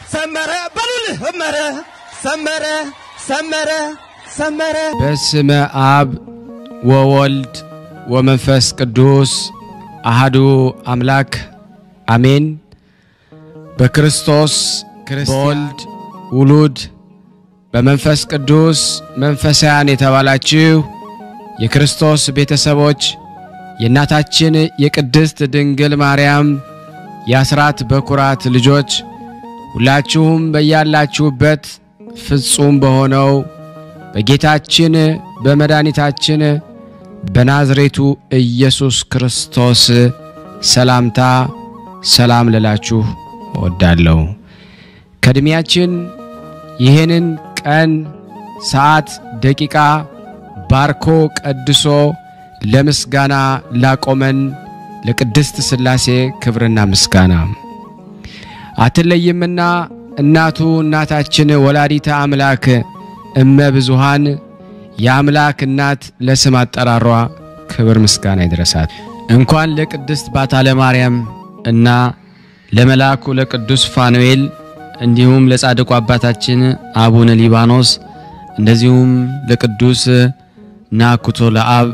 ሰመረ በሉል ሰመረ በስመ አብ ወወልድ ወመንፈስ ቅዱስ አሐዱ አምላክ አሜን። በክርስቶስ በወልድ ውሉድ በመንፈስ ቅዱስ መንፈሳውያን የተባላችሁ የክርስቶስ ቤተሰቦች የእናታችን የቅድስት ድንግል ማርያም የአስራት በኩራት ልጆች ሁላችሁም በያላችሁበት ፍጹም በሆነው በጌታችን በመድኃኒታችን በናዝሬቱ ኢየሱስ ክርስቶስ ሰላምታ ሰላም ልላችሁ እወዳለሁ። ከድሚያችን ይሄንን ቀን ሰዓት ደቂቃ ባርኮ ቀድሶ ለምስጋና ላቆመን ለቅድስት ሥላሴ ክብርና ምስጋና አትለይምና እናታችን ወላዲተ አምላክ እመብዙሃን የአምላክ እናት ለስም አጠራሯ ክብር ምስጋና ይድረሳት። እንኳን ለቅድስት ባታለ ማርያም እና ለመላኩ ለቅዱስ ፋኑኤል እንዲሁም ለጻድቁ አባታችን አቡነ ሊባኖስ እንደዚሁም ለቅዱስ ናኩቶ ለአብ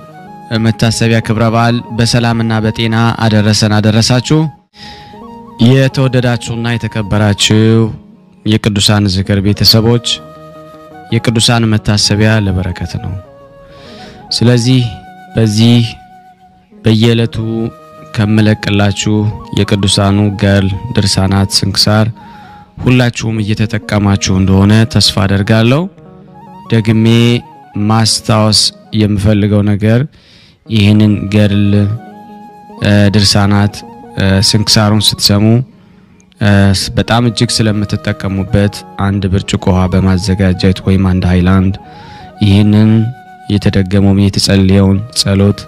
መታሰቢያ ክብረ በዓል በሰላምና በጤና አደረሳችሁ። የተወደዳችሁና የተከበራችሁ የቅዱሳን ዝክር ቤተሰቦች የቅዱሳን መታሰቢያ ለበረከት ነው። ስለዚህ በዚህ በየዕለቱ ከመለቅላችሁ የቅዱሳኑ ገል ድርሳናት ስንክሳር ሁላችሁም እየተጠቀማችሁ እንደሆነ ተስፋ አደርጋለሁ። ደግሜ ማስታወስ የምፈልገው ነገር ይሄንን ገል ድርሳናት ስንክሳሩን ስትሰሙ በጣም እጅግ ስለምትጠቀሙበት አንድ ብርጭቆ ውሃ በማዘጋጀት ወይም አንድ ሃይላንድ ይሄንን የተደገመው የተጸለየውን ጸሎት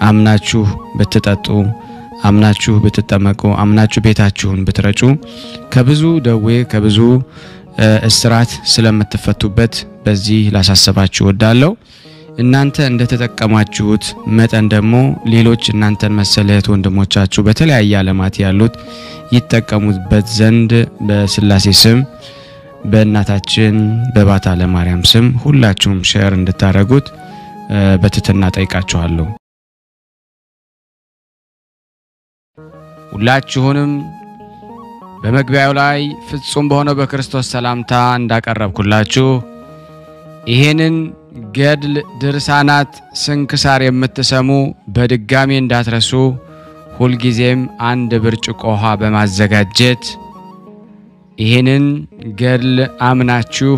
አምናችሁ ብትጠጡ አምናችሁ ብትጠመቁ አምናችሁ ቤታችሁን ብትረጩ ከብዙ ደዌ ከብዙ እስራት ስለምትፈቱበት በዚህ ላሳሰባችሁ ወዳለው እናንተ እንደተጠቀማችሁት መጠን ደግሞ ሌሎች እናንተን መሰለህት ወንድሞቻችሁ በተለያየ ዓለማት ያሉት ይተቀሙበት ዘንድ በስላሴ ስም በእናታችን በባታለ ማርያም ስም ሁላችሁም ሼር እንድታረጉት በትህትና ጠይቃችኋለሁ። ሁላችሁንም በመግቢያው ላይ ፍጹም በሆነው በክርስቶስ ሰላምታ እንዳቀረብኩላችሁ ይሄንን ገድል ድርሳናት ስንክሳር የምትሰሙ በድጋሚ እንዳትረሱ ሁሉ ጊዜም አንድ ብርጭቆ ውሃ በማዘጋጀት ይሄንን ገድል አምናችሁ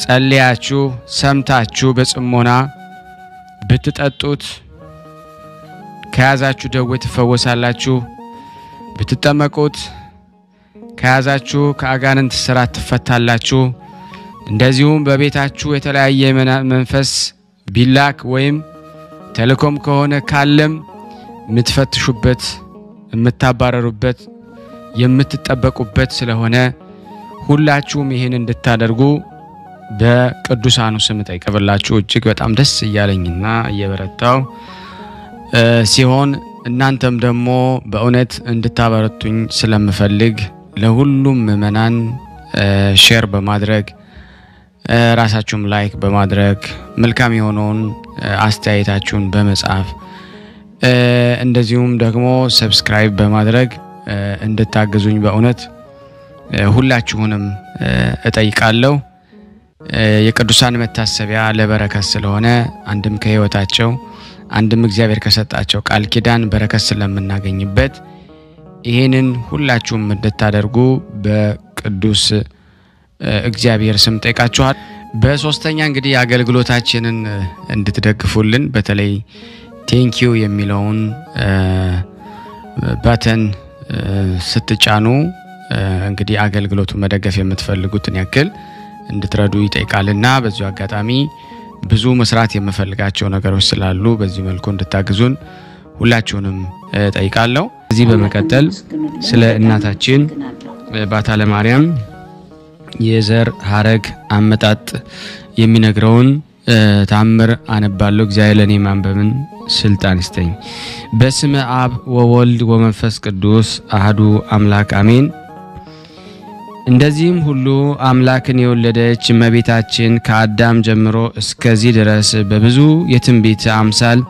ጸልያችሁ ሰምታችሁ በጽሞና ብትጠጡት ከያዛችሁ ደዌ ትፈወሳላችሁ። ብትጠመቁት ከያዛችሁ ከአጋንንት ስራት ትፈታላችሁ። እንደዚሁም በቤታችሁ የተለያየ መንፈስ ቢላክ ወይም ተልኮም ከሆነ ካለም ምትፈትሹበት የምታባረሩበት የምትጠበቁበት ስለሆነ ሁላችሁም ይሄን እንድታደርጉ በቅዱሳኑ ስም ጠይቀብላችሁ እጅግ በጣም ደስ እያለኝና እየበረታው ሲሆን እናንተም ደግሞ በእውነት እንድታበረቱኝ ስለምፈልግ ለሁሉም ምእመናን ሼር በማድረግ ራሳችሁም ላይክ በማድረግ መልካም የሆነውን አስተያየታችሁን በመጻፍ እንደዚሁም ደግሞ ሰብስክራይብ በማድረግ እንድታግዙኝ በእውነት ሁላችሁንም እጠይቃለሁ። የቅዱሳን መታሰቢያ ለበረከት ስለሆነ አንድም ከህይወታቸው አንድም እግዚአብሔር ከሰጣቸው ቃል ኪዳን በረከት ስለምናገኝበት ይሄንን ሁላችሁም እንድታደርጉ በቅዱስ እግዚአብሔር ስም ጠይቃችኋል። በሶስተኛ እንግዲህ አገልግሎታችንን እንድትደግፉልን በተለይ ቴንኪዩ የሚለውን ባተን ስትጫኑ እንግዲህ አገልግሎቱን መደገፍ የምትፈልጉትን ያክል እንድትረዱ ይጠይቃልና በዚሁ አጋጣሚ ብዙ መስራት የምፈልጋቸው ነገሮች ስላሉ በዚህ መልኩ እንድታግዙን ሁላችሁንም ጠይቃለሁ። እዚህ በመቀጠል ስለ እናታችን ባታለ ማርያም የዘር ሐረግ አመጣጥ የሚነግረውን ታምር አነባለሁ። እግዚአብሔር ለኔ ማንበብን ስልጣን ይስጠኝ። በስመ አብ ወወልድ ወመንፈስ ቅዱስ አሐዱ አምላክ አሜን። እንደዚህም ሁሉ አምላክን የወለደች እመቤታችን ከአዳም ጀምሮ እስከዚህ ድረስ በብዙ የትንቢት አምሳል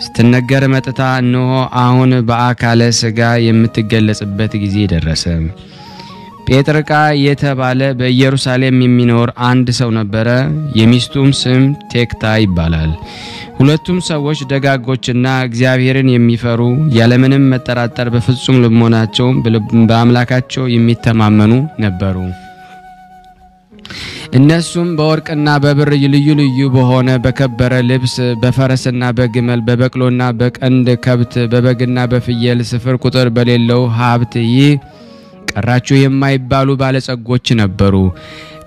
ስትነገር መጥታ እነሆ አሁን በአካለ ሥጋ የምትገለጽበት ጊዜ ደረሰ። ጴጥርቃ የተባለ በኢየሩሳሌም የሚኖር አንድ ሰው ነበረ። የሚስቱም ስም ቴክታ ይባላል። ሁለቱም ሰዎች ደጋጎችና እግዚአብሔርን የሚፈሩ ያለምንም መጠራጠር በፍጹም ልቦናቸው በአምላካቸው የሚተማመኑ ነበሩ። እነሱም በወርቅና በብር ልዩ ልዩ በሆነ በከበረ ልብስ በፈረስና በግመል በበቅሎና በቀንድ ከብት በበግና በፍየል ስፍር ቁጥር በሌለው ሀብት ቀራቸው የማይባሉ ባለጸጎች ነበሩ።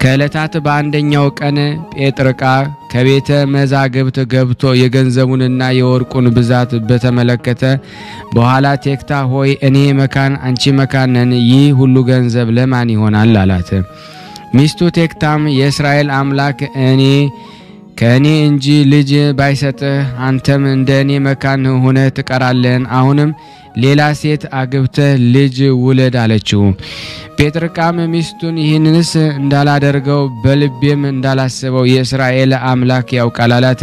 ከዕለታት በአንደኛው ቀን ጴጥርቃ ከቤተ መዛግብት ገብቶ የገንዘቡንና የወርቁን ብዛት በተመለከተ በኋላ ቴክታ ሆይ እኔ መካን አንቺ መካን ነን፣ ይህ ሁሉ ገንዘብ ለማን ይሆናል አላት። ሚስቱ ቴክታም የእስራኤል አምላክ ከእኔ እንጂ ልጅ ባይሰጥህ አንተም እንደኔ መካን ሆነህ ትቀራለህ። አሁንም ሌላ ሴት አግብተህ ልጅ ውለድ አለችው። ጴጥርቃም ሚስቱን ይህንንስ እንዳላደርገው በልቤም እንዳላስበው የእስራኤል አምላክ ያውቃል አላት።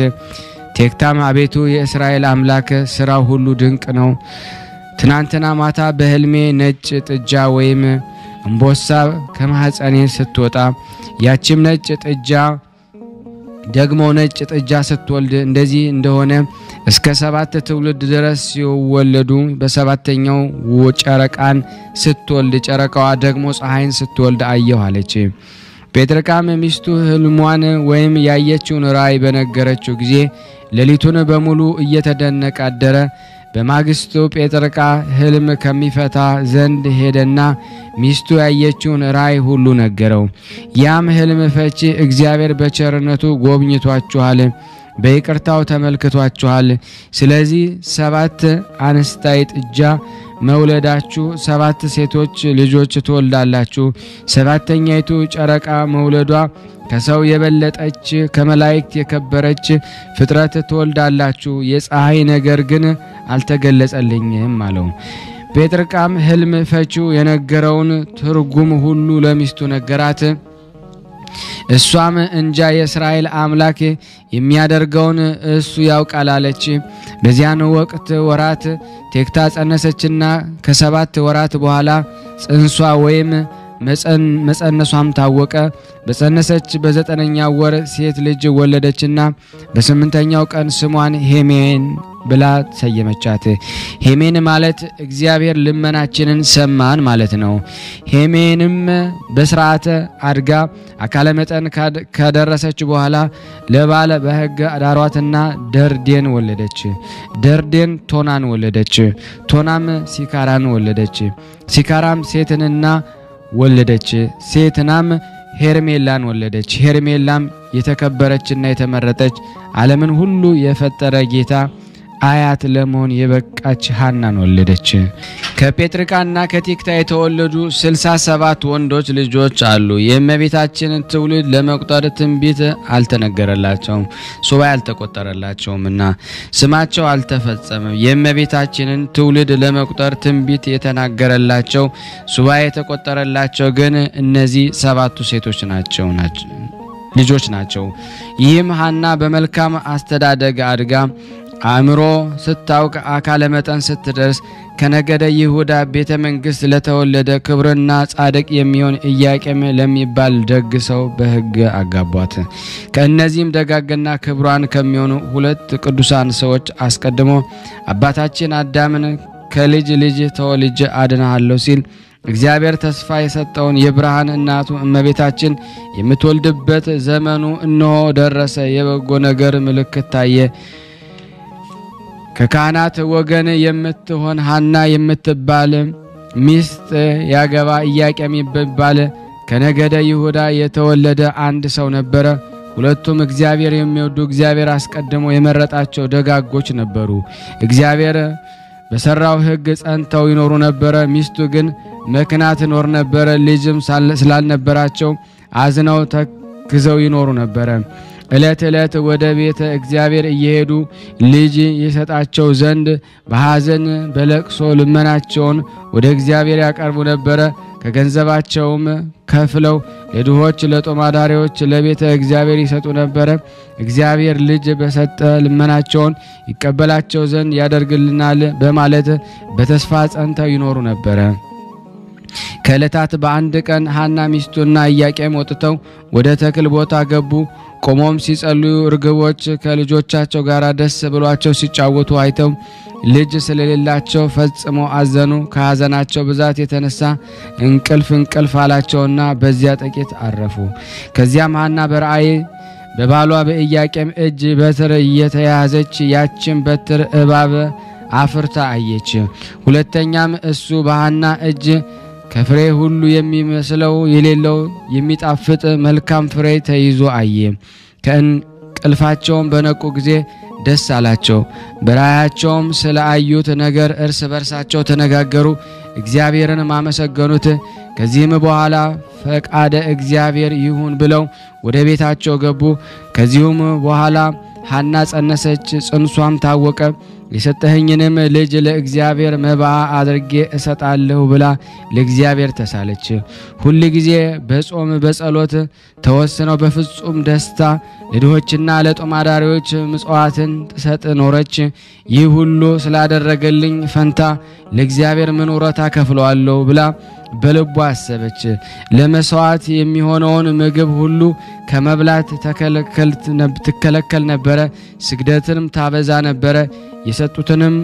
ቴክታም አቤቱ የእስራኤል አምላክ ስራው ሁሉ ድንቅ ነው። ትናንትና ማታ በህልሜ ነጭ ጥጃ ወይም እምቦሳ ከማህፀኔ ስትወጣ ያቺም ነጭ ጥጃ ደግሞ ነጭ ጥጃ ስትወልድ እንደዚህ እንደሆነ እስከ 7 ትውልድ ድረስ ሲወለዱ በሰባተኛው ጨረቃን ስትወልድ ጨረቃዋ ደግሞ ፀሐይን ስትወልድ አየሁ አለች። ጴጥርቃም ሚስቱ ህልሟን ወይም ያየችውን ራእይ በነገረችው ጊዜ ሌሊቱን በሙሉ እየተደነቀ አደረ። በማግስቱ ጴጥርቃ ህልም ከሚፈታ ዘንድ ሄደና ሚስቱ ያየችውን ራእይ ሁሉ ነገረው። ያም ህልም ፈቺ እግዚአብሔር በቸርነቱ ጎብኝቷችኋል፣ በይቅርታው ተመልክቷችኋል። ስለዚህ 7 አንስታይ ጥጃ መውለዳችሁ 7 ሴቶች ልጆች ትወልዳላችሁ። 7ኛይቱ ጨረቃ መውለዷ ከሰው የበለጠች ከመላእክት የከበረች ፍጥረት ትወልዳላችሁ። የፀሐይ ነገር ግን አልተገለጸልኝም አለው። ጴጥርቃም ህልም ፈቺው የነገረውን ትርጉም ሁሉ ለሚስቱ ነገራት። እሷም እንጃ የእስራኤል አምላክ የሚያደርገውን እሱ ያውቃል አለች። በዚያን ወቅት ወራት ቴክታ ጸነሰችና ከ7 ወራት በኋላ ጽንሷ ወይም መጸነሷም ታወቀ። በጸነሰች በ9ኛው ወር ሴት ልጅ ወለደችና በ8ኛው ቀን ስሟን ሄሜን ብላ ሰየመቻት። ሄሜን ማለት እግዚአብሔር ልመናችንን ሰማን ማለት ነው። ሄሜንም በስርዓተ አድጋ አካለ መጠን ከደረሰች በኋላ ለባለ በሕግ አዳሯትና ደርዴን ወለደች። ደርዴን ቶናን ወለደች። ቶናም ሲካራን ወለደች። ሲካራም ሴትንና ወለደች። ሴትናም ሄርሜላን ወለደች። ሄርሜላም የተከበረችና የተመረጠች ዓለምን ሁሉ የፈጠረ ጌታ አያት ለመሆን የበቃች ሐናን ወለደች። ከጴጥርቃና ከቴክታ የተወለዱ 67 ወንዶች ልጆች አሉ። የእመቤታችንን ትውልድ ለመቁጠር ትንቢት አልተነገረላቸውም፣ ሱባኤ አልተቆጠረላቸውምና ስማቸው አልተፈጸመም። የእመቤታችንን ትውልድ ለመቁጠር ትንቢት የተናገረላቸው ሱባኤ የተቆጠረላቸው ግን እነዚህ 7ቱ ሴቶች ልጆች ናቸው። ይህም ሐና በመልካም አስተዳደግ አድጋ አእምሮ ስታውቅ አካለ መጠን ስትደርስ ከነገደ ይሁዳ ቤተ መንግስት ለተወለደ ክብርና ጻድቅ የሚሆን ኢያቄም ለሚባል ደግ ሰው በሕግ አጋቧት። ከእነዚህም ደጋግና ክብሯን ከሚሆኑ 2 ቅዱሳን ሰዎች አስቀድሞ አባታችን አዳምን ከልጅ ልጅ ተወልጄ አድናለሁ ሲል እግዚአብሔር ተስፋ የሰጠውን የብርሃን እናቱ እመቤታችን የምትወልድበት ዘመኑ እነሆ ደረሰ። የበጎ ነገር ምልክት ታየ። ከካህናት ወገን የምትሆን ሐና የምትባል ሚስት ያገባ ኢያቄም ይባል ከነገደ ይሁዳ የተወለደ አንድ ሰው ነበረ። ሁለቱም እግዚአብሔር የሚወዱ እግዚአብሔር አስቀድሞ የመረጣቸው ደጋጎች ነበሩ። እግዚአብሔር በሰራው ሕግ ጸንተው ይኖሩ ነበር። ሚስቱ ግን መክናት ኖር ነበር። ልጅም ስላልነበራቸው አዝነው ተክዘው ይኖሩ ነበር። እለት እለት ወደ ቤተ እግዚአብሔር እየሄዱ ልጅ ይሰጣቸው ዘንድ በሐዘን በለቅሶ ልመናቸውን ወደ እግዚአብሔር ያቀርቡ ነበር። ከገንዘባቸውም ከፍለው ለድሆች ለጦማዳሪዎች ለቤተ እግዚአብሔር ይሰጡ ነበር። እግዚአብሔር ልጅ በሰጠ ልመናቸውን ይቀበላቸው ዘንድ ያደርግልናል በማለት በተስፋ ጸንተው ይኖሩ ነበር። ከዕለታት በአንድ ቀን ሐና ሚስቱና ኢያቄም ወጥተው ወደ ተክል ቦታ ገቡ። ቆሞም ሲጸልዩ ርግቦች ከልጆቻቸው ጋር ደስ ብሏቸው ሲጫወቱ አይተው ልጅ ስለሌላቸው ፈጽሞ አዘኑ። ከሐዘናቸው ብዛት የተነሳ እንቅልፍ አላቸውና በዚያ ጥቂት አረፉ። ከዚያም ሐና በራእይ በባሏ በኢያቄም እጅ በትር እየተያዘች ያችን በትር እባብ አፍርታ አየች። ሁለተኛም እሱ በሐና እጅ ከፍሬ ሁሉ የሚመስለው የሌለው የሚጣፍጥ መልካም ፍሬ ተይዞ አየ። ከእንቅልፋቸውም በነቁ ጊዜ ደስ አላቸው። በራእያቸውም ስለ አዩት ነገር እርስ በርሳቸው ተነጋገሩ፣ እግዚአብሔርን አመሰገኑት። ከዚህም በኋላ ፈቃደ እግዚአብሔር ይሁን ብለው ወደ ቤታቸው ገቡ። ከዚሁም በኋላ ሐና ጸነሰች፣ ጽንሷም ታወቀ። የሰጠኸኝንም ልጅ ለእግዚአብሔር መባዓ አድርጌ እሰጣለሁ ብላ ለእግዚአብሔር ተሳለች። ሁሉ ጊዜ በጾም በጸሎት ተወስነው በፍጹም ደስታ ለድሆችና ለጦማዳሪዎች ምጽዋትን ትሰጥ ኖረች። ይህ ሁሉ ስላደረገልኝ ፈንታ ለእግዚአብሔር ምን ውረታ ከፍለዋለሁ ብላ በልቧ አሰበች። ለመስዋዕት የሚሆነውን ምግብ ሁሉ ከመብላት ትከለከል ነበረ። ስግደትንም ታበዛ ነበረ። የሰጡትንም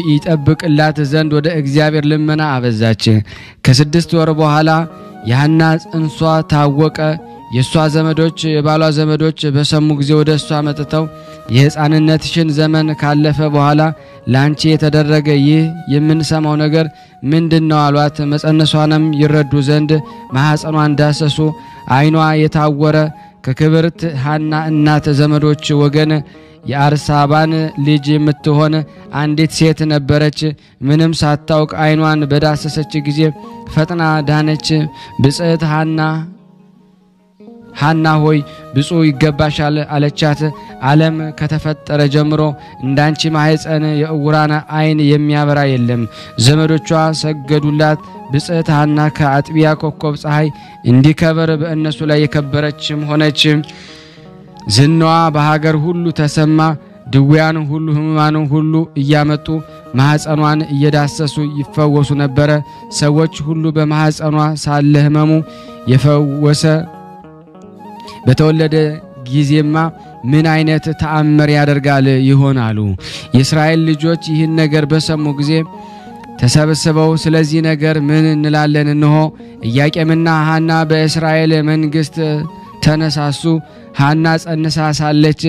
ይጠብቅላት ዘንድ ወደ እግዚአብሔር ልመና አበዛች። ከ6 ወር በኋላ የሐና ጽንሷ ታወቀ። የሷ ዘመዶች የባሏ ዘመዶች በሰሙ ጊዜ ወደ እሷ መጥተው የሕፃንነትሽን ዘመን ካለፈ በኋላ ላንቺ የተደረገ ይህ የምንሰማው ነገር ምንድነው አሏት። መጸነሷንም ይረዱ ዘንድ ማህፀኗን ዳሰሱ። ዓይኗ የታወረ ከክብርት ሐና እናት ዘመዶች ወገን የአርሳባን ልጅ የምትሆን አንዲት ሴት ነበረች። ምንም ሳታውቅ ዓይኗን በዳሰሰች ጊዜ ፈጥና ዳነች። ብጽዕት ሐና ሆይ ብፁዕ ይገባሻል አለቻት። ዓለም ከተፈጠረ ጀምሮ እንዳንቺ ማህፀን የእውራን ዓይን የሚያበራ የለም። ዘመዶቿ ሰገዱላት። ብጽዕት ሐና ከአጥቢያ ኮከብ ፀሐይ እንዲከበር በእነሱ ላይ የከበረችም ሆነች። ዝናዋ በሀገር ሁሉ ተሰማ። ድውያን ሁሉ ሕሙማን ሁሉ እያመጡ ማህፀኗን እየዳሰሱ ይፈወሱ ነበር። ሰዎች ሁሉ በማህፀኗ ሳለ ሕመሙ የፈወሰ በተወለደ ጊዜማ ምን አይነት ተአምር ያደርጋል ይሆናሉ። የእስራኤል ልጆች ይህን ነገር በሰሙ ጊዜ ተሰብስበው ስለዚህ ነገር ምን እንላለን? እንሆ ኢያቄምና ሐና በእስራኤል መንግስት ተነሳሱ። ሐና ጸንሳ ሳለች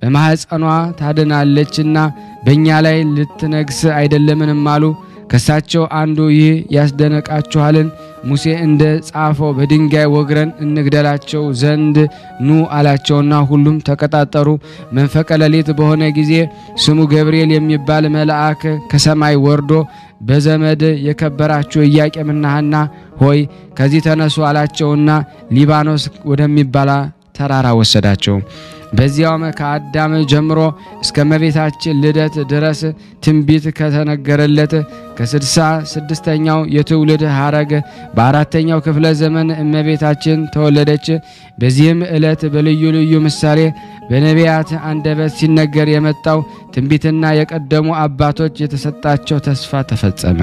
በማህፀኗ ታድናለችና በእኛ ላይ ልትነግስ አይደለምንም አሉ። ከሳቸው አንዱ ይህ ያስደነቃችኋልን? ሙሴ እንደ ጻፈው በድንጋይ ወግረን እንግደላቸው ዘንድ ኑ አላቸውና ሁሉም ተቀጣጠሩ። መንፈቀ ሌሊት በሆነ ጊዜ ስሙ ገብርኤል የሚባል መልአክ ከሰማይ ወርዶ በዘመድ የከበራችሁ ኢያቄምና ሐና ሆይ ከዚህ ተነሱ አላቸውና ሊባኖስ ወደሚባል ተራራ ወሰዳቸው። በዚያውም ከአዳም ጀምሮ እስከ እመቤታችን ልደት ድረስ ትንቢት ከተነገረለት ከ66ኛው የትውልድ ሐረግ በ4ኛው ክፍለ ዘመን እመቤታችን ተወለደች። በዚህም ዕለት በልዩ ልዩ ምሳሌ በነቢያት አንደበት ሲነገር የመጣው ትንቢትና የቀደሙ አባቶች የተሰጣቸው ተስፋ ተፈጸመ።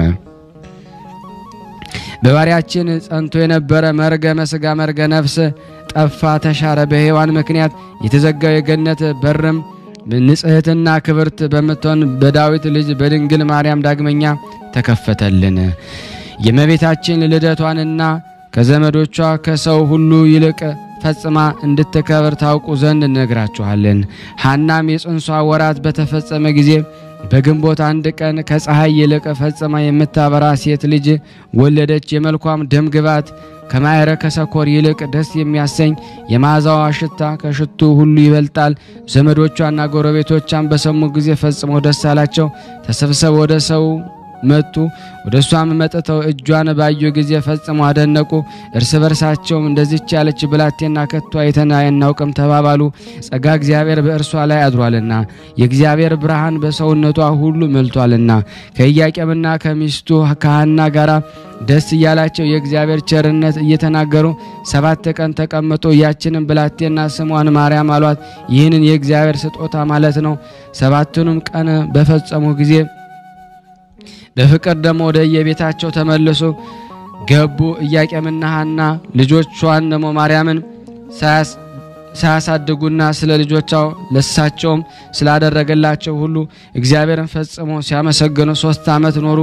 በባሪያችን ጸንቶ የነበረ መርገመ ሥጋ መርገ ነፍስ ጠፋ፣ ተሻረ። በሔዋን ምክንያት የተዘጋው የገነት በርም ንጽሕትና ክብርት በምትሆን በዳዊት ልጅ በድንግል ማርያም ዳግመኛ ተከፈተልን። የእመቤታችን ልደቷንና ከዘመዶቿ ከሰው ሁሉ ይልቅ ፈጽማ እንድትከብር ታውቁ ዘንድ እንነግራችኋለን። ሐናም የጽንሷ ወራት በተፈጸመ ጊዜ በግንቦት 1 ቀን ከፀሐይ ይልቅ ፈጽማ የምታበራ ሴት ልጅ ወለደች። የመልኳም ደም ግባት ከማዕረከ ሰኮር ይልቅ ደስ የሚያሰኝ የመዓዛዋ ሽታ ከሽቱ ሁሉ ይበልጣል። ዘመዶቿና ጎረቤቶቿም በሰሙ ጊዜ ፈጽሞ ደስ አላቸው። ተሰብስበው ወደ ሰው መጡ። ወደሷም መጥተው እጇን ባዩ ጊዜ ፈጽመው አደነቁ። እርስ በርሳቸውም እንደዚህች ያለች ብላቴና ከቶ አይተን አናውቅም ተባባሉ። ጸጋ እግዚአብሔር በእርሷ ላይ አድሯልና የእግዚአብሔር ብርሃን በሰውነቷ ሁሉ መልቷልና። ከኢያቄምና ከሚስቱ ከሐና ጋራ ደስ እያላቸው የእግዚአብሔር ቸርነት እየተናገሩ 7 ቀን ተቀመጡ። ያችንም ብላቴና ስሟን ማርያም አሏት። ይህንን የእግዚአብሔር ስጦታ ማለት ነው። 7ቱንም ቀን በፈጸሙ ጊዜ በፍቅር ደግሞ ወደ የቤታቸው ተመለሱ ገቡ። ኢያቄምና ሐና ልጆቿን ደግሞ ማርያምን ሳያሳድጉና ስለ ልጆቻቸው ለሳቸውም ስላደረገላቸው ሁሉ እግዚአብሔርን ፈጽሞ ሲያመሰግኑ 3 ዓመት ኖሩ።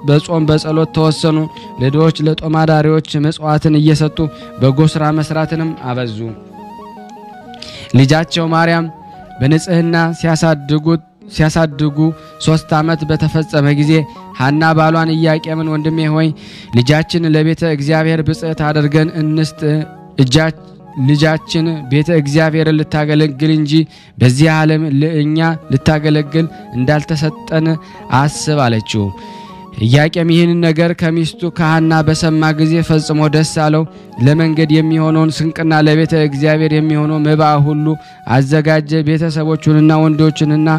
በጾም በጸሎት ተወሰኑ። ለድሆች ለጦማዳሪዎች መጽዋዕትን እየሰጡ በጎ ሥራ መስራትንም አበዙ። ልጃቸው ማርያም በንጽህና ሲያሳድጉ 3 ዓመት በተፈጸመ ጊዜ ሐና ባሏን ኢያቄምን ወንድሜ ሆይ ልጃችን ለቤተ እግዚአብሔር ብጽዕት አድርገን እንስጥ ልጃችን ቤተ እግዚአብሔር ልታገለግል እንጂ በዚህ ዓለም ለእኛ ልታገለግል እንዳልተሰጠን አስብ አለችው። ኢያቄም ይህን ነገር ከሚስቱ ከሐና በሰማ ጊዜ ፈጽሞ ደስ አለው። ለመንገድ የሚሆነውን ስንቅና ለቤተ እግዚአብሔር የሚሆነው መባ ሁሉ አዘጋጀ። ቤተሰቦቹንና ወንዶችንና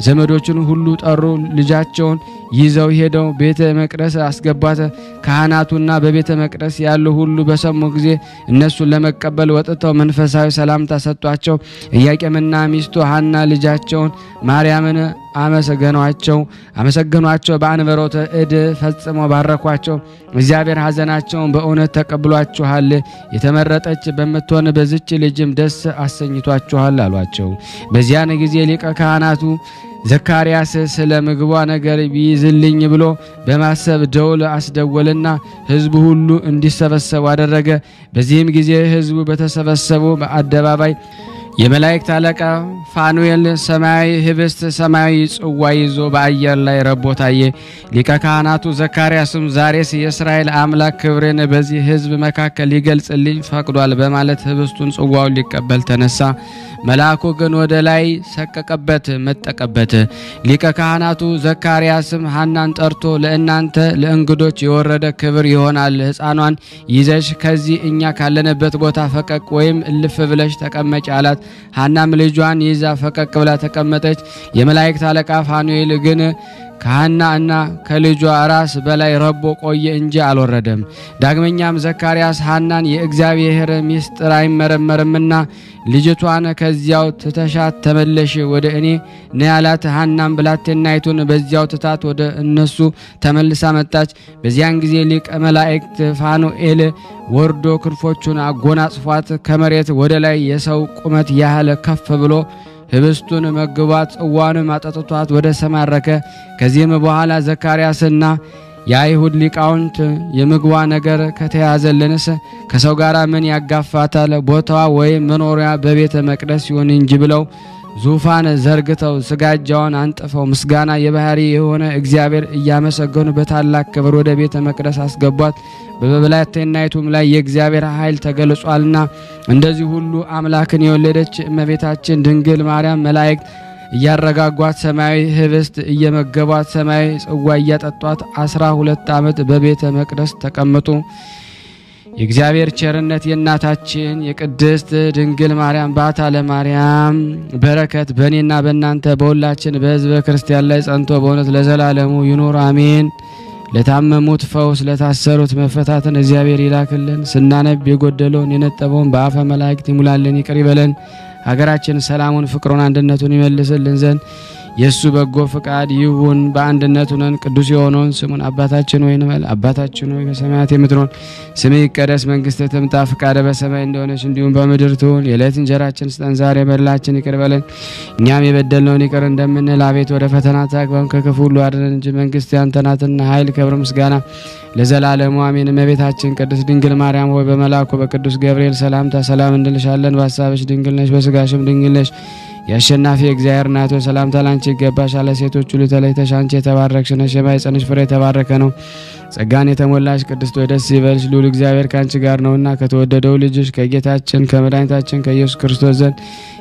ዘመዶችን ሁሉ ጠሩ። ልጃቸውን ይዘው ሄደው ቤተ መቅደስ አስገቧት። ካህናቱና በቤተ መቅደስ ያሉ ሁሉ በሰሙ ጊዜ እነሱን ለመቀበል ወጥተው መንፈሳዊ ሰላምታ ሰጧቸው። ኢያቄምና ሚስቱ ሐና ልጃቸውን ማርያምን አመሰገኗቸው። በአንበሮተ እድ ፈጽመው ባረኳቸው። እግዚአብሔር ሐዘናቸውን በእውነት ተቀብሏችኋል፣ የተመረጠች በመትሆን በዚች ልጅም ደስ አሰኝቷችኋል አሏቸው። በዚያን ጊዜ ሊቀ ካህናቱ ዘካርያስ ስለ ምግቧ ነገር ቢይዝልኝ ብሎ በማሰብ ደውል አስደወልና ሕዝቡ ሁሉ እንዲሰበሰቡ አደረገ። በዚህም ጊዜ ሕዝቡ በተሰበሰቡ በአደባባይ የመላእክት አለቃ ፋኑኤል ሰማያዊ ህብስት ሰማያዊ ጽዋ ይዞ በአየር ላይ ረቦ ታየ። ሊቀ ካህናቱ ዘካርያስም ዛሬስ የእስራኤል አምላክ ክብርን በዚህ ሕዝብ መካከል ሊገልጽልኝ ፈቅዷል በማለት ህብስቱን ጽዋውን ሊቀበል ተነሳ። መልአኩ ግን ወደ ላይ ሰቀቀበት፣ መጠቀበት። ሊቀ ካህናቱ ዘካርያስም ሐናን ጠርቶ ለእናንተ ለእንግዶች የወረደ ክብር ይሆናል። ሕፃኗን ይዘሽ ከዚህ እኛ ካለንበት ቦታ ፈቀቅ ወይም እልፍ ብለሽ ተቀመጭ አላት። ሐናም ልጇን ይዛ ፈቀቅ ብላ ተቀመጠች። የመላእክት አለቃ ፋኑኤል ግን ከሐና እና ከልጇ ራስ በላይ ረቦ ቆየ እንጂ አልወረደም። ዳግመኛም ዘካርያስ ሐናን የእግዚአብሔር ምስጢር አይመረመርምና ልጅቷን ከዚያው ትተሻት ተመለሽ ወደ እኔ ነያላት። ሐናም ብላቴናይቱን በዚያው ትታት ወደ እነሱ ተመልሳ መጣች። በዚያን ጊዜ ሊቀ መላእክት ፋኑኤል ወርዶ ክንፎቹን አጎናጽፏት ከመሬት ወደ ላይ የሰው ቁመት ያህል ከፍ ብሎ ህብስቱን መግባት ጽዋንም አጠጥቷት ወደ ሰማይ አረከ። ከዚህም በኋላ ዘካርያስና የአይሁድ ሊቃውንት የምግቧ ነገር ከተያዘልንስ ከሰው ጋር ምን ያጋፋታል? ቦታዋ ወይም መኖሪያ በቤተ መቅደስ ይሁን እንጂ ብለው ዙፋን ዘርግተው ስጋጃውን አንጥፈው ምስጋና የባህሪ የሆነ እግዚአብሔር እያመሰገኑ በታላቅ ክብር ወደ ቤተ መቅደስ አስገቧት። በብላቴናይቱም ላይ የእግዚአብሔር ኃይል ተገልጿልና እንደዚህ ሁሉ አምላክን የወለደች እመቤታችን ድንግል ማርያም መላእክት እያረጋጓት ሰማያዊ ህብስት እየመገቧት ሰማያዊ ጽዋ እያጠጧት 12 ዓመት በቤተ መቅደስ ተቀመጡ። የእግዚአብሔር ቸርነት የእናታችን የቅድስት ድንግል ማርያም ባታ ለማርያም በረከት በእኔና በእናንተ በሁላችን በሕዝበ ክርስቲያን ላይ ጸንቶ በእውነት ለዘላለሙ ይኑር አሜን። ለታመሙት ፈውስ ለታሰሩት መፈታትን እግዚአብሔር ይላክልን። ስናነብ የጎደለውን የነጠበውን በአፈ መላእክት ይሙላልን፣ ይቅር ይበለን። ሀገራችን ሰላሙን ፍቅሩን አንድነቱን ይመልስልን ዘንድ የሱ በጎ ፍቃድ ይሁን። በአንድነት ሆነን ቅዱስ የሆነውን ስሙን አባታችን ሆይ እንበል። አባታችን ሆይ በሰማያት የምትኖር ስምህ ይቀደስ፣ መንግስትህ ትምጣ፣ ፍቃድህ በሰማይ እንደሆነች እንዲሁም በምድር ትሁን። የዕለት እንጀራችንን ስጠን ዛሬ፣ በደላችንን ይቅር በለን እኛም የበደልነውን ይቅር እንደምንል፣ አቤት ወደ ፈተና አታግባን ከክፉ ሁሉ አድነን እንጂ መንግስት ያንተ ናትና ኃይል፣ ክብር፣ ምስጋና ለዘላለሙ አሜን። እመቤታችን ቅድስት ድንግል ማርያም ሆይ በመልአኩ በቅዱስ ገብርኤል ሰላምታ ሰላም እንልሻለን። በሐሳብሽ ድንግል ነሽ፣ በስጋሽም ድንግል ነሽ። የአሸናፊ እግዚአብሔር እናት ሆይ ሰላምታ ላንቺ ይገባሻል። ሴቶች ሁሉ ተለይተሽ አንቺ የተባረክሽ ነሽ፣ የማኅፀንሽ ፍሬ የተባረከ ነው። ጸጋን የተሞላሽ ቅድስት ሆይ ደስ ይበልሽ፣ ልዑል እግዚአብሔር ካንቺ ጋር ነውና ከተወደደው ልጅሽ ከጌታችን ከመድኃኒታችን ከኢየሱስ ክርስቶስ ዘንድ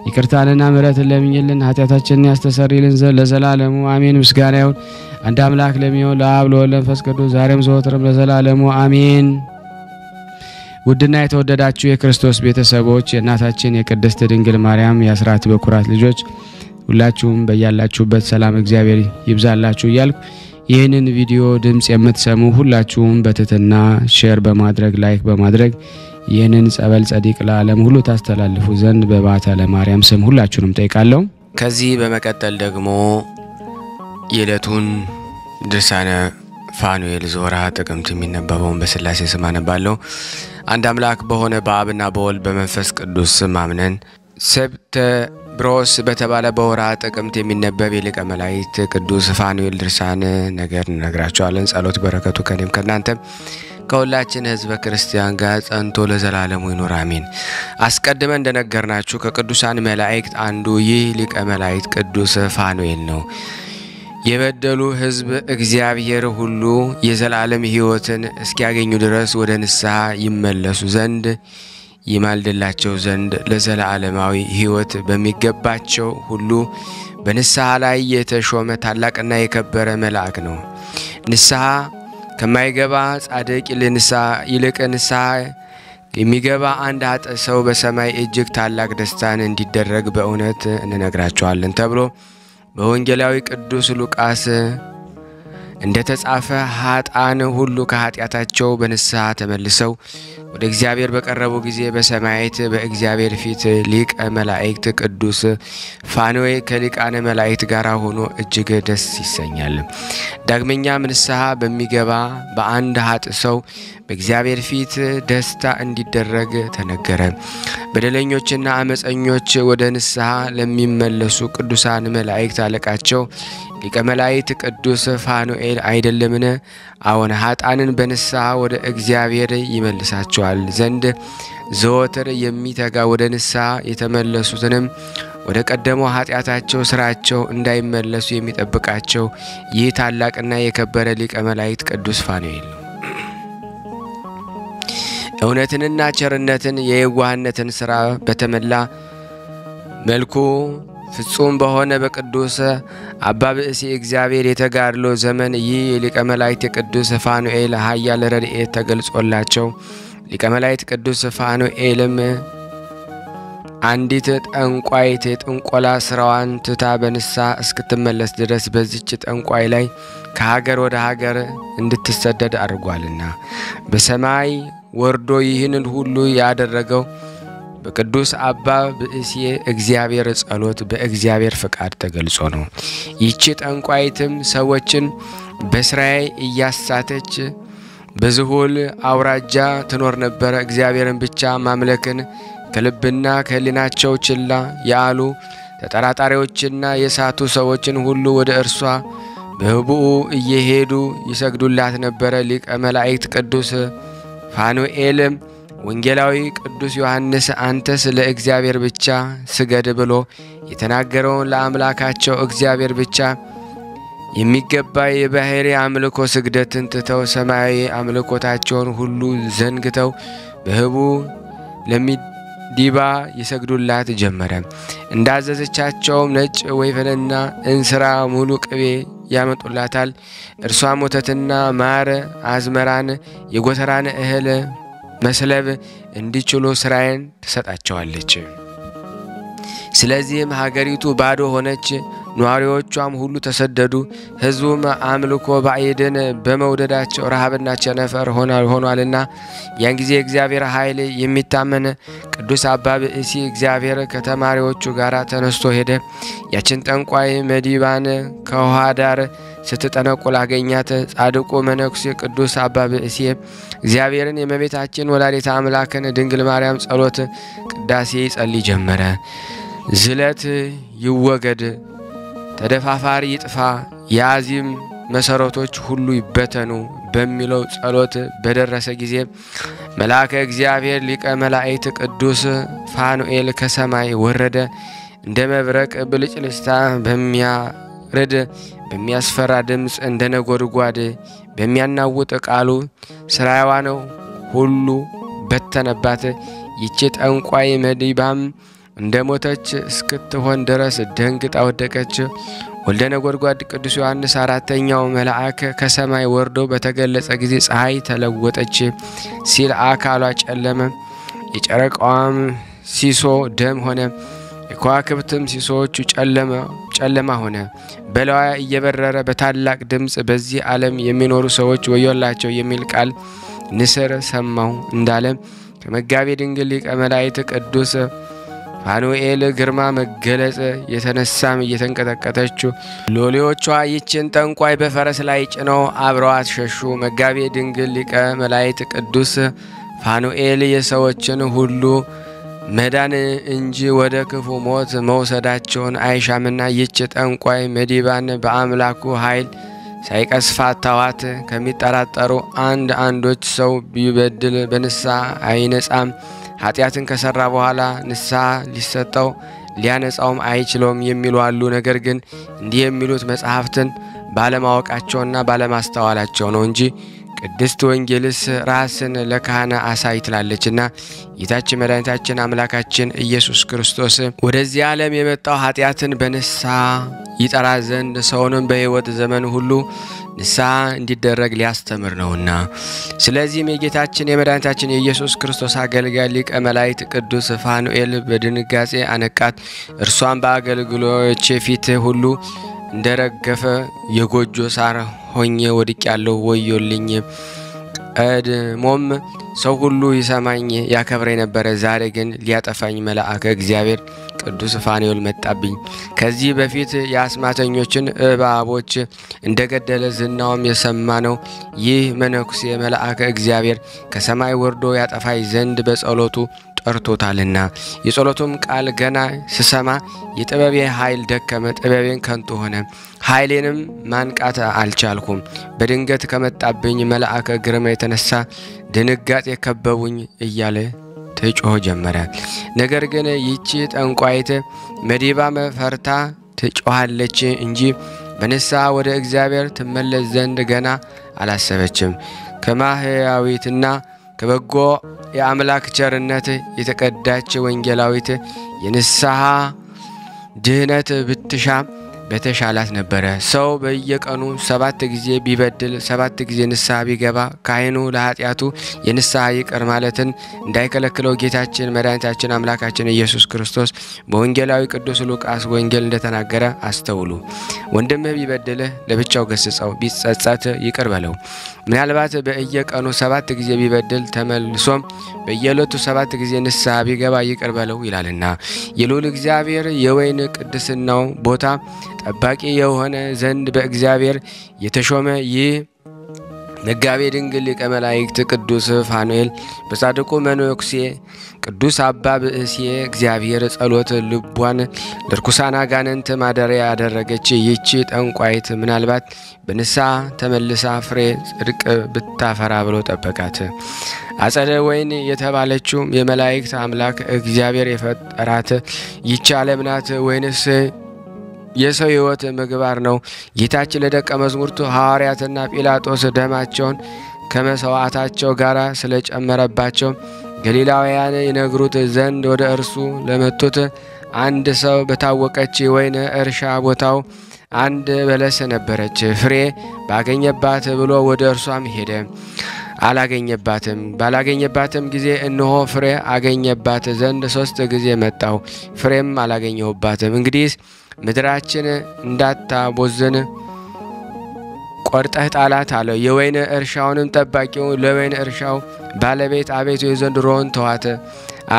ይቅርታንና ምሕረትን ለምኝልን ኃጢአታችንን ያስተሰርይልን ዘንድ ለዘላለሙ አሜን። ምስጋና ይሁን አንድ አምላክ ለሚሆን ለአብ ለወልድ ለመንፈስ ቅዱስ ዛሬም ዘወትርም ለዘላለሙ አሜን። ውድና የተወደዳችሁ የክርስቶስ ቤተሰቦች የእናታችን የቅድስት ድንግል ማርያም የአስራት በኩራት ልጆች ሁላችሁም በያላችሁበት ሰላም እግዚአብሔር ይብዛላችሁ እያልኩ ይህንን ቪዲዮ ድምጽ የምትሰሙ ሁላችሁም በትህትና ሼር በማድረግ ላይክ በማድረግ ይህንን ጸበል ጸዲቅ ለዓለም ሁሉ ታስተላልፉ ዘንድ በባታ ለማርያም ስም ሁላችሁንም ጠይቃለሁ። ከዚህ በመቀጠል ደግሞ የዕለቱን ድርሳነ ፋኑኤል ዘወርኀ ጥቅምት የሚነበበውን በስላሴ ስም አነባለሁ። አንድ አምላክ በሆነ በአብና በወልድ በመንፈስ ቅዱስ ስም አምነን ሰብተብሮስ በተባለ በወርኀ ጥቅምት የሚነበብ የሊቀ መላእክት ቅዱስ ፋኑኤል ድርሳን ነገር እንነግራችኋለን። ጸሎት በረከቱ ከኔም ከናንተም ከሁላችን ሕዝበ ክርስቲያን ጋር ጸንቶ ለዘላለሙ ይኑር አሜን። አስቀድመን እንደነገርናችሁ ከቅዱሳን መላእክት አንዱ ይህ ሊቀ መላእክት ቅዱስ ፋኑኤል ነው። የበደሉ ሕዝብ እግዚአብሔር ሁሉ የዘላለም ሕይወትን እስኪያገኙ ድረስ ወደ ንስሐ ይመለሱ ዘንድ ይማልድላቸው ዘንድ ለዘላለማዊ ሕይወት በሚገባቸው ሁሉ በንስሐ ላይ የተሾመ ታላቅና የከበረ መልአክ ነው። ንስሐ ከማይገባ ጻድቅ ይልቅ ንስሐ የሚገባ አንድ ኃጥእ ሰው በሰማይ እጅግ ታላቅ ደስታን እንዲደረግ በእውነት እንነግራችኋለን ተብሎ በወንጌላዊ ቅዱስ ሉቃስ እንደተጻፈ ኃጥአን ሁሉ ከኃጢአታቸው በንስሐ ተመልሰው ወደ እግዚአብሔር በቀረቡ ጊዜ በሰማያት በእግዚአብሔር ፊት ሊቀ መላእክት ቅዱስ ፋኑኤል ከሊቃነ መላእክት ጋር ሆኖ እጅግ ደስ ይሰኛል። ዳግመኛም ንስሐ በሚገባ በአንድ ኃጥእ ሰው በእግዚአብሔር ፊት ደስታ እንዲደረግ ተነገረ። በደለኞችና አመፀኞች ወደ ንስሐ ለሚመለሱ ቅዱሳን መላእክት አለቃቸው ሊቀ መላእክት ቅዱስ ፋኑኤል አይደለምን? አዎን፣ ኃጥአንን በንስሐ ወደ እግዚአብሔር ይመልሳቸዋል ዘንድ ዘወትር የሚተጋ ወደ ንስሐ የተመለሱትንም ወደ ቀደመው ኃጢአታቸው ስራቸው እንዳይመለሱ የሚጠብቃቸው ይህ ታላቅና የከበረ ሊቀ መላእክት ቅዱስ ፋኑኤል ነው። እውነትንና ቸርነትን የዋህነትን ሥራ በተመላ መልኩ ፍጹም በሆነ በቅዱስ አባ ብእሲ እግዚአብሔር የተጋድሎ ዘመን ይህ የሊቀ መላእክት ቅዱስ ፋኑኤል ኃያል ረድኤት ተገልጾላቸው ሊቀ መላእክት ቅዱስ ፋኑኤልም አንዲት ጠንቋይት የጥንቆላ ስራዋን ትታ በንስሐ እስክትመለስ ድረስ በዚች ጠንቋይ ላይ ከሀገር ወደ ሀገር እንድትሰደድ አድርጓልና በሰማይ ወርዶ ይህንን ሁሉ ያደረገው በቅዱስ አባ ብእሲ እግዚአብሔር ጸሎት በእግዚአብሔር ፍቃድ ተገልጾ ነው። ይህች ጠንቋይትም ሰዎችን በስራይ እያሳተች በዝሆል አውራጃ ትኖር ነበር። እግዚአብሔርን ብቻ ማምለክን ከልብና ከህሊናቸው ችላ ያሉ ተጠራጣሪዎችና የሳቱ ሰዎችን ሁሉ ወደ እርሷ በህቡዕ እየሄዱ ይሰግዱላት ነበር። ሊቀ መላእክት ቅዱስ ፋኑኤል ወንጌላዊ ቅዱስ ዮሐንስ አንተ ስለ እግዚአብሔር ብቻ ስገድ ብሎ የተናገረውን ለአምላካቸው እግዚአብሔር ብቻ የሚገባ የባህሪ አምልኮ ስግደትን ትተው ሰማያዊ አምልኮታቸውን ሁሉ ዘንግተው በህቡዕ ለሚዲባ ይሰግዱላት ጀመረ። እንዳዘዘቻቸውም ነጭ ወይፈንና እንስራ ሙሉ ቅቤ ያመጡላታል። እርሷም ወተትና ማር አዝመራን የጎተራን እህል መስለብ እንዲችሉ ስራዬን ትሰጣቸዋለች። ስለዚህም ሀገሪቱ ባዶ ሆነች፣ ኗሪዎቿም ሁሉ ተሰደዱ። ህዝቡም አምልኮ ባዕድን በመውደዳቸው ረሃብና ቸነፈር ሆኗልና ያን ጊዜ እግዚአብሔር ኃይል የሚታመን ቅዱስ አባ ብእሲ እግዚአብሔር ከተማሪዎቹ ጋር ተነስቶ ሄደ። ያችን ጠንቋይ መዲባን ከውሃ ዳር ስትጠነቁል አገኛት። ጻድቁ መነኩሴ ቅዱስ አባ ብእሲ እግዚአብሔርን የእመቤታችን ወላዲተ አምላክን ድንግል ማርያም ጸሎት ቅዳሴ ይጸልይ ጀመረ። ዝለት ይወገድ፣ ተደፋፋሪ ይጥፋ፣ የአዚም መሰረቶች ሁሉ ይበተኑ በሚለው ጸሎት በደረሰ ጊዜ መልአከ እግዚአብሔር ሊቀ መላእክት ቅዱስ ፋኑኤል ከሰማይ ወረደ። እንደ መብረቅ ብልጭልጭታ በሚያርድ በሚያስፈራ ድምጽ እንደ ነጎድጓድ በሚያናውጥ ቃሉ ስራዋ ነው ሁሉ በተነባት። ይቺ ጠንቋይ መዲባም እንደ ሞተች እስክትሆን ድረስ ደንግጣ ወደቀች። ወልደ ነጎድጓድ ቅዱስ ዮሐንስ አራተኛው መልአክ ከሰማይ ወርዶ በተገለጸ ጊዜ ፀሐይ ተለወጠች ሲል አካሏ ጨለመ። የጨረቃዋም ሲሶ ደም ሆነ፣ የከዋክብትም ሲሶቹ ጨለማ ሆነ። በላዋ እየበረረ በታላቅ ድምጽ በዚህ ዓለም የሚኖሩ ሰዎች ወዮላቸው የሚል ቃል ንስር ሰማሁ እንዳለ ከመጋቤ ድንግል ሊቀ መላእክት ቅዱስ ፋኑኤል ግርማ መገለጽ የተነሳም እየተንቀጠቀጠች ሎሌዎቿ ይችን ጠንቋይ በፈረስ ላይ ጭነው አብረዋት ሸሹ። መጋቤ ድንግል ሊቀ መላእክት ቅዱስ ፋኑኤል የሰዎችን ሁሉ መዳን እንጂ ወደ ክፉ ሞት መውሰዳቸውን አይሻምና ይች ጠንቋይ መዲባን በአምላኩ ኃይል ሳይቀስፋት ተዋት። ከሚጠራጠሩ አንዶች ሰው ቢበድል በንስሐ አይነጻም፣ ኃጢአትን ከሰራ በኋላ ንስሐ ሊሰጠው ሊያነጻውም አይችለውም የሚሉ አሉ። ነገር ግን እንዲህ የሚሉት መጻሕፍትን ባለማወቃቸውና ባለማስተዋላቸው ነው እንጂ ቅድስት ወንጌልስ ራስን ለካህና አሳይ ትላለችና ጌታችን መድኃኒታችን አምላካችን ኢየሱስ ክርስቶስ ወደዚህ ዓለም የመጣው ኃጢአትን በንስሐ ይጠራ ዘንድ ሰውንም በሕይወት ዘመን ሁሉ ንስሐ እንዲደረግ ሊያስተምር ነውና። ስለዚህም የጌታችን የመድኃኒታችን የኢየሱስ ክርስቶስ አገልጋይ ሊቀ መላእክት ቅዱስ ፋኑኤል በድንጋጼ አነቃት። እርሷም በአገልግሎቼ ፊት ሁሉ እንደረገፈ የጎጆ ሳር ሆኜ ወድቄያለሁ፣ ወዮልኝ። ቀድሞም ሰው ሁሉ ይሰማኝ ያከብረኝ ነበር፣ ዛሬ ግን ሊያጠፋኝ መልአከ እግዚአብሔር ቅዱስ ፋኑኤል መጣብኝ። ከዚህ በፊት የአስማተኞችን እባቦች እንደገደለ ዝናውም የሰማ ነው። ይህ መነኩሴ መልአከ እግዚአብሔር ከሰማይ ወርዶ ያጠፋኝ ዘንድ በጸሎቱ ጠርቶታልና የጸሎቱም ቃል ገና ስሰማ የጥበቤ ኃይል ደከመ፣ ጥበቤን ከንቱ ሆነ፣ ኃይሌንም ማንቃት አልቻልኩም። በድንገት ከመጣብኝ መልአከ ግርማ የተነሳ ድንጋጤ ከበቡኝ እያለ ትጮህ ጀመረ። ነገር ግን ይቺ ጠንቋይት መዲባም ፈርታ ትጮሃለች እንጂ በንስሐ ወደ እግዚአብሔር ትመለስ ዘንድ ገና አላሰበችም። ከማህያዊትና ከበጎ የአምላክ ቸርነት የተቀዳች ወንጌላዊት የንስሐ ድህነት ብትሻ በተሻላት ነበረ። ሰው በየቀኑ 7 ጊዜ ቢበድል 7 ጊዜ ንስሐ ቢገባ ካህኑ ለኃጢአቱ የንስሐ ይቅር ማለትን እንዳይከለክለው ጌታችን መድኃኒታችን አምላካችን ኢየሱስ ክርስቶስ በወንጌላዊ ቅዱስ ሉቃስ ወንጌል እንደተናገረ አስተውሉ። ወንድምህ ቢበድልህ ለብቻው ገስጸው፣ ቢጸጸት ይቅር በለው። ምናልባት በየቀኑ 7 ጊዜ ቢበድል ተመልሶም በየዕለቱ 7 ጊዜ ንስሐ ቢገባ ይቅር በለው ይላልና የልዑል እግዚአብሔር የወይን ቅድስናው ቦታ ጠባቂ የሆነ ዘንድ በእግዚአብሔር የተሾመ ይህ መጋቤ ድንግል ሊቀ መላእክት ቅዱስ ፋኑኤል በጻድቁ መነኩሴ ቅዱስ አባ ብእሴ እግዚአብሔር ጸሎት ልቧን ለርኩሳን አጋንንት ማደሪያ ያደረገች ይህች ጠንቋይት ምናልባት በንስሐ ተመልሳ ፍሬ ጽድቅ ብታፈራ ብሎ ጠበቃት። አጸደ ወይን የተባለችው የመላእክት አምላክ እግዚአብሔር የፈጠራት ይህች ዓለም ናት ወይንስ የሰው ሕይወት ምግባር ነው? ጌታችን ለደቀ መዛሙርቱ ሐዋርያትና ጲላጦስ ደማቸውን ከመሥዋዕታቸው ጋር ስለጨመረባቸው ገሊላውያን ይነግሩት ዘንድ ወደ እርሱ ለመጡት አንድ ሰው በታወቀች ወይን እርሻ ቦታው አንድ በለስ ነበረች፣ ፍሬ ባገኘባት ብሎ ወደ እርሷም ሄደ። አላገኘባትም። ባላገኘባትም ጊዜ እነሆ ፍሬ አገኘባት ዘንድ 3 ጊዜ መጣው፣ ፍሬም አላገኘሁባትም። እንግዲህ ምድራችን እንዳታቦዝን ቆርጠህ ጣላት አለው። የወይን እርሻውንም ጠባቂው ለወይን እርሻው ባለቤት አቤቱ የዘንድሮውን ተዋት፣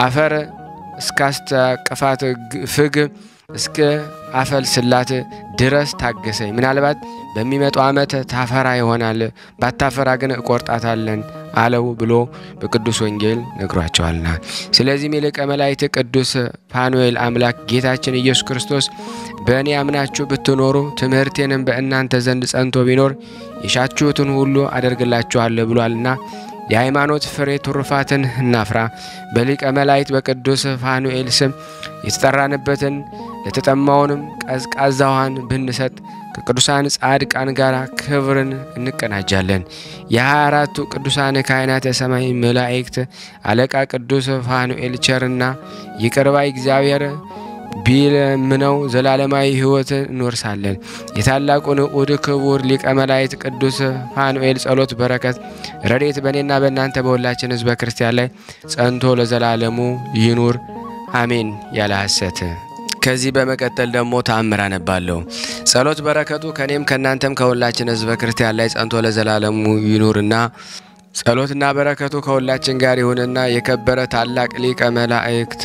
አፈር እስካስተቅፋት ፍግ እስከ አፈልስላት ድረስ ታገሰኝ፣ ምናልባት በሚመጣው ዓመት ታፈራ ይሆናል፣ ባታፈራ ግን እቆርጣታለን አለው ብሎ በቅዱስ ወንጌል ነግሯቸዋልና። ስለዚህም የሊቀ መላእክት ቅዱስ ፋኑኤል አምላክ ጌታችን ኢየሱስ ክርስቶስ በእኔ አምናችሁ ብትኖሩ ትምህርቴንም በእናንተ ዘንድ ጸንቶ ቢኖር የሻችሁትን ሁሉ አደርግላችኋለሁ ብሏልና የሃይማኖት ፍሬ ትሩፋትን እናፍራ። በሊቀ መላእክት በቅዱስ ፋኑኤል ስም የተጠራንበትን ለተጠማውንም ቀዝቃዛ ውሃን ብንሰጥ ከቅዱሳን ጻድቃን ጋር ክብርን እንቀናጃለን። የ24ቱ ቅዱሳን ካህናተ ሰማይ መላእክት አለቃ ቅዱስ ፋኑኤል ቸርና ይቅር ባይ እግዚአብሔር ቢለምነው ዘላለማዊ ሕይወት እንወርሳለን። የታላቁ ንዑድ ክቡር ሊቀ መላእክት ቅዱስ ፋኑኤል ጸሎት በረከት ረድኤት በእኔና በእናንተ በሁላችን ሕዝበ ክርስቲያን ላይ ጸንቶ ለዘላለሙ ይኑር አሜን ያለ ሐሰት። ከዚህ በመቀጠል ደግሞ ተአምር አነባለሁ። ጸሎት በረከቱ ከኔም ከናንተም ከሁላችን ሕዝበ ክርስቲያን ላይ ጸንቶ ለዘላለሙ ይኑርና ጸሎትና በረከቱ ከሁላችን ጋር ይሁንና የከበረ ታላቅ ሊቀ መላእክት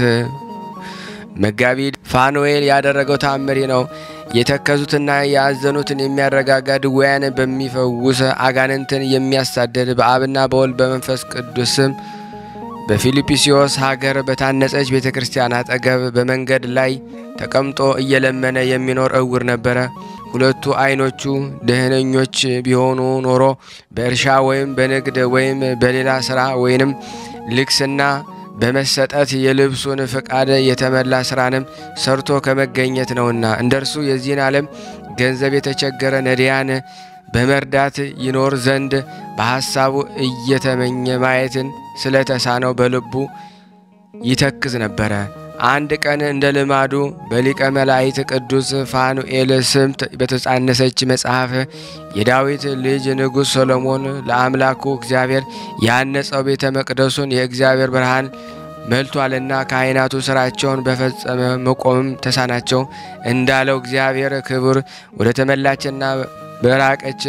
መጋቢ ፋኑኤል ያደረገው ተአምር ነው። የተከዙትና ያዘኑትን የሚያረጋጋ ድውያን በሚፈውስ አጋንንትን የሚያሳደድ በአብና በወልድ በመንፈስ ቅዱስም በፊልጵስዩስ ሀገር በታነጸች ቤተክርስቲያን አጠገብ በመንገድ ላይ ተቀምጦ እየለመነ የሚኖር እውር ነበረ። ሁለቱ አይኖቹ ደህነኞች ቢሆኑ ኖሮ በእርሻ ወይም በንግድ ወይም በሌላ ስራ ወይንም ልክስና በመሰጠት የልብሱን ፍቃድ የተመላ ስራንም ሰርቶ ከመገኘት ነውና እንደርሱ የዚህን ዓለም ገንዘብ የተቸገረ ነዲያን በመርዳት ይኖር ዘንድ በሐሳቡ እየተመኘ ማየትን ስለተሳነው በልቡ ይተክዝ ነበረ። አንድ ቀን እንደ ልማዱ በሊቀ መላእክት ቅዱስ ፋኑኤል ስም በተጻነሰች መጽሐፍ የዳዊት ልጅ ንጉሥ ሰሎሞን ለአምላኩ እግዚአብሔር ያነጸው ቤተ መቅደሱን የእግዚአብሔር ብርሃን መልቷልና ካህናቱ ስራቸውን በፈጸመ መቆም ተሳናቸው እንዳለው እግዚአብሔር ክብር ወደ ተመላችና በራቀች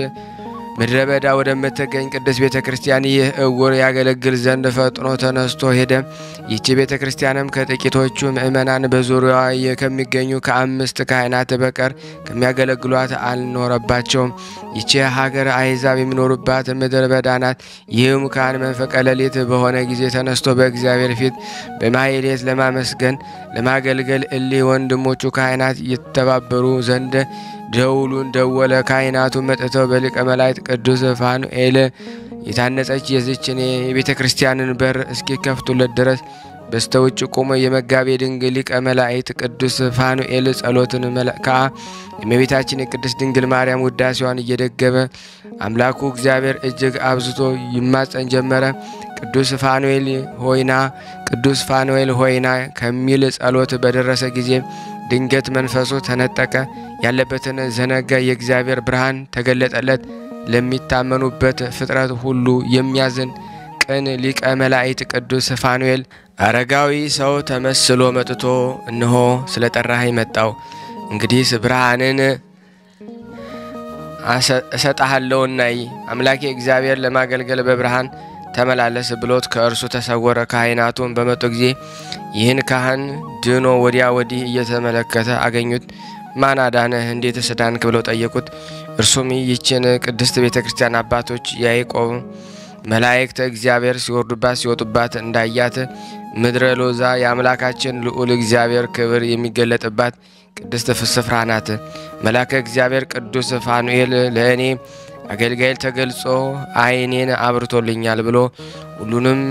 ምድረ በዳ ወደምትገኝ ቅዱስ ቤተክርስቲያን ይህ እውር ያገለግል ዘንድ ፈጥኖ ተነስቶ ሄደ። ይህች ቤተክርስቲያንም ከጥቂቶቹ ምእመናን በዙሪያዋ ከሚገኙ ከአምስት ካህናት በቀር ከሚያገለግሏት አልኖረባቸውም። ይህች ሀገር አሕዛብ የሚኖሩባት ምድረ በዳ ናት። ይህም ካህን መንፈቀ ሌሊት በሆነ ጊዜ ተነስቶ በእግዚአብሔር ፊት በማሕሌት ለማመስገን ለማገልገል እሊህ ወንድሞቹ ካህናት ይተባበሩ ዘንድ ደውሉን ደወለ። ካህናቱ መጥተው በሊቀ መላእክት ቅዱስ ፋኑኤል የታነጸች የዚችን የቤተ ክርስቲያንን በር እስኪከፍቱለት ድረስ በስተውጭ ቆሞ የመጋቤ ድንግል ሊቀ መላእክት ቅዱስ ፋኑኤል ጸሎትን መልካ የእመቤታችን የቅድስት ድንግል ማርያም ውዳሴዋን እየደገመ አምላኩ እግዚአብሔር እጅግ አብዝቶ ይማጸን ጀመረ። ቅዱስ ፋኑኤል ሆይና ቅዱስ ፋኑኤል ሆይና ከሚል ጸሎት በደረሰ ጊዜ ድንገት መንፈሱ ተነጠቀ። ያለበትን ዘነጋ። የእግዚአብሔር ብርሃን ተገለጠለት። ለሚታመኑበት ፍጥረት ሁሉ የሚያዝን ቅን ሊቀ መላእክት ቅዱስ ፋኑኤል አረጋዊ ሰው ተመስሎ መጥቶ እነሆ ስለጠራኸኝ መጣው፣ እንግዲህ ብርሃንን እሰጣለሁና አምላኬ እግዚአብሔር ለማገልገል በብርሃን ተመላለስ ብሎት ከእርሱ ተሰወረ። ካህናቱን በመጡ ጊዜ ይህን ካህን ድኖ ወዲያ ወዲህ እየተመለከተ አገኙት። ማን አዳነህ? እንዴትስ ዳንክ? ብለው ጠየቁት። እርሱም ይህችን ቅድስት ቤተክርስቲያን አባቶች ያዕቆብ መላእክት እግዚአብሔር ሲወርዱባት ሲወጡባት እንዳያት ምድረ ሎዛ የአምላካችን ልዑል እግዚአብሔር ክብር የሚገለጥባት ቅድስት ስፍራ ናት። መልአከ እግዚአብሔር ቅዱስ ፋኑኤል ለእኔ አገልጋይ ተገልጾ ዓይኔን አብርቶልኛል ብሎ ሁሉንም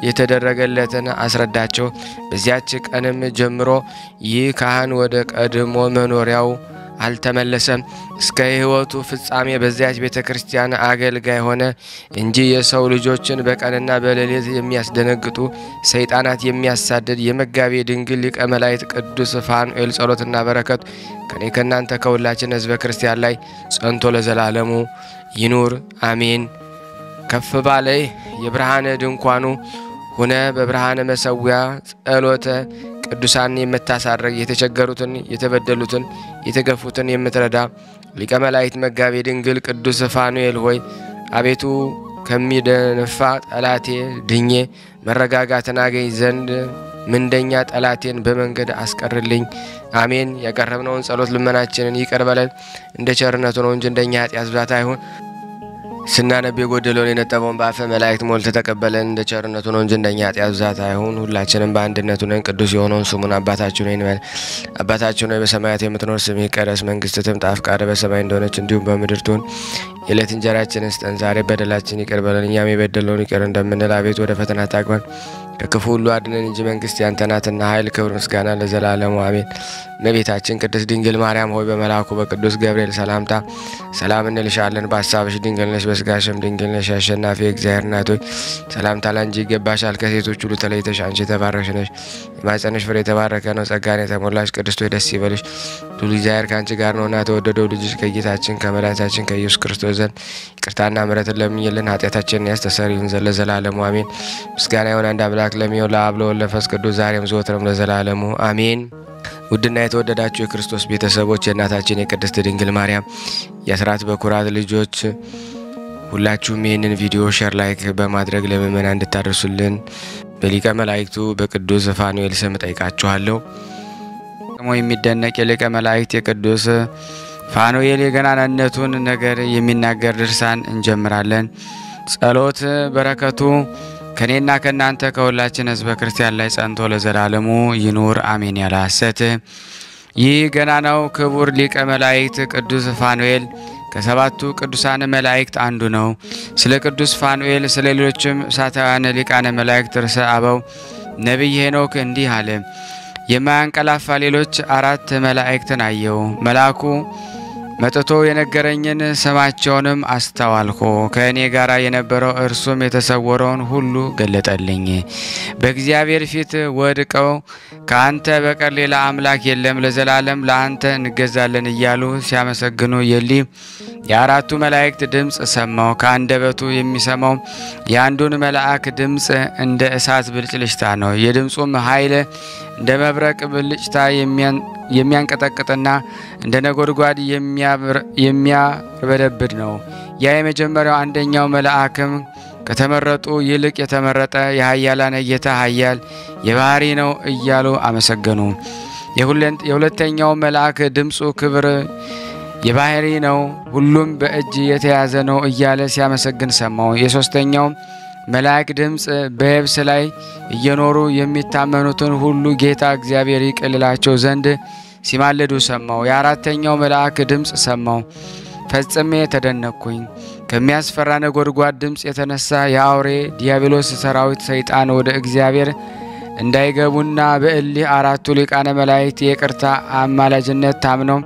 የተደረገለትን አስረዳቸው። በዚያች ቀንም ጀምሮ ይህ ካህን ወደ ቀድሞ መኖሪያው አልተመለሰም። እስከ ሕይወቱ ፍጻሜ በዚያች ቤተክርስቲያን አገልጋይ ሆነ እንጂ የሰው ልጆችን በቀንና በሌሊት የሚያስደነግጡ ሰይጣናት የሚያሳድድ የመጋቤ ድንግል ሊቀ መላእክት ቅዱስ ፋኑኤል ጸሎትና በረከቱ ከኔ ከናንተ ከሁላችን ሕዝበ ክርስቲያን ላይ ጸንቶ ለዘላለሙ ይኑር አሜን። ከፍ ባለ የብርሃን ድንኳኑ ሆነ በብርሃን መሰዊያ ጸሎተ ቅዱሳን የምታሳርግ የተቸገሩትን የተበደሉትን የተገፉትን የምትረዳ ሊቀ መላእክት መጋቤ ድንግል ቅዱስ ፋኑኤል ሆይ አቤቱ ከሚደነፋ ጠላቴ ድኜ መረጋጋትን አገኝ ዘንድ ምንደኛ ጠላቴን በመንገድ አስቀርልኝ አሜን። ያቀረብነውን ጸሎት ልመናችንን ይቅር በለን እንደ ቸርነቱ ነው እንጂ እንደኛ ኃጢአት ብዛት አይሁን። ስናነብ የጎደለውን የነጠበውን በአፈ መላእክት ሞልተ ተቀበለን እንደ ቸርነቱ ነው እንጂ እንደኛ ኃጢአት ብዛት አይሁን። ሁላችንም በአንድነቱ ነን። ቅዱስ የሆነውን ስሙን አባታችን ሆይ እንበል። አባታችን ሆይ በሰማያት የምትኖር ስምህ ይቀደስ፣ መንግስትህ ትምጣ፣ ፈቃድህ በሰማይ እንደሆነች እንዲሁም በምድር ትሁን። የዕለት እንጀራችንን ስጠን ዛሬ፣ በደላችን ይቅር በለን እኛም የበደልነውን ይቅር እንደምንል፣ አቤቱ ወደ ፈተና አታግባን ከክፉ ሁሉ አድነን እንጂ መንግስት ያንተ ናትና ኃይል፣ ክብር፣ ምስጋና ለዘላለሙ አሜን። እመቤታችን ቅድስት ድንግል ማርያም ሆይ በመልአኩ በቅዱስ ገብርኤል ሰላምታ ሰላም እንልሻለን። በሐሳብሽ ድንግል ነሽ፣ በስጋሽም ድንግል ነሽ። አሸናፊ እግዚአብሔር እናት ሆይ ሰላምታ ላንቺ ይገባሻል። ከሴቶች ሁሉ ተለይተሽ አንቺ የተባረክሽ ነሽ፣ የማኅፀንሽ ፍሬ የተባረከ ነው። ጸጋን የተሞላሽ ቅድስት ሆይ ደስ ይበልሽ፣ ሉል እግዚአብሔር ከአንቺ ጋር ነውና ተወደደው ልጅሽ ከጌታችን ከመድኃኒታችን ከኢየሱስ ክርስቶስ ዘንድ ይቅርታና ምሕረትን ለምኝልን ኃጢአታችንን ያስተሰርይልን ዘንድ ለዘላለሙ አሜን። ምስጋና ይሁን አንድ አምላክ ለሚሆን ለአብ ለወልድ ለመንፈስ ቅዱስ ዛሬም ዘወትርም ለዘላለሙ አሜን። ውድና የተወደዳችሁ የክርስቶስ ቤተሰቦች የእናታችን የቅድስት ድንግል ማርያም የአስራት በኩራት ልጆች ሁላችሁም ይህንን ቪዲዮ ሼር ላይክ በማድረግ ለምእመናን እንድታደርሱልን በሊቀ መላእክቱ በቅዱስ ፋኑኤል ስም ጠይቃችኋለሁ። ደግሞ የሚደነቅ የሊቀ መላእክት የቅዱስ ፋኑኤል የገናናነቱን ነገር የሚናገር ድርሳን እንጀምራለን። ጸሎት በረከቱ ከኔና ከናንተ ከሁላችን ሕዝበ ክርስቲያን ላይ ጸንቶ ለዘላለሙ ይኑር አሜን። ያለ ሐሰት ይህ ገናናው ክቡር ሊቀ መላእክት ቅዱስ ፋኑኤል ከሰባቱ ቅዱሳን መላእክት አንዱ ነው። ስለ ቅዱስ ፋኑኤል ስለ ሌሎችም እሳታውያን ሊቃነ መላእክት ርዕሰ አበው ነቢይ ሄኖክ እንዲህ አለ። የማያንቀላፋ ሌሎች 4 መላእክትን አየው። መልአኩ መጥቶ የነገረኝን ስማቸውንም አስተዋልኩ። ከእኔ ጋር የነበረው እርሱም የተሰወረውን ሁሉ ገለጠልኝ። በእግዚአብሔር ፊት ወድቀው ከአንተ በቀር ሌላ አምላክ የለም፣ ለዘላለም ለአንተ እንገዛለን እያሉ ሲያመሰግኑ የሊ የአራቱ መላእክት ድምጽ ሰማው። ከአንደበቱ የሚሰማው የአንዱን መልአክ ድምጽ እንደ እሳት ብልጭልጭታ ነው። የድምጹም ኃይል እንደ መብረቅ ብልጭታ የሚያንቀጠቅጥና እንደ ነጎድጓድ የሚያርበደብድ ነው። ያ የመጀመሪያው አንደኛው መልአክም ከተመረጡ ይልቅ የተመረጠ የኃያላን ጌታ ኃያል የባህሪ ነው እያሉ አመሰገኑ። የሁለተኛው መልአክ ድምጹ ክብር የባህሪ ነው፣ ሁሉም በእጅ የተያዘ ነው እያለ ሲያመሰግን ሰማው። የሶስተኛው መልአክ ድምጽ በየብስ ላይ እየኖሩ የሚታመኑትን ሁሉ ጌታ እግዚአብሔር ይቅልላቸው ዘንድ ሲማለዱ ሰማው። የአራተኛው መልአክ ድምጽ ሰማው። ፈጽሜ ተደነቅኩኝ። ከሚያስፈራ ነጎድጓድ ድምጽ የተነሳ የአውሬ ዲያብሎስ ሰራዊት ሰይጣን ወደ እግዚአብሔር እንዳይገቡና በእሊህ 4ቱ ሊቃነ መላእክት የይቅርታ አማላጅነት ታምነው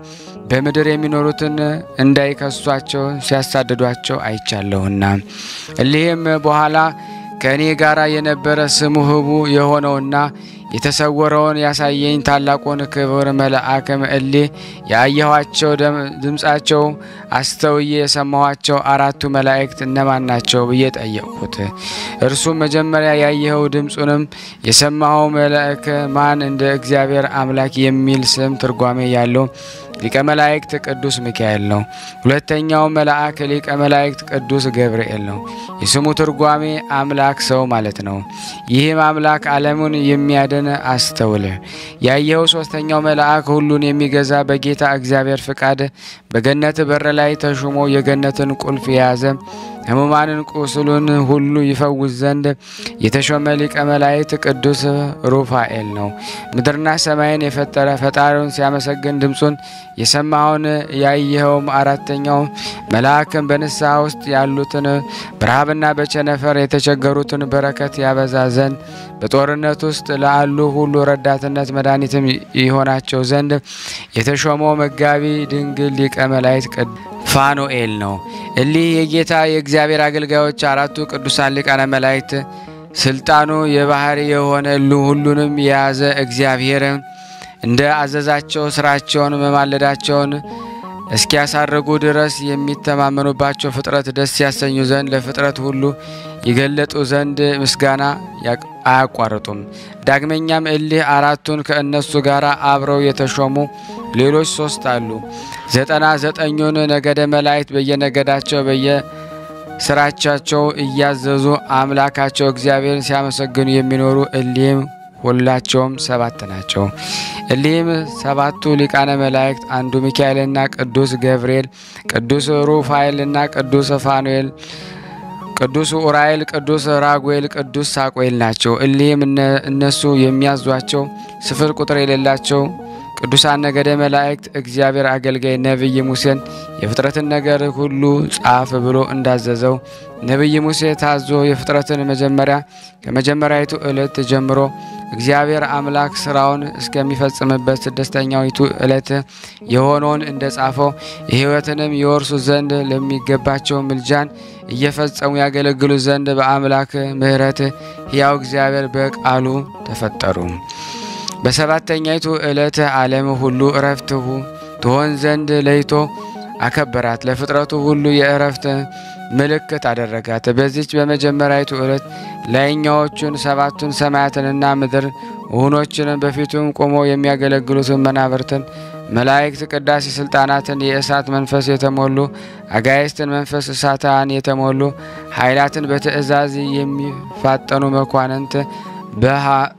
በምድር የሚኖሩትን እንዳይከሷቸው ሲያሳድዷቸው አይቻለሁና። እሊህም በኋላ ከኔ ጋራ የነበረ ስሙ ህቡ የሆነውና የተሰወረውን ያሳየኝ ታላቁን ክብር መልአክም እሊህ ያየኋቸው ድምጻቸው አስተውዬ የሰማኋቸው 4ቱ መላእክት እነማን ናቸው ብዬ ጠየቅኩት። እርሱም መጀመሪያ ያየኸው ድምጹንም የሰማኸው መልአክ ማን እንደ እግዚአብሔር አምላክ የሚል ስም ትርጓሜ ያለው ሊቀ መላእክት ቅዱስ ሚካኤል ነው። ሁለተኛው መልአክ ሊቀ መላእክት ቅዱስ ገብርኤል ነው። የስሙ ትርጓሜ አምላክ ሰው ማለት ነው። ይህም አምላክ ዓለሙን የሚያድን አስተውል። ያየኸው ሶስተኛው መልአክ ሁሉን የሚገዛ በጌታ እግዚአብሔር ፍቃድ በገነት በር ላይ ተሾሞ የገነትን ቁልፍ የያዘ ሕሙማንን ቁስሉን ሁሉ ይፈውስ ዘንድ የተሾመ ሊቀ መላእክት ቅዱስ ሩፋኤል ነው። ምድርና ሰማይን የፈጠረ ፈጣሪውን ሲያመሰግን ድምጹን የሰማውን ያየኸውም አራተኛው መልአክም በንስሐ ውስጥ ያሉትን በረሃብና በቸነፈር የተቸገሩትን በረከት ያበዛ ዘንድ በጦርነት ውስጥ ላሉ ሁሉ ረዳትነት መድኃኒትም ይሆናቸው ዘንድ የተሾመው መጋቢ ድንግል ሊቀ መላእክት ፋኑኤል ነው። እሊህ የጌታ የእግዚአብሔር አገልጋዮች 4ቱ ቅዱሳን ሊቃነ መላእክት ስልጣኑ የባህሪ የሆነ ሁሉንም የያዘ እግዚአብሔር እንደ አዘዛቸው ስራቸውን መማለዳቸውን እስኪያሳርጉ ድረስ የሚተማመኑባቸው ፍጥረት ደስ ያሰኙ ዘንድ ለፍጥረት ሁሉ ይገለጡ ዘንድ ምስጋና አያቋርጡም። ዳግመኛም እሊህ 4ቱን ከእነሱ ጋር አብረው የተሾሙ ሌሎች 3 አሉ። 99ኙን ነገደ መላእክት በየነገዳቸው በየስራቻቸው እያዘዙ አምላካቸው እግዚአብሔር ሲያመሰግኑ የሚኖሩ እሊህም ሁላቸውም 7 ናቸው። እሊህም 7ቱ ሊቃነ መላእክት አንዱ ሚካኤልና ቅዱስ ገብርኤል፣ ቅዱስ ሩፋኤልና ቅዱስ ፋኑኤል፣ ቅዱስ ኡራኤል፣ ቅዱስ ራጉኤል፣ ቅዱስ ሳቆኤል ናቸው። እሊህም እነሱ የሚያዟቸው ስፍር ቁጥር የሌላቸው ቅዱሳን ነገደ መላእክት እግዚአብሔር አገልጋይ ነቢይ ሙሴን የፍጥረትን ነገር ሁሉ ጻፍ ብሎ እንዳዘዘው ነቢይ ሙሴ ታዞ የፍጥረትን መጀመሪያ ከመጀመሪያይቱ ዕለት ጀምሮ እግዚአብሔር አምላክ ስራውን እስከሚፈጽምበት ስድስተኛይቱ ዕለት የሆነውን እንደጻፈው የሕይወትንም ይወርሱ ዘንድ ለሚገባቸው ምልጃን እየፈጸሙ ያገለግሉ ዘንድ በአምላክ ምሕረት ሕያው እግዚአብሔር በቃሉ ተፈጠሩ። በሰባተኛይቱ ዕለት ዓለም ሁሉ ዕረፍት ትሆን ዘንድ ለይቶ አከበራት። ለፍጥረቱ ሁሉ የዕረፍት ምልክት አደረጋት። በዚች በመጀመሪያይቱ ዕለት ላይኛዎቹን ሰባቱን ሰማያትንና ምድር ውሆኖችን በፊቱም ቆመው የሚያገለግሉትን መናብርትን መላእክት ቅዳሴ ስልጣናትን የእሳት መንፈስ የተሞሉ አጋይስትን መንፈስ እሳታን የተሞሉ ኃይላትን በትእዛዝ የሚፋጠኑ መኳንንት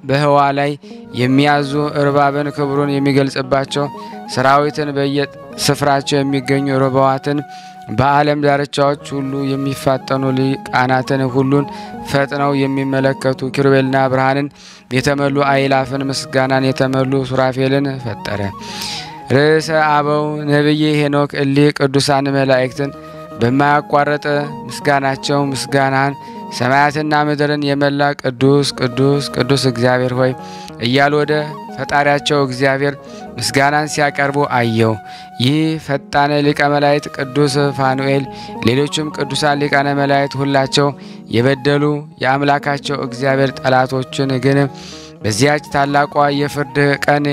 በህዋ ላይ የሚያዙ እርባብን ክብሩን የሚገልጽባቸው ሰራዊትን በየስፍራቸው የሚገኙ ርባዋትን በዓለም ዳርቻዎች ሁሉ የሚፋጠኑ ሊቃናትን ሁሉን ፈጥነው የሚመለከቱ ኪሩቤልና ብርሃንን የተመሉ አይላፍን ምስጋናን የተመሉ ሱራፌልን ፈጠረ። ርዕሰ አበው ነቢይ ሄኖክ እሊህ ቅዱሳን መላእክትን በማያቋርጥ ምስጋናቸው ምስጋናን ሰማያትና ምድርን የመላ ቅዱስ ቅዱስ ቅዱስ እግዚአብሔር ሆይ እያሉ ወደ ፈጣሪያቸው እግዚአብሔር ምስጋናን ሲያቀርቡ አየው። ይህ ፈጣን ሊቀ መላእክት ቅዱስ ፋኑኤል ሌሎችም ቅዱሳን ሊቃነ መላእክት ሁላቸው የበደሉ የአምላካቸው እግዚአብሔር ጠላቶችን ግን በዚያች ታላቋ የፍርድ ቀን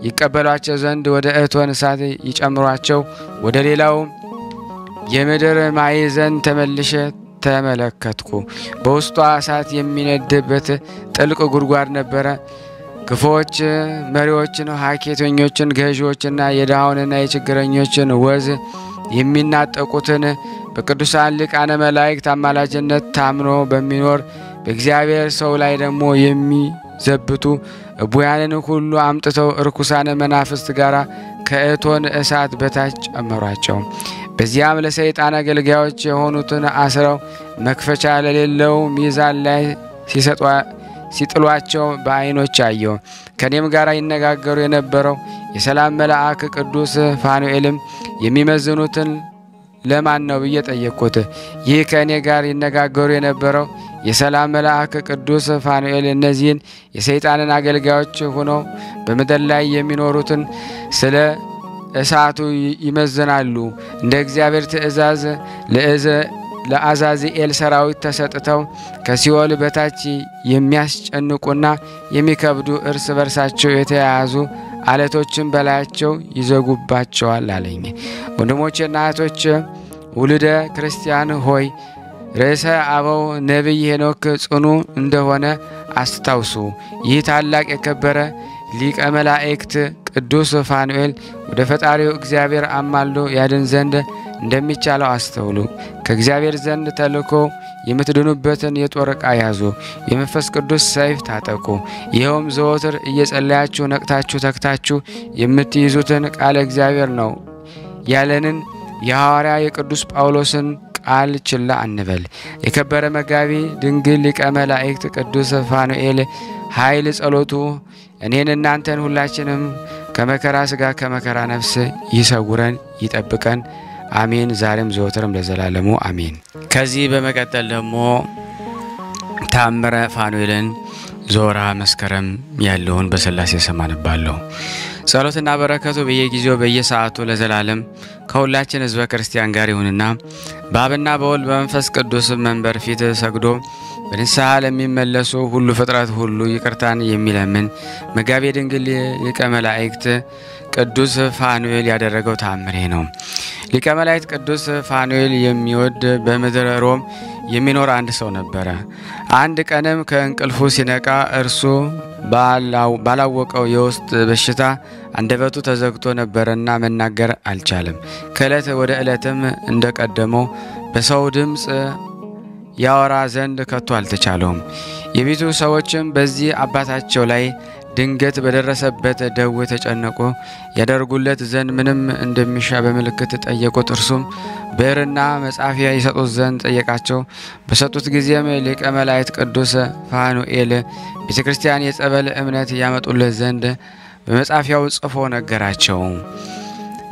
ይቀበሏቸው ዘንድ ወደ እቶን እሳት ይጨምሯቸው ወደ ሌላው የምድር ማዕዘን ተመልሼ ተመለከትኩ። በውስጧ እሳት የሚነድበት ጥልቅ ጉድጓድ ነበረ። ክፎች መሪዎችን፣ ሀኬተኞችን፣ ገዢዎችና የድሃውንና የችግረኞችን ወዝ የሚናጠቁትን በቅዱሳን ሊቃነ መላእክት አማላጅነት ታምኖ በሚኖር በእግዚአብሔር ሰው ላይ ደግሞ የሚዘብቱ እቡያንን ሁሉ አምጥተው እርኩሳን መናፍስት ጋር ከእቶን እሳት በታች ጨመሯቸው። በዚያም ለሰይጣን አገልጋዮች የሆኑትን አስረው መክፈቻ ለሌለው ሚዛን ላይ ሲጥሏቸው በዓይኖች አየው። ከኔም ጋር ይነጋገሩ የነበረው የሰላም መልአክ ቅዱስ ፋኑኤልም የሚመዝኑትን ለማን ነው ብዬ ጠየቅኩት። ይህ ከኔ ጋር ይነጋገሩ የነበረው የሰላም መልአክ ቅዱስ ፋኑኤል እነዚህን የሰይጣንን አገልጋዮች ሆነው በምድር ላይ የሚኖሩትን ስለ እሳቱ ይመዝናሉ። እንደ እግዚአብሔር ትእዛዝ ለአዛዚኤል ሰራዊት ተሰጥተው ከሲኦል በታች የሚያስጨንቁና የሚከብዱ እርስ በርሳቸው የተያያዙ አለቶችን በላያቸው ይዘጉባቸዋል አለኝ። ወንድሞቼና እህቶቼ ውልደ ክርስቲያን ሆይ ርዕሰ አበው ነቢይ ሄኖክ ጽኑ እንደሆነ አስታውሱ። ይህ ታላቅ የከበረ ሊቀ መላእክት ቅዱስ ፋኑኤል ወደ ፈጣሪው እግዚአብሔር አማልዶ ያድን ዘንድ እንደሚቻለው አስተውሉ። ከእግዚአብሔር ዘንድ ተልኮ የምትድኑበትን የጦር ዕቃ ያዙ። የመንፈስ ቅዱስ ሰይፍ ታጠቁ። ይኸውም ዘወትር እየጸለያችሁ ነቅታችሁ ተክታችሁ የምትይዙትን ቃለ እግዚአብሔር ነው ያለንን የሐዋርያ የቅዱስ ጳውሎስን ቃል ችላ አንበል። የከበረ መጋቢ ድንግል ሊቀ መላእክት ቅዱስ ፋኑኤል ኃይል ጸሎቱ እኔን እናንተን ሁላችንም ከመከራ ሥጋ ከመከራ ነፍስ ይሰውረን ይጠብቀን። አሜን። ዛሬም ዘወትርም ለዘላለሙ አሜን። ከዚህ በመቀጠል ደግሞ ታምረ ፋኑኤልን ዞራ መስከረም ያለውን በስላሴ ሰማንባለሁ። ጸሎትና በረከቱ በየጊዜው በየሰዓቱ ለዘላለም ከሁላችን ሕዝበ ክርስቲያን ጋር ይሁንና በአብና በወልድ በመንፈስ ቅዱስ መንበር ፊት ሰግዶ በንስሐ ለሚመለሱ ሁሉ ፍጥረት ሁሉ ይቅርታን የሚለምን መጋቤ ድንግል ሊቀ መላእክት ቅዱስ ፋኑኤል ያደረገው ተአምር ነው። ሊቀ መላእክት ቅዱስ ፋኑኤል የሚወድ በምድር ሮም የሚኖር አንድ ሰው ነበረ። አንድ ቀንም ከእንቅልፉ ሲነቃ እርሱ ባላወቀው የውስጥ በሽታ አንደበቱ ተዘግቶ ነበርና መናገር አልቻለም። ከዕለት ወደ ዕለትም እንደቀደመው በሰው ድምጽ ያወራ ዘንድ ከቶ አልተቻለውም። የቤቱ ሰዎችም በዚህ አባታቸው ላይ ድንገት በደረሰበት ደዌ ተጨነቁ። ያደርጉለት ዘንድ ምንም እንደሚሻ በምልክት ጠየቁት። እርሱም ብዕርና መጻፊያ ይሰጡት ዘንድ ጠየቃቸው። በሰጡት ጊዜም ሊቀ መላእክት ቅዱስ ፋኑኤል ቤተክርስቲያን የጸበል እምነት ያመጡለት ዘንድ በመጻፊያው ጽፎ ነገራቸው።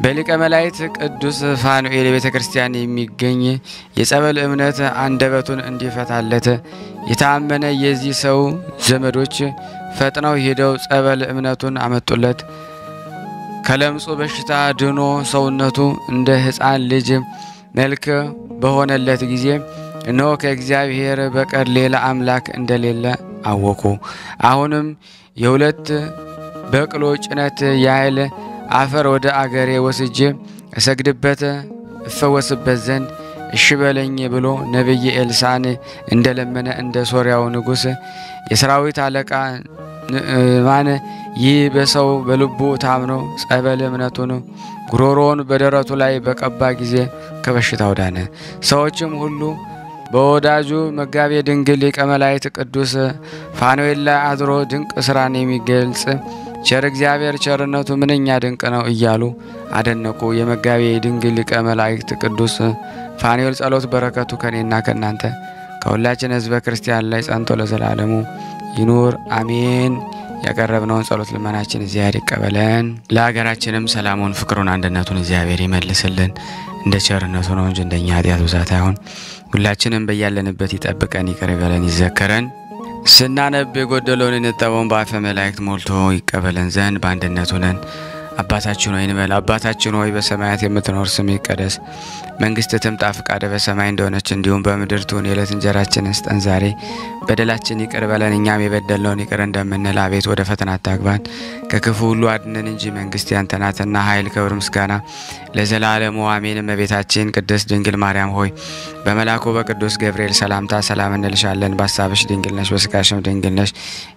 በሊቀ መላእክት ቅዱስ ፋኑኤል ቤተክርስቲያን የሚገኝ የጸበል እምነት አንደበቱን እንዲፈታለት የታመነ የዚህ ሰው ዘመዶች ፈጥነው ሄደው ጸበል እምነቱን አመጡለት። ከለምጹ በሽታ ድኖ ሰውነቱ እንደ ሕፃን ልጅ መልክ በሆነለት ጊዜ እነሆ ከእግዚአብሔር በቀር ሌላ አምላክ እንደሌለ አወቁ። አሁንም የሁለት በቅሎ ጭነት ያህል አፈር ወደ አገሬ ወስጄ እሰግድበት እፈወስበት ዘንድ እሺ በለኝ ብሎ ነብይ ኤልሳዕን እንደለመነ እንደ ሶርያው ንጉስ የሰራዊት አለቃ ማን ይህ በሰው በልቡ ታምኖ ጸበል እምነቱን ጉሮሮውን በደረቱ ላይ በቀባ ጊዜ ከበሽታው ዳነ። ሰዎችም ሁሉ በወዳጁ መጋቤ ድንግል ሊቀ መላእክት ቅዱስ ፋኑኤል ላይ አድሮ ድንቅ ስራን የሚገልጽ ቸር እግዚአብሔር ቸርነቱ ምንኛ ድንቅ ነው እያሉ አደነቁ። የመጋቤ ድንግል ሊቀ መላእክት ቅዱስ ፋኑኤል ጸሎት በረከቱ ከኔና ከናንተ ከሁላችን ሕዝበ ክርስቲያን ላይ ጸንቶ ለዘላለሙ ይኑር አሜን። ያቀረብነውን ጸሎት ልመናችን እግዚአብሔር ይቀበለን። ለሀገራችንም ሰላሙን፣ ፍቅሩን፣ አንድነቱን እግዚአብሔር ይመልስልን። እንደ ቸርነቱ ነው እንጂ እንደኛ ኃጢአት ብዛት አይሆን። ሁላችንም በያለንበት ይጠብቀን፣ ይቅር ይበለን፣ ይዘከረን። ስናነብ የጎደለውን እንጠበውን በአፈ መላእክት ሞልቶ ይቀበለን ዘንድ በአንድነቱ ነን። አባታችን ሆይ እንበል። አባታችን ሆይ በሰማያት የምትኖር ስምህ ይቀደስ፣ መንግስትህ ትምጣ፣ ፈቃድህ በሰማይ እንደሆነች እንዲሁም በምድር ትሁን። የዕለት እንጀራችንን ስጠን ዛሬ፣ በደላችን ይቅር በለን እኛም የበደልነውን ይቅር እንደምንል፣ አቤት ወደ ፈተና አታግባን ከክፉ ሁሉ አድነን እንጂ መንግስት ያንተ ናትና ኃይል፣ ክብር፣ ምስጋና ለዘላለሙ አሜን። እመቤታችን ቅድስት ድንግል ማርያም ሆይ በመልአኩ በቅዱስ ገብርኤል ሰላምታ ሰላም እንልሻለን። በሐሳብሽ ድንግል ነሽ፣ በሥጋሽም ድንግል ነሽ።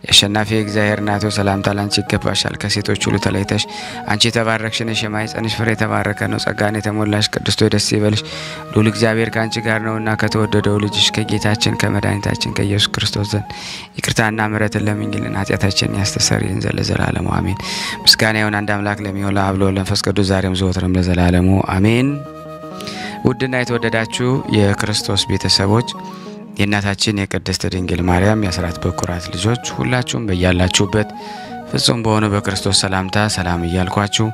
የአሸናፊ እግዚአብሔር እናት ሆይ ሰላምታ ላንቺ ይገባሻል። ከሴቶች ሁሉ ተለይተሽ አንቺ የተባረክሽ ነሽ፣ የማኅፀንሽ ፍሬ የተባረከ ነው። ጸጋን የተሞላሽ ቅድስት ሆይ ደስ ይበልሽ፣ ልዑል እግዚአብሔር ከአንቺ ጋር ነውና ከተወደደው ልጅሽ ከጌታችን ከመድኃኒታችን ከኢየሱስ ክርስቶስ ዘንድ ይቅርታና ምሕረትን ለምኝልን ኃጢአታችንን ያስተሰርይልን ዘንድ ለዘላለሙ አሜን። ምስጋና ይሁን አንድ አምላክ ለሚሆን ለአብ ለወልድ ለመንፈስ ቅዱስ ዛሬም ዘወትርም ለዘላለሙ አሜን። ውድና የተወደዳችሁ የክርስቶስ ቤተሰቦች የእናታችን የቅድስት ድንግል ማርያም የአስራት በኩራት ልጆች ሁላችሁም በያላችሁበት ፍጹም በሆነ በክርስቶስ ሰላምታ ሰላም እያልኳችሁ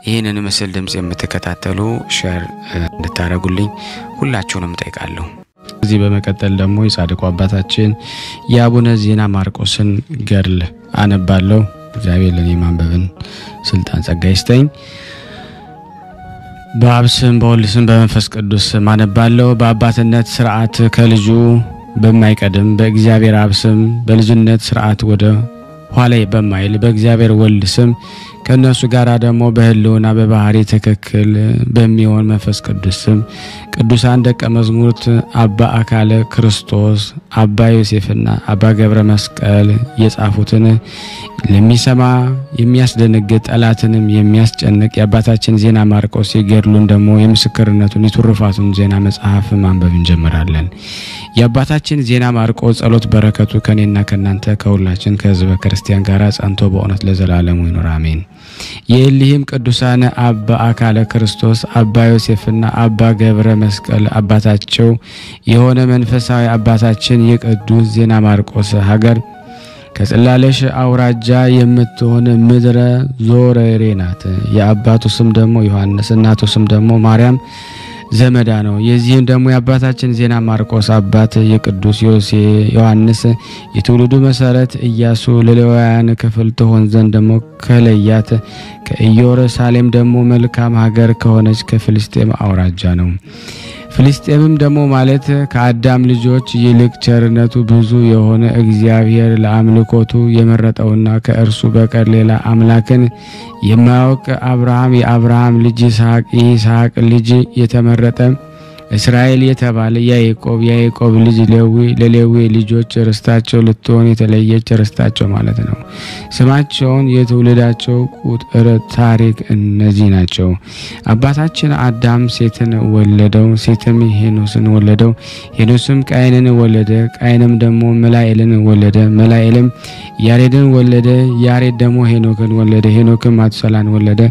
ይህንን ምስል ድምጽ የምትከታተሉ ሼር እንድታረጉልኝ ሁላችሁንም ጠይቃለሁ። እዚህ በመቀጠል ደግሞ የጻድቁ አባታችን የአቡነ ዜና ማርቆስን ገድል አነባለሁ። እግዚአብሔር ለኔ ማንበብን ስልጣን ጸጋ ይስጠኝ። በአብ ስም በወልድ ስም በመንፈስ ቅዱስ ስም አነባለሁ። በአባትነት ሥርዓት ከልጁ በማይቀድም በእግዚአብሔር አብ ስም በልጅነት ሥርዓት ወደ ኋላ በማይል በእግዚአብሔር ወልድ ስም ከነሱ ጋር ደግሞ በህልውና በባህሪ ትክክል በሚሆን መንፈስ ቅዱስ ስም ቅዱሳን ደቀ መዝሙርት አባ አካለ ክርስቶስ፣ አባ ዮሴፍና አባ ገብረ መስቀል የጻፉትን ለሚሰማ የሚያስደነግጥ ጠላትንም የሚያስጨንቅ የአባታችን ዜና ማርቆስ የገድሉን ደግሞ የምስክርነቱን የትሩፋቱን ዜና መጽሐፍ ማንበብ እንጀምራለን። የአባታችን ዜና ማርቆስ ጸሎት በረከቱ ከኔና ከናንተ ከሁላችን ከሕዝበ ክርስቲያን ጋር ጸንቶ በእውነት ለዘላለሙ ይኑር አሜን። የእሊህም ቅዱሳን አባ አካለ ክርስቶስ፣ አባ ዮሴፍና አባ ገብረ መስቀል አባታቸው የሆነ መንፈሳዊ አባታችን የቅዱስ ዜና ማርቆስ ሀገር ከጽላለሽ አውራጃ የምትሆን ምድረ ዞረሬ ናት። የአባቱ ስም ደግሞ ዮሐንስ እናቱ ስም ደግሞ ማርያም ዘመዳ ነው። የዚህም ደግሞ የአባታችን ዜና ማርቆስ አባት የቅዱስ ዮሐንስ የትውልዱ መሰረት ኢያሱ ለሌዋውያን ክፍል ትሆን ዘንድ ደግሞ ከለያት ከኢየሩሳሌም ደግሞ መልካም ሀገር ከሆነች ከፍልስጤም አውራጃ ነው። ፍልስጤምም ደግሞ ማለት ከአዳም ልጆች ይልቅ ቸርነቱ ብዙ የሆነ እግዚአብሔር ለአምልኮቱ የመረጠውና ከእርሱ በቀር ሌላ አምላክን የማያውቅ አብርሃም የአብርሃም ልጅ ይስሐቅ ልጅ የተመረጠ እስራኤል የተባለ ያዕቆብ ልጅ ሌዊ ለሌዊ ልጆች ርስታቸው ልትሆን የተለየች ርስታቸው ማለት ነው። ስማቸውን የትውልዳቸው ቁጥር ታሪክ እነዚህ ናቸው። አባታችን አዳም ሴትን ወለደው፣ ሴትም ሄኖስን ወለደው፣ ሄኖስም ቃየንን ወለደ፣ ቃየንም ደግሞ መላኤልን ወለደ፣ መላኤልም ያሬድን ወለደ፣ ያሬድ ደግሞ ሄኖክን ወለደ፣ ሄኖክም ማቱሳላን ወለደ፣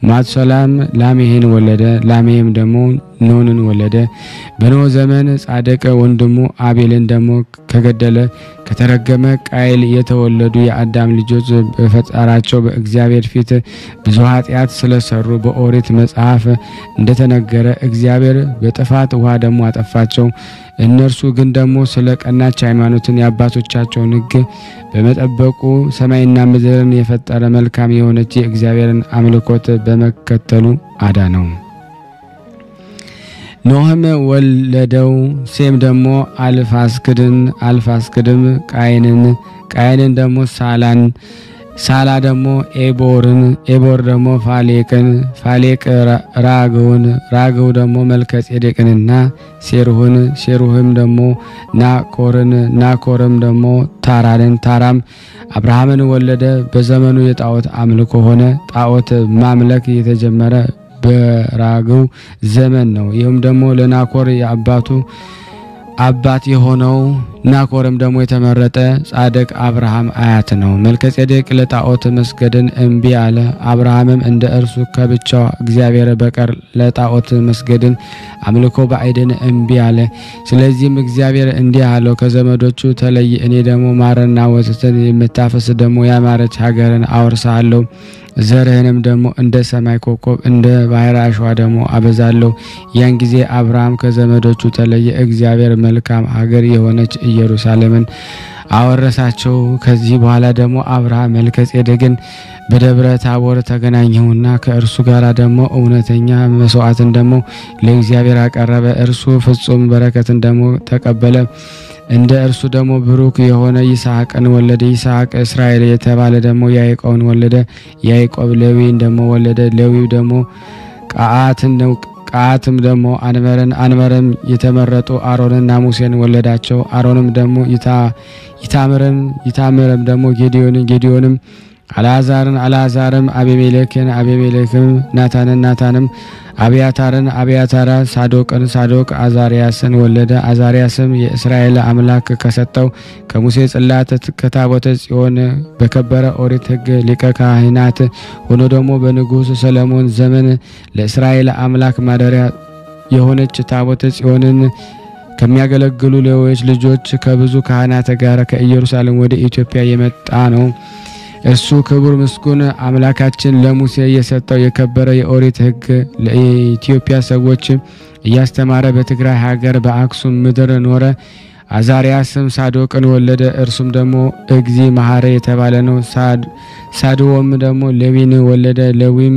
ማቱሳላም ላሜህን ወለደ፣ ላሜህም ደግሞ ኖንን ወለደ። በኖህ ዘመን ጻድቅ ወንድሙ አቤልን ደግሞ ከገደለ ከተረገመ ቃየል የተወለዱ የአዳም ልጆች በፈጣራቸው በእግዚአብሔር ፊት ብዙ ኃጢአት ስለሰሩ በኦሪት መጽሐፍ እንደተነገረ እግዚአብሔር በጥፋት ውሃ ደግሞ አጠፋቸው። እነርሱ ግን ደግሞ ስለ ቀናች ሃይማኖትን የአባቶቻቸውን ሕግ በመጠበቁ ሰማይና ምድርን የፈጠረ መልካም የሆነች የእግዚአብሔርን አምልኮት በመከተሉ አዳነው። ኖህም ወለደው። ሴም ደግሞ አልፋስክድም ቃየንን ደግሞ ሳላ ደግሞ ኤቦር ደግሞ ፋሌቅ ራግው ደግሞ መልከጼዴቅንና ሴሩህም ደግሞ ናኮርም ደግሞ ታራም አብርሃምን ወለደ። በዘመኑ የጣዖት አምልኮ ሆነ። ጣዖት ማምለክ የተጀመረ በራግው ዘመን ነው። ይህም ደግሞ ለናኮር የአባቱ አባት የሆነው ናኮርም ደግሞ የተመረጠ ጻድቅ አብርሃም አያት ነው። መልከጼዴቅ ለጣዖት መስገድን እምቢ አለ። አብርሃምም እንደ እርሱ ከብቻው እግዚአብሔር በቀር ለጣዖት መስገድን አምልኮ ባዕድን እምቢ አለ። ስለዚህም እግዚአብሔር እንዲህ አለው፣ ከዘመዶቹ ተለይ፣ እኔ ደግሞ ማርና ወተትን የምታፈስ ደግሞ ያማረች ሀገርን አወርሳለሁ። ዘርህንም ደግሞ እንደ ሰማይ ኮከብ እንደ ባህር አሸዋ ደግሞ አበዛለሁ። ያን ጊዜ አብርሃም ከዘመዶቹ ተለየ። እግዚአብሔር መልካም ሀገር የሆነች ኢየሩሳሌምን አወረሳቸው። ከዚህ በኋላ ደግሞ አብርሃም መልከጼዴቅን በደብረ ታቦር ተገናኘውና ከእርሱ ጋር ደግሞ እውነተኛ መስዋዕትን ደግሞ ለእግዚአብሔር አቀረበ። እርሱ ፍጹም በረከትን ደግሞ ተቀበለ። እንደ እርሱ ደግሞ ብሩክ የሆነ ይስሐቅን ወለደ። ይስሐቅ እስራኤል የተባለ ደግሞ ያዕቆብን ወለደ። ያዕቆብ ሌዊን ደግሞ ወለደ። ሌዊው ደግሞ ቃዓትም ደግሞ አንመርም የተመረጡ አሮንና ሙሴን ወለዳቸው። አሮንም ደግሞ ይታምርም ደግሞ ጌዲዮንም አልዓዛርም አቤሜሌክም ናታንም አብያታር ሳዶቅ አዛሪያስን ወለደ። አዛሪያስም የእስራኤል አምላክ ከሰጠው ከሙሴ ጽላት ከታቦተ ጽዮን በከበረ ኦሪት ሕግ ሊቀ ካህናት ሆኖ ደግሞ በንጉሥ ሰለሞን ዘመን ለእስራኤል አምላክ ማደሪያ የሆነች ታቦተ ጽዮንን ከሚያገለግሉ ሌሎች ልጆች ከብዙ ካህናት ጋር ከኢየሩሳሌም ወደ ኢትዮጵያ የመጣ ነው። እርሱ ክቡር ምስጉን አምላካችን ለሙሴ የሰጠው የከበረ የኦሪት ሕግ ለኢትዮጵያ ሰዎች እያስተማረ በትግራይ ሀገር በአክሱም ምድር ኖረ። አዛሪያስም ሳዶቅን ወለደ። እርሱም ደግሞ እግዚ መሐረ የተባለ ነው። ሳድዎም ደግሞ ሌዊን ወለደ። ሌዊም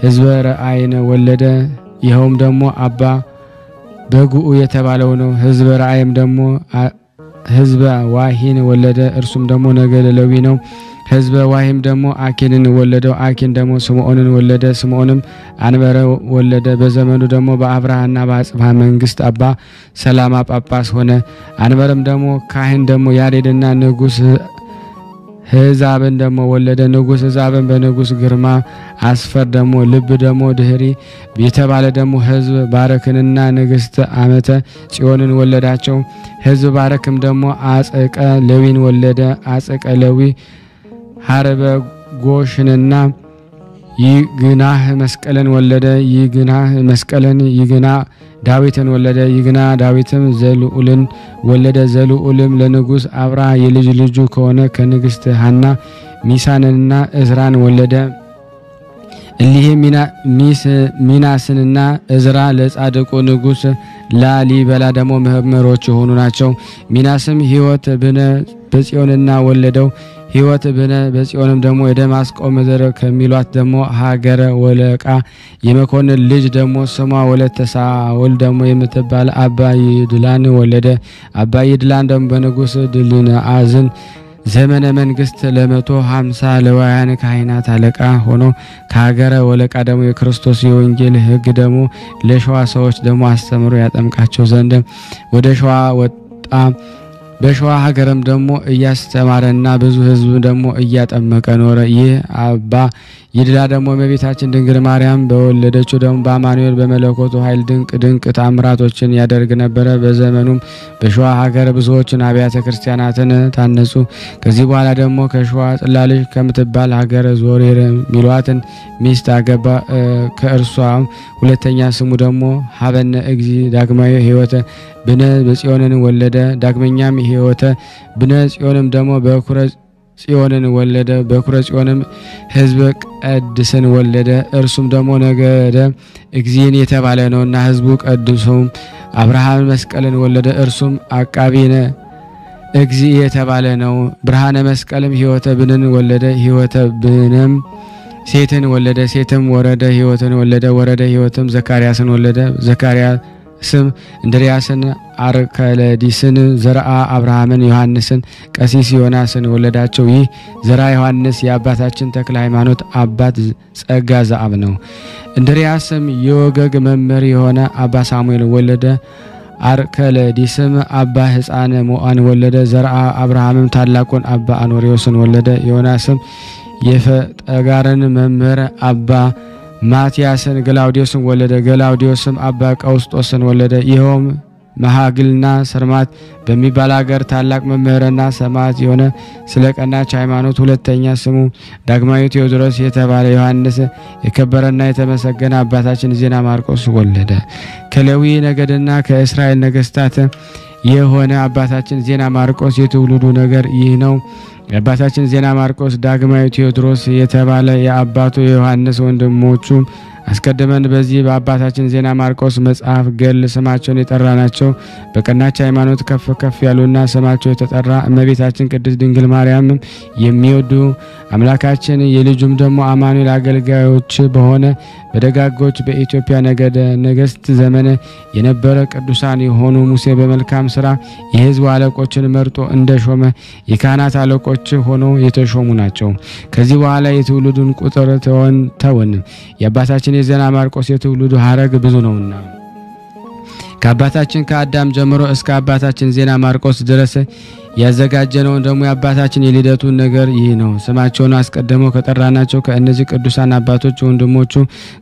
ሕዝበ ረአይን ወለደ። ይኸውም ደግሞ አባ በጉኡ የተባለው ነው። ሕዝበ ረአይም ደግሞ ሕዝበ ዋሂን ወለደ። እርሱም ደግሞ ነገደ ሌዊ ነው። ሕዝበ ዋሂም ደግሞ አኪንን ወለደው። አኪን ደግሞ ስምዖንን ወለደ። ስምዖንም አንበረ ወለደ። በዘመኑ ደግሞ በአብርሃና በአጽብሃ መንግስት አባ ሰላማ ጳጳስ ሆነ። አንበረም ደግሞ ካህን ደግሞ ያሬድና ንጉሥ ሕዛብን ደግሞ ወለደ። ንጉሥ ሕዛብን በንጉሥ ግርማ አስፈር ደግሞ ልብ ደግሞ ድህሪ የተባለ ደግሞ ሕዝብ ባረክንና ንግሥት አመተ ጽዮንን ወለዳቸው። ሕዝብ ባረክም ደግሞ አጸቀ ሌዊን ወለደ። አጸቀ ሌዊ ሐረበ ጎሽንና ይግናህ መስቀልን ወለደ። ይግናህ መስቀልን ይግና ዳዊትን ወለደ። ይግና ዳዊትም ዘልዑልን ወለደ። ዘልዑልም ለንጉሥ አብራ የልጅ ልጁ ከሆነ ከንግሥት ሐና ሚሳንንና እዝራን ወለደ። እሊህ ሚናስንና እዝራ ለጻድቁ ንጉሥ ላሊበላ ደግሞ መምህሮች የሆኑ ናቸው። ሚናስም ሕይወት ብነ በጽዮንና ወለደው። ሕይወት ብነ በጽዮንም ደግሞ የደማስቆ ምድር ከሚሏት ደግሞ ሀገረ ወለቃ የመኮንን ልጅ ደግሞ ስሟ ወለተ ሳውል ደግሞ የምትባል አባ ይድላን ወለደ። አባ ይድላን ደግሞ በንጉሥ ድልነአዝን ዘመነ መንግስት ለ150 ለዋያን ካህናት አለቃ ሆኖ ከሀገረ ወለቃ ደግሞ የክርስቶስ የወንጌል ሕግ ደግሞ ለሸዋ ሰዎች ደግሞ አስተምሮ ያጠምቃቸው ዘንድ ወደ ሸዋ ወጣ። በሸዋ ሀገርም ደግሞ እያስተማረና ብዙ ሕዝብ ደግሞ እያጠመቀ ኖረ። ይህ አባ ይድላ ደግሞ እመቤታችን ድንግል ማርያም በወለደችው ደግሞ በአማኑኤል በመለኮቱ ኃይል ድንቅ ታምራቶችን ያደርግ ነበረ። በዘመኑም በሸዋ ሀገር ብዙዎችን አብያተ ክርስቲያናትን ታነጹ። ከዚህ በኋላ ደግሞ ከሸዋ ጽላልሽ ከምትባል ሀገር ዞሬር ሚሏትን ሚስት አገባ። ከእርሷም ሁለተኛ ስሙ ደግሞ ሀበነ እግዚ ዳግማዊ ሕይወተ ብነ በጽዮንን ወለደ። ዳግመኛም ሕይወተ ብነ ጽዮንም ደግሞ በኩረ ጽዮንን ወለደ። በኩረ ጽዮንም ሕዝበ ቀድስን ወለደ። እርሱም ደግሞ ነገደ እግዚእን የተባለ ነውና ሕዝቡ ቀድሱም አብርሃም መስቀልን ወለደ። እርሱም አቃቢነ እግዚእ የተባለ ነው። ብርሃነ መስቀልም ሕይወተ ብንን ወለደ። ሕይወተ ብንም ሴትን ወለደ። ሴትም ወረደ ሕይወትን ወለደ። ወረደ ሕይወትም ዘካርያስን ወለደ። ዘካርያስም እንድርያስን አርከለዲስን ዘርአ አብርሃምን ዮሐንስን ቀሲስ ዮናስን ወለዳቸው። ይህ ዘርአ ዮሐንስ የአባታችን ተክለ ሃይማኖት አባት ጸጋ ዘአብ ነው። እንድርያስም የወገግ መምህር የሆነ አባ ሳሙኤል ወለደ። አርከለዲስም አባ ሕፃነ ሞአን ወለደ። ዘርአ አብርሃምም ታላቁን አባ አኖሪዎስን ወለደ። ዮናስም የፈጠጋርን መምህር አባ ማቲያስን ገላውዲዮስን ወለደ። ገላውዲዮስም አባ ቀውስጦስን ወለደ። ይኸውም መሃግልና ሰርማት በሚባል ሀገር ታላቅ መምህርና ሰማዕት የሆነ ስለ ቀናች ሃይማኖት ሁለተኛ ስሙ ዳግማዊ ቴዎድሮስ የተባለ ዮሐንስ የከበረና የተመሰገነ አባታችን ዜና ማርቆስ ወለደ። ከሌዊ ነገድና ከእስራኤል ነገስታት የሆነ አባታችን ዜና ማርቆስ የትውልዱ ነገር ይህ ነው። የአባታችን ዜና ማርቆስ ዳግማዊ ቴዎድሮስ የተባለ የአባቱ የዮሐንስ ወንድሞቹ አስቀድመን በዚህ በአባታችን ዜና ማርቆስ መጽሐፍ ገል ስማቸውን የጠራናቸው በቀናች ሃይማኖት ከፍ ከፍ ያሉና ስማቸው የተጠራ እመቤታችን ቅድስት ድንግል ማርያም የሚወዱ አምላካችን የልጁም ደግሞ አማኑኤል አገልጋዮች በሆነ በደጋጎች በኢትዮጵያ ነገደ ነገስት ዘመን የነበረ ቅዱሳን የሆኑ ሙሴ በመልካም ስራ የሕዝብ አለቆችን መርጦ እንደሾመ የካህናት አለቆች ሆነው የተሾሙ ናቸው። ከዚህ በኋላ የትውልዱን ቁጥር ተወን የአባታችን የዜና ማርቆስ የትውልዱ ሐረግ ብዙ ነውና ከአባታችን ከአዳም ጀምሮ እስከ አባታችን ዜና ማርቆስ ድረስ ያዘጋጀነው ደግሞ የአባታችን የልደቱን ነገር ይህ ነው። ስማቸውን አስቀድመው ከጠራናቸው ከእነዚህ ቅዱሳን አባቶች ወንድሞቹ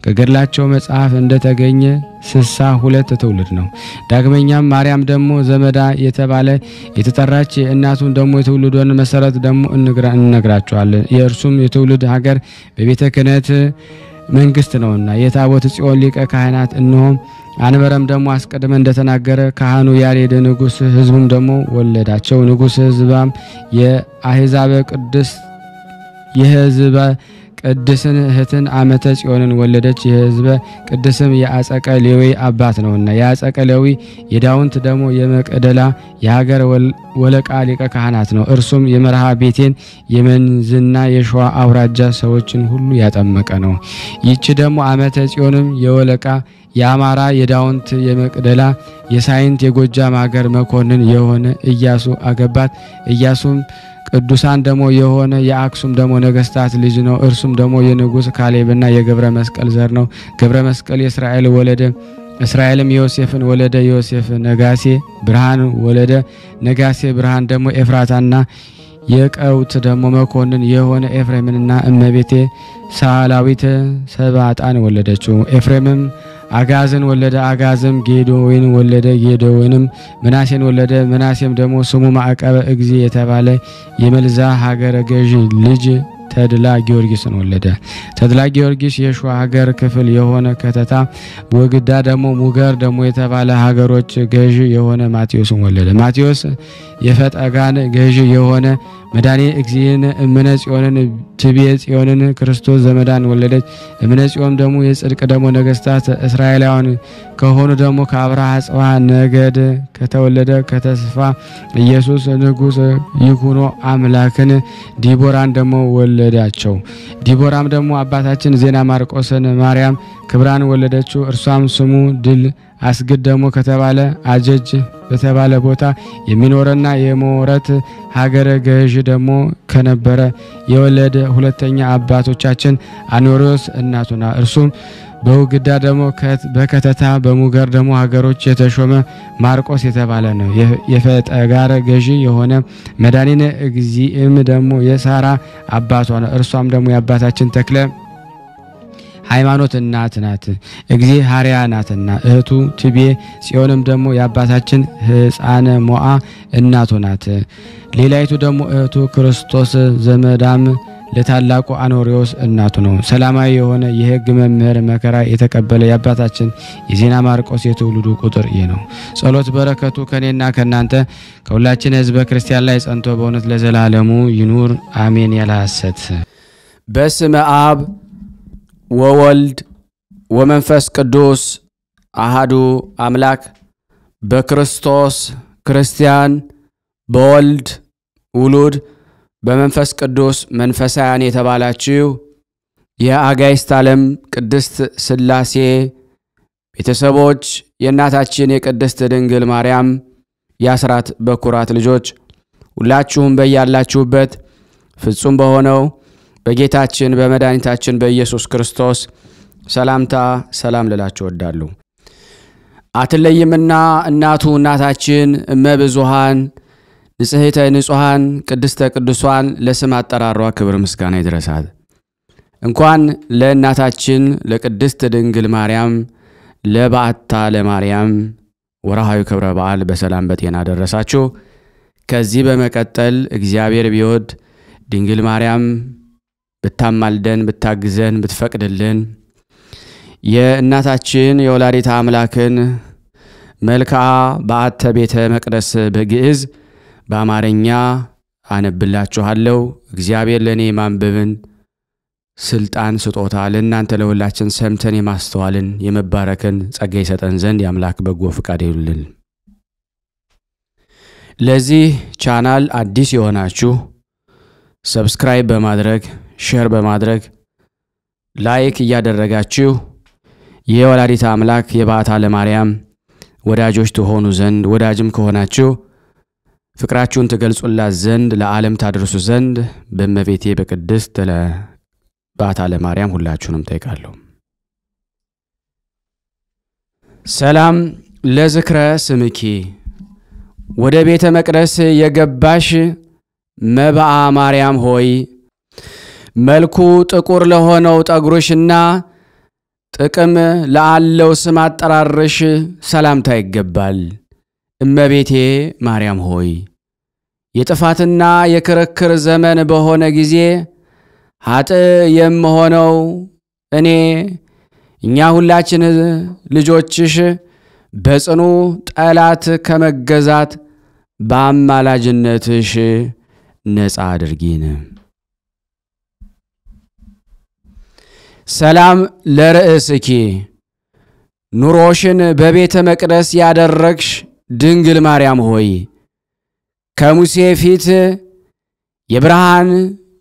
ከገድላቸው መጽሐፍ እንደተገኘ 62 ትውልድ ነው። ዳግመኛም ማርያም ደግሞ ዘመዳ የተባለ የተጠራች እናቱን ደግሞ የትውልዱን መሰረት ደግሞ እንነግራቸዋለን። የእርሱም የትውልድ ሀገር በቤተ ክህነት መንግስት ነውና የታቦት ጽዮን ሊቀ ካህናት እንሆም አንበረም ደግሞ አስቀድመን እንደተናገረ ካህኑ ያሬድ ንጉስ ህዝቡም ደግሞ ወለዳቸው። ንጉስ ህዝባም የአህዛበ ቅዱስ የህዝበ ቅድስን እህትን አመተ ጽዮንን ወለደች። የህዝበ ቅድስም የአጸቀ ሌዊ አባት ነውና የአጸቀ ሌዊ የዳውንት ደግሞ የመቅደላ የሀገር ወለቃ ሊቀ ካህናት ነው። እርሱም የመርሃ ቤቴን የመንዝና የሸዋ አውራጃ ሰዎችን ሁሉ ያጠመቀ ነው። ይቺ ደግሞ አመተ ጽዮንም የወለቃ የአማራ የዳውንት የመቅደላ የሳይንት የጎጃም ሀገር መኮንን የሆነ ኢያሱ አገባት። ኢያሱም ቅዱሳን ደግሞ የሆነ የአክሱም ደግሞ ነገስታት ልጅ ነው። እርሱም ደግሞ የንጉስ ካሌብና የገብረ መስቀል ዘር ነው። ገብረ መስቀል የእስራኤል ወለደ። እስራኤልም ዮሴፍን ወለደ። ዮሴፍ ነጋሴ ብርሃን ወለደ። ነጋሴ ብርሃን ደግሞ ኤፍራታና የቀውት ደግሞ መኮንን የሆነ ኤፍሬምንና እመቤቴ ሳላዊት ሰባጣን ወለደችው። ኤፍሬምም አጋዝን ወለደ። አጋዝም ጌዶውን ወለደ። ጌዶውንም ምናሴን ወለደ። ምናሴም ደግሞ ስሙ ማዕቀበ እግዚ የተባለ የመልዛ ሀገረ ገዥ ልጅ ተድላ ጊዮርጊስን ወለደ። ተድላ ጊዮርጊስ የሸዋ ሀገር ክፍል የሆነ ከተታ ወግዳ ደግሞ ሙገር ደግሞ የተባለ ሀገሮች ገዥ የሆነ ማቴዎስን ወለደ። ማቴዎስ የፈጠጋን ገዥ የሆነ መዳኔ እግዚእን እምነ ጽዮንን ትቤ ጽዮንን ክርስቶስ ዘመዳን ወለደች። እምነ ጽዮን ደግሞ የጽድቅ ደግሞ ነገስታት እስራኤላውያን ከሆኑ ደግሞ ከአብርሃ ጽዋ ነገድ ከተወለደ ከተስፋ ኢየሱስ ንጉስ ይኩኖ አምላክን ዲቦራን ደግሞ ወለዳቸው። ዲቦራም ደግሞ አባታችን ዜና ማርቆስን ማርያም ክብራን ወለደችው። እርሷም ስሙ ድል አስግድ ደግሞ ከተባለ አጀጅ በተባለ ቦታ የሚኖርና የሞረት ሀገረ ገዥ ደግሞ ከነበረ የወለደ ሁለተኛ አባቶቻችን አኖሪዎስ እናቱና እርሱም በውግዳ ደግሞ በከተታ በሙገር ደግሞ ሀገሮች የተሾመ ማርቆስ የተባለ ነው። የፈጠጋረ ገዢ የሆነ መድኃኒነ እግዚእም ደግሞ የሳራ አባቷ ነው። እርሷም ደግሞ የአባታችን ተክለ ሃይማኖት እናት ናት፣ እግዚአብሔር ናትና። እህቱ ትቤ ጽዮንም ደግሞ የአባታችን ሕፃነ ሞዓ እናቱ ናት። ሌላይቱ ደግሞ እህቱ ክርስቶስ ዘመዳም ለታላቁ አኖሪዎስ እናቱ ነው። ሰላማዊ የሆነ የሕግ መምህር መከራ የተቀበለ የአባታችን የዜና ማርቆስ የትውልዱ ቁጥር ይህ ነው። ጸሎት በረከቱ ከኔና ከናንተ ከሁላችን ሕዝበ ክርስቲያን ላይ ጸንቶ በእውነት ለዘላለሙ ይኑር አሜን። ያለ ሐሰት። በስመ አብ ወወልድ ወመንፈስ ቅዱስ አሃዱ አምላክ በክርስቶስ ክርስቲያን በወልድ ውሉድ በመንፈስ ቅዱስ መንፈሳውያን የተባላችሁ የአጋዕዝተ ዓለም ቅድስት ሥላሴ ቤተሰቦች የእናታችን የቅድስት ድንግል ማርያም የአስራት በኩራት ልጆች ሁላችሁም በያላችሁበት ፍጹም በሆነው በጌታችን በመድኃኒታችን በኢየሱስ ክርስቶስ ሰላምታ ሰላም ልላችሁ እወዳለሁ። አትለይምና እናቱ እናታችን እመብዙሃን ንጽሕተ ንጹሃን ቅድስተ ቅዱሳን ለስም አጠራሯ ክብር ምስጋና ይድረሳት። እንኳን ለእናታችን ለቅድስት ድንግል ማርያም ለበዓታ ለማርያም ወርሃዊ ክብረ በዓል በሰላም በጤና ደረሳችሁ። ከዚህ በመቀጠል እግዚአብሔር ቢወድ ድንግል ማርያም ብታማልደን ብታግዘን ብትፈቅድልን የእናታችን የወላዲተ አምላክን መልክዓ በዓተ ቤተ መቅደስ በግዕዝ በአማርኛ አነብላችኋለሁ። እግዚአብሔር ለኔ ማንበብን ስልጣን ስጦታ ለእናንተ ለሁላችን ሰምተን የማስተዋልን የመባረክን ጸጋ ይሰጠን ዘንድ የአምላክ በጎ ፈቃድ ይሁንልን። ለዚህ ቻናል አዲስ የሆናችሁ ሰብስክራይብ በማድረግ ሼር በማድረግ ላይክ እያደረጋችሁ የወላዲተ አምላክ የበዓታ ለማርያም ወዳጆች ትሆኑ ዘንድ ወዳጅም ከሆናችሁ ፍቅራችሁን ትገልጹላት ዘንድ ለዓለም ታድርሱ ዘንድ በእመቤቴ በቅድስት በዓታ ለማርያም ሁላችሁንም ጠይቃለሁ። ሰላም ለዝክረ ስምኪ ወደ ቤተ መቅደስ የገባሽ መብአ ማርያም ሆይ መልኩ ጥቁር ለሆነው ጠጉርሽና ጥቅም ለአለው ስም አጠራርሽ ሰላምታ ይገባል። እመቤቴ ማርያም ሆይ የጥፋትና የክርክር ዘመን በሆነ ጊዜ ኃጥ የምሆነው እኛ ሁላችን ልጆችሽ በጽኑ ጠላት ከመገዛት በአማላጅነትሽ ነፃ አድርጊን። ሰላም ለርእስኪ ኑሮሽን በቤተ መቅደስ ያደረግሽ ድንግል ማርያም ሆይ ከሙሴ ፊት የብርሃን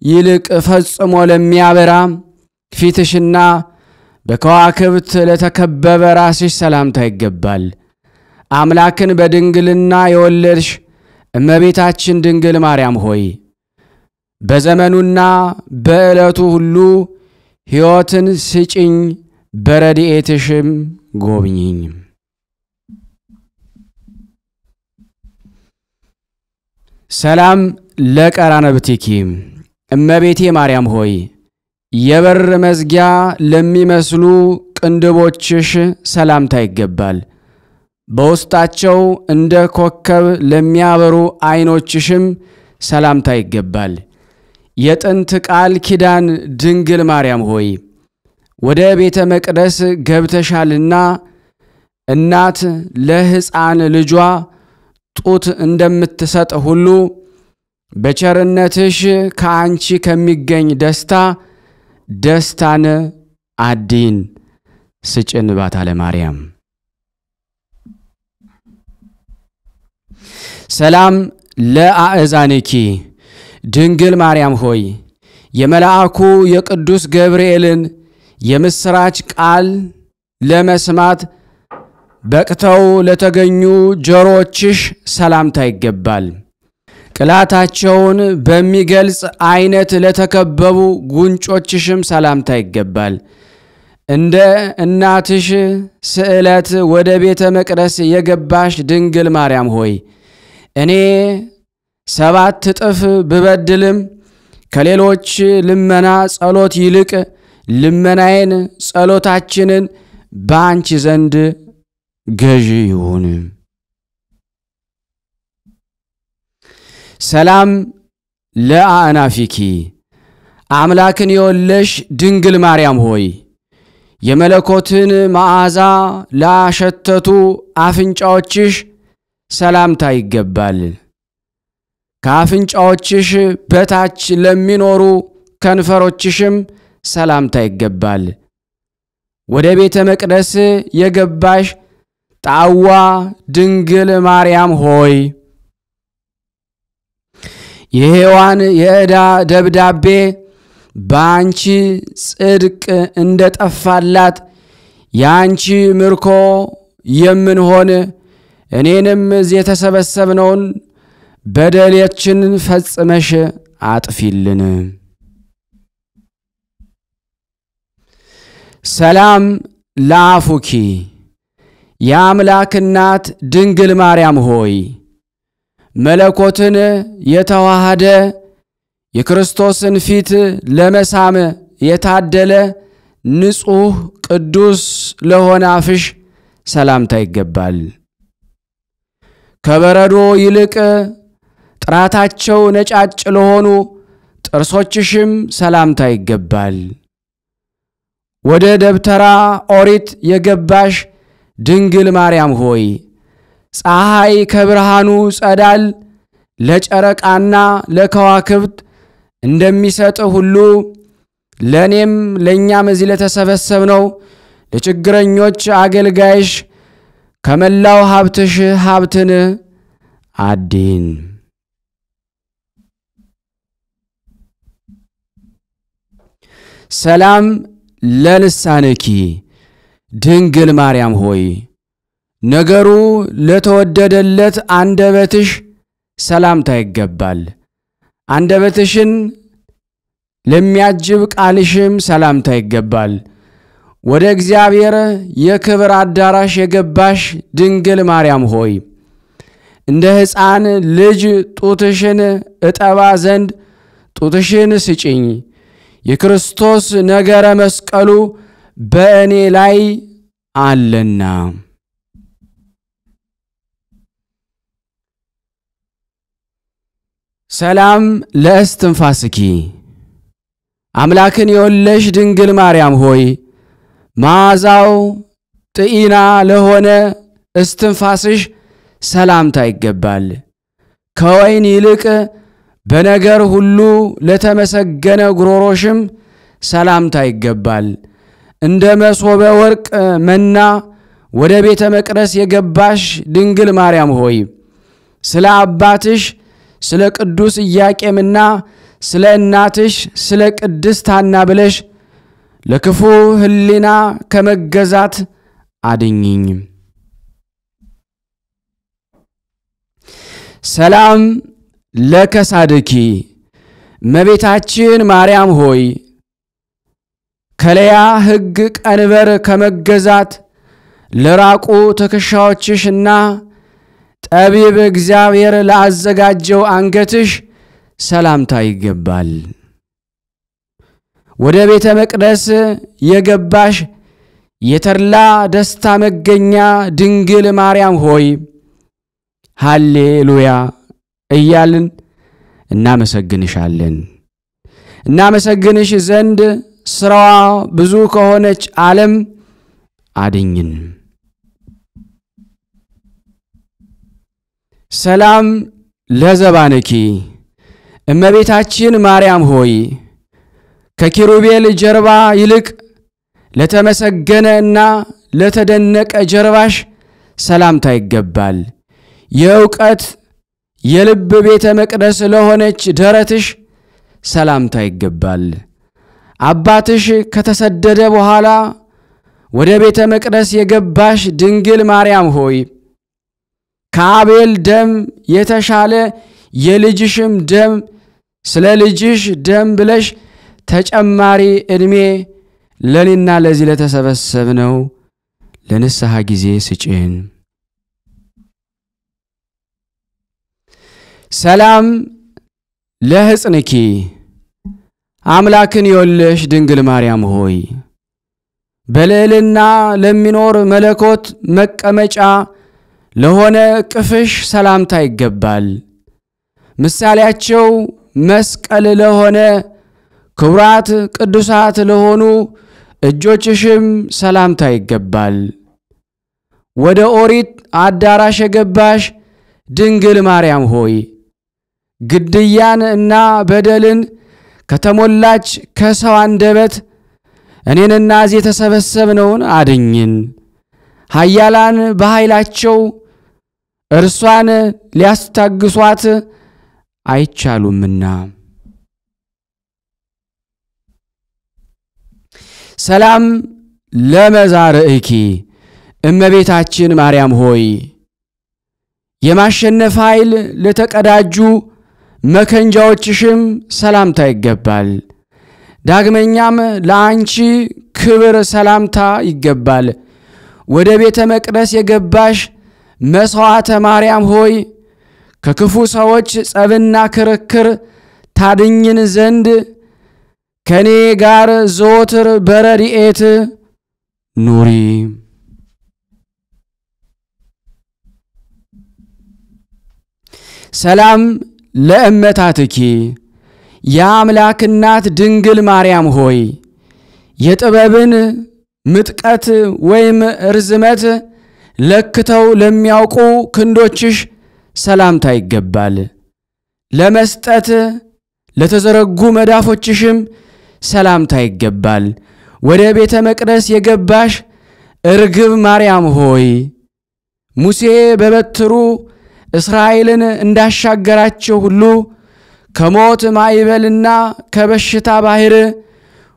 ይልቅ ፈጽሞ ለሚያበራ ፊትሽና በከዋክብት ለተከበበ ራስሽ ሰላምታ ይገባል። አምላክን በድንግልና የወለድሽ እመቤታችን ድንግል ማርያም ሆይ በዘመኑና በዕለቱ ሁሉ ሕይወትን ስጭኝ በረድኤትሽም ጎብኝኝ። ሰላም ለቀራነብትኪ እመቤቴ ማርያም ሆይ የበር መዝጊያ ለሚመስሉ ቅንድቦችሽ ሰላምታ ይገባል። በውስጣቸው እንደ ኮከብ ለሚያበሩ ዓይኖችሽም ሰላምታ ይገባል። የጥንት ቃል ኪዳን ድንግል ማርያም ሆይ ወደ ቤተ መቅደስ ገብተሻልና እናት ለሕፃን ልጇ ጡት እንደምትሰጥ ሁሉ በቸርነትሽ ከአንቺ ከሚገኝ ደስታን አዲን ስጭን በዓታ ለማርያም። ሰላም ለአእዛንኪ ድንግል ማርያም ሆይ የመልአኩ የቅዱስ ገብርኤልን የምስራች ቃል ለመስማት በቅተው ለተገኙ ጆሮችሽ ሰላምታ ይገባል። ቅላታቸውን በሚገልጽ አይነት ለተከበቡ ጉንጮችሽም ሰላምታ ይገባል። እንደ እናትሽ ስዕለት ወደ ቤተ መቅደስ የገባሽ ድንግል ማርያም ሆይ እኔ 7 እጥፍ ብበድልም ከሌሎች ልመና ጸሎት ይልቅ ልመናዬን ጸሎታችንን በአንቺ ዘንድ ገዢ ይሁን። ሰላም ለአናፊኪ አምላክን የወለሽ ድንግል ማርያም ሆይ የመለኮትን መዓዛ ላሸተቱ አፍንጫዎችሽ ሰላምታ ይገባል። ከአፍንጫዎችሽ በታች ለሚኖሩ ከንፈሮችሽም ሰላምታ ይገባል። ወደ ቤተ መቅደስ የገባሽ ጣዋ ድንግል ማርያም ሆይ የሔዋን የዕዳ ደብዳቤ በአንቺ ጽድቅ እንደጠፋላት ያንቺ ምርኮ የምንሆን እኔንም የተሰበሰብነውን በደሌችን ፈጽመሽ አጥፊልን። ሰላም ለአፉኪ የአምላክ እናት ድንግል ማርያም ሆይ መለኮትን የተዋሃደ የክርስቶስን ፊት ለመሳም የታደለ ንጹሕ ቅዱስ ለሆነ አፍሽ ሰላምታ ይገባል። ከበረዶ ይልቅ ጥራታቸው ነጫጭ ለሆኑ ጥርሶችሽም ሰላምታ ይገባል። ወደ ደብተራ ኦሪት የገባሽ ድንግል ማርያም ሆይ ፀሐይ ከብርሃኑ ጸዳል ለጨረቃና ለከዋክብት እንደሚሰጥ ሁሉ ለኔም ለኛም እዚህ ለተሰበሰብነው ለችግረኞች አገልጋይሽ ከመላው ሀብትሽ ሀብትን አድን። ሰላም ለልሳንኪ ድንግል ማርያም ሆይ ነገሩ ለተወደደለት አንደበትሽ ሰላምታ ይገባል። አንደበትሽን ለሚያጅብ ቃልሽም ሰላምታ ይገባል። ወደ እግዚአብሔር የክብር አዳራሽ የገባሽ ድንግል ማርያም ሆይ እንደ ሕፃን ልጅ ጡትሽን እጠባ ዘንድ ጡትሽን ስጪኝ። የክርስቶስ ነገረ መስቀሉ በእኔ ላይ አለና። ሰላም ለእስትንፋስኪ አምላክን የወለሽ ድንግል ማርያም ሆይ መዓዛው ጥኢና ለሆነ እስትንፋስሽ ሰላምታ ይገባል። ከወይን ይልቅ በነገር ሁሉ ለተመሰገነ ጉሮሮሽም ሰላምታ ይገባል። እንደ መሶበ ወርቅ መና ወደ ቤተ መቅደስ የገባሽ ድንግል ማርያም ሆይ ስለ አባትሽ ስለ ቅዱስ ኢያቄምና ስለ እናትሽ ስለ ቅድስት ሐና ብለሽ ለክፉ ሕሊና ከመገዛት አድኝኝ። ሰላም ለከሳድኪ እመቤታችን ማርያም ሆይ ከለያ ሕግ ቀንበር ከመገዛት ለራቁ ትከሻዎችሽና ጠቢብ እግዚአብሔር ላዘጋጀው አንገትሽ ሰላምታ ይገባል። ወደ ቤተ መቅደስ የገባሽ የተድላ ደስታ መገኛ ድንግል ማርያም ሆይ ሃሌሉያ እያልን እናመሰግንሻለን። እናመሰግንሽ ዘንድ ስራዋ ብዙ ከሆነች ዓለም አድኝን። ሰላም ለዘባንኪ እመቤታችን ማርያም ሆይ ከኪሩቤል ጀርባ ይልቅ ለተመሰገነና ለተደነቀ ጀርባሽ ሰላምታ ይገባል። የእውቀት የልብ ቤተ መቅደስ ለሆነች ደረትሽ ሰላምታ ይገባል። አባትሽ ከተሰደደ በኋላ ወደ ቤተ መቅደስ የገባሽ ድንግል ማርያም ሆይ ከአቤል ደም የተሻለ የልጅሽም ደም ስለ ልጅሽ ደም ብለሽ ተጨማሪ ዕድሜ ለኔና ለዚህ ለተሰበሰብነው ለንስሐ ጊዜ ስጪን። ሰላም ለሕፅንኪ አምላክን የወለሽ ድንግል ማርያም ሆይ በልዕልና ለሚኖር መለኮት መቀመጫ ለሆነ ቅፍሽ ሰላምታ ይገባል። ምሳሌያቸው መስቀል ለሆነ ክቡራት ቅዱሳት ለሆኑ እጆችሽም ሰላምታ ይገባል። ወደ ኦሪት አዳራሽ የገባሽ ድንግል ማርያም ሆይ ግድያን እና በደልን ከተሞላች ከሰው አንደበት እኔንና እዚህ የተሰበሰብነውን አድኝን። ኃያላን በኃይላቸው እርሷን ሊያስታግሷት አይቻሉምና። ሰላም ለመዛርዕኪ እመቤታችን ማርያም ሆይ የማሸነፍ ኃይል ለተቀዳጁ መከንጃዎችሽም ሰላምታ ይገባል። ዳግመኛም ለአንቺ ክብር ሰላምታ ይገባል። ወደ ቤተ መቅደስ የገባሽ መስዋዕተ ማርያም ሆይ ከክፉ ሰዎች ጸብና ክርክር ታድኝን ዘንድ ከኔ ጋር ዘወትር በረድኤት ኑሪ። ሰላም ለእመታትኪ የአምላክ እናት ድንግል ማርያም ሆይ የጥበብን ምጥቀት ወይም ርዝመት ለክተው ለሚያውቁ ክንዶችሽ ሰላምታ ይገባል። ለመስጠት ለተዘረጉ መዳፎችሽም ሰላምታ ይገባል። ወደ ቤተ መቅደስ የገባሽ እርግብ ማርያም ሆይ ሙሴ በበትሩ እስራኤልን እንዳሻገራቸው ሁሉ ከሞት ማዕበልና ከበሽታ ባህር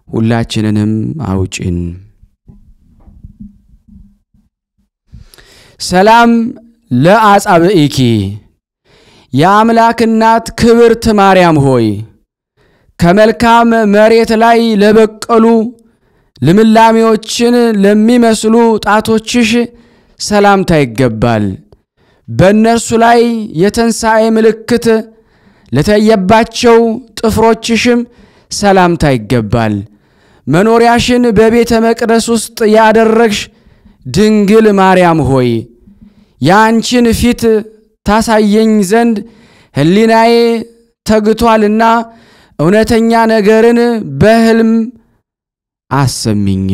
ሁላችንንም አውጪን። ሰላም ለአጻብዒኪ የአምላክ እናት ክብርት ማርያም ሆይ ከመልካም መሬት ላይ ለበቀሉ ልምላሜዎችን ለሚመስሉ ጣቶችሽ ሰላምታ ይገባል። በእነርሱ ላይ የተንሳኤ ምልክት ለተየባቸው ጥፍሮችሽም ሰላምታ ይገባል። መኖሪያሽን በቤተ መቅደስ ውስጥ ያደረግሽ ድንግል ማርያም ሆይ ያንቺን ፊት ታሳየኝ ዘንድ ሕሊናዬ ተግቷልና እውነተኛ ነገርን በሕልም አሰሚኝ።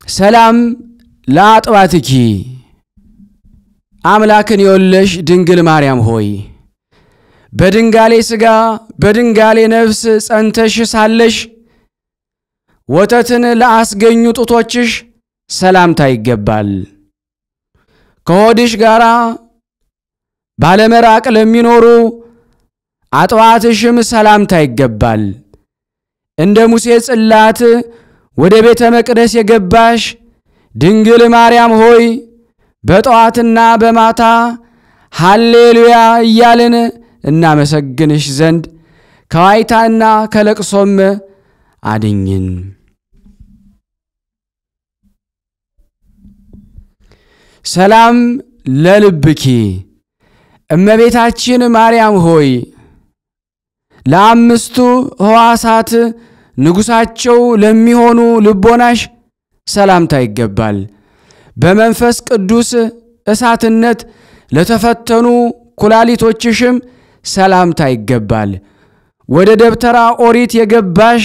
ሰላም ለአጥባትኪ አምላክን የወለሽ ድንግል ማርያም ሆይ በድንጋሌ ሥጋ በድንጋሌ ነፍስ ጸንተሽ ሳለሽ ወተትን ለአስገኙ ጡቶችሽ ሰላምታ ይገባል። ከሆድሽ ጋራ ባለመራቅ ለሚኖሩ አጥዋትሽም ሰላምታ ይገባል። እንደ ሙሴ ጽላት ወደ ቤተ መቅደስ የገባሽ ድንግል ማርያም ሆይ በጠዋትና በማታ ሃሌሉያ እያልን እናመሰግንሽ ዘንድ ከዋይታና ከለቅሶም አድኝን። ሰላም ለልብኪ እመቤታችን ማርያም ሆይ ለአምስቱ ሕዋሳት ንጉሳቸው ለሚሆኑ ልቦናሽ ሰላምታ ይገባል። በመንፈስ ቅዱስ እሳትነት ለተፈተኑ ኩላሊቶችሽም ሰላምታ ይገባል። ወደ ደብተራ ኦሪት የገባሽ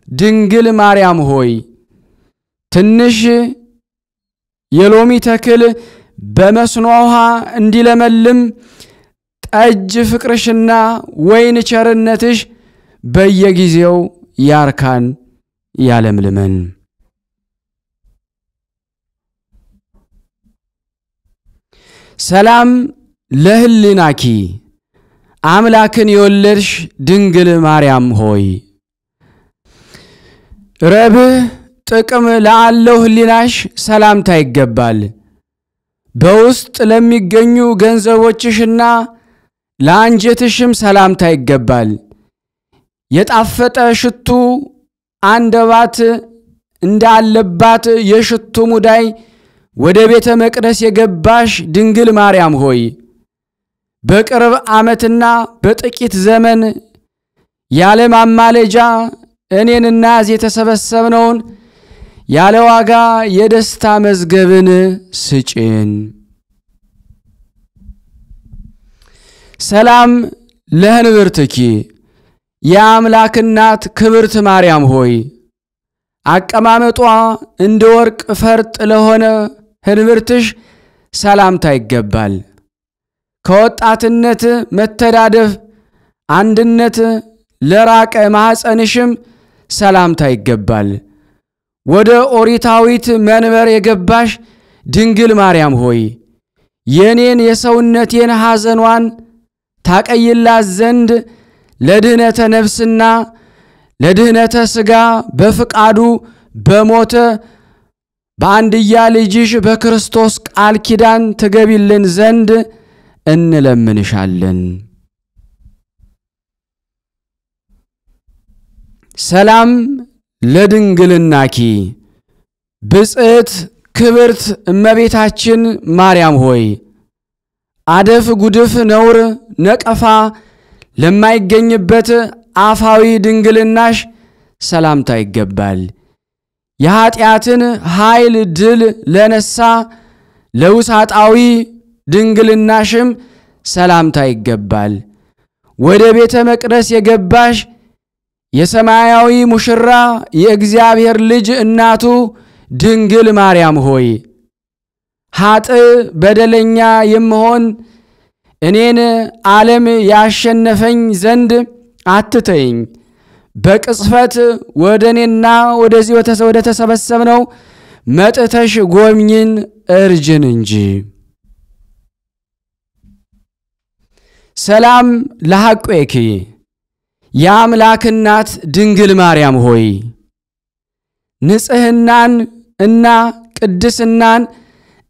ድንግል ማርያም ሆይ ትንሽ የሎሚ ተክል በመስኖ ውሃ እንዲለመልም ጠጅ ፍቅርሽና ወይን ቸርነትሽ በየጊዜው ያርካን ያለምልመን። ሰላም ለህሊናኪ አምላክን የወለድሽ ድንግል ማርያም ሆይ ረብህ ጥቅም ላለው ህሊናሽ ሰላምታ ይገባል። በውስጥ ለሚገኙ ገንዘቦችሽና ለአንጀትሽም ሰላምታ ይገባል። የጣፈጠ ሽቱ አንደባት እንዳለባት የሽቱ ሙዳይ ወደ ቤተ መቅደስ የገባሽ ድንግል ማርያም ሆይ በቅርብ ዓመትና በጥቂት ዘመን ያለ ማማለጃ እኔንና እዚህ የተሰበሰብነውን ያለ ዋጋ የደስታ መዝገብን ስጭን። ሰላም ለህንብርትኪ የአምላክ እናት ክብርት ማርያም ሆይ አቀማመጧ እንደ ወርቅ ፈርጥ ለሆነ ህንብርትሽ ሰላምታ ይገባል። ከወጣትነት መተዳደፍ አንድነት ለራቀ ማኅፀንሽም ሰላምታ ይገባል። ወደ ኦሪታዊት መንበር የገባሽ ድንግል ማርያም ሆይ የኔን የሰውነቴን ሐዘኗን ታቀይላት ዘንድ ለድህነተ ነፍስና ለድህነተ ሥጋ በፍቃዱ በሞተ በአንድያ ልጅሽ በክርስቶስ ቃል ኪዳን ትገቢልን ዘንድ እንለምንሻለን። ሰላም ለድንግልናኪ ብጽዕት ክብርት እመቤታችን ማርያም ሆይ አደፍ ጉድፍ ነውር ነቀፋ ለማይገኝበት አፋዊ ድንግልናሽ ሰላምታ ይገባል። የኃጢአትን ኃይል ድል ለነሳ ለውሳጣዊ ድንግልናሽም ሰላምታ ይገባል። ወደ ቤተ መቅደስ የገባሽ የሰማያዊ ሙሽራ የእግዚአብሔር ልጅ እናቱ ድንግል ማርያም ሆይ ኃጥ በደለኛ የምሆን እኔን ዓለም ያሸነፈኝ ዘንድ አትተይኝ። በቅጽፈት ወደኔና ወደዚህ ወደ ተሰበሰብነው መጥተሽ ጎብኝን እርጅን እንጂ። ሰላም ለሐቄኪ የአምላክ እናት ድንግል ማርያም ሆይ ንጽሕናን እና ቅድስናን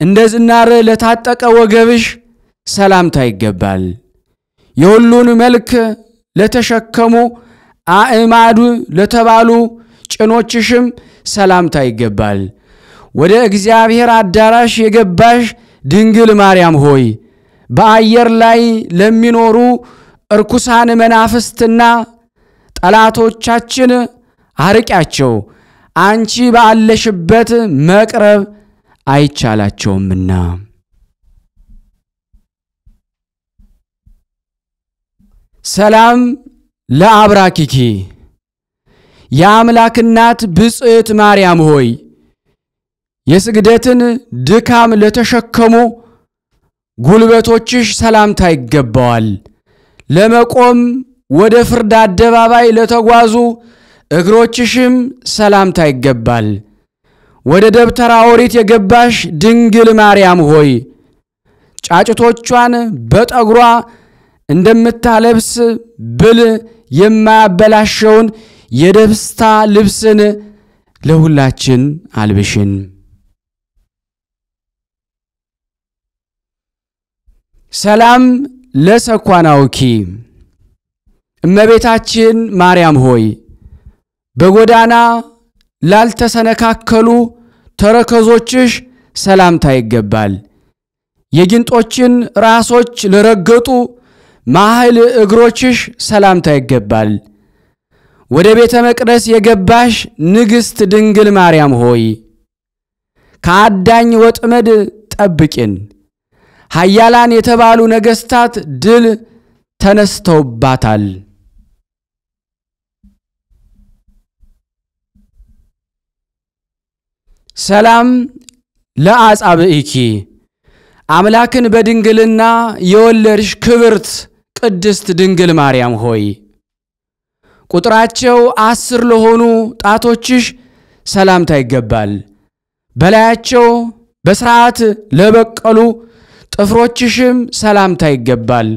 እንደ ዝናር ለታጠቀ ወገብሽ ሰላምታ ይገባል። የሁሉን መልክ ለተሸከሙ አእማዱ ለተባሉ ጭኖችሽም ሰላምታ ይገባል። ወደ እግዚአብሔር አዳራሽ የገባሽ ድንግል ማርያም ሆይ በአየር ላይ ለሚኖሩ እርኩሳን መናፍስትና ጠላቶቻችን አርቂያቸው፣ አንቺ ባለሽበት መቅረብ አይቻላቸውምና። ሰላም ለአብራኪኪ የአምላክ እናት ብጽዕት ማርያም ሆይ የስግደትን ድካም ለተሸከሙ ጉልበቶችሽ ሰላምታ ይገባዋል። ለመቆም ወደ ፍርድ አደባባይ ለተጓዙ እግሮችሽም ሰላምታ ይገባል። ወደ ደብተራ ኦሪት የገባሽ ድንግል ማርያም ሆይ ጫጭቶቿን በጠጉሯ እንደምታለብስ ብል የማያበላሸውን የደስታ ልብስን ለሁላችን አልብሽን። ሰላም ለሰኳናውኪ እመቤታችን ማርያም ሆይ በጎዳና ላልተሰነካከሉ ተረከዞችሽ ሰላምታ ይገባል። የጊንጦችን ራሶች ለረገጡ ማህል እግሮችሽ ሰላምታ ይገባል። ወደ ቤተ መቅደስ የገባሽ ንግሥት ድንግል ማርያም ሆይ ከአዳኝ ወጥመድ ጠብቂን። ኃያላን የተባሉ ነገሥታት ድል ተነስተውባታል። ሰላም ለአጻብኢኪ አምላክን በድንግልና የወለድሽ ክብርት ቅድስት ድንግል ማርያም ሆይ ቁጥራቸው 10 ለሆኑ ጣቶችሽ ሰላምታ ይገባል። በላያቸው በሥርዓት ለበቀሉ ጥፍሮችሽም ሰላምታ ይገባል።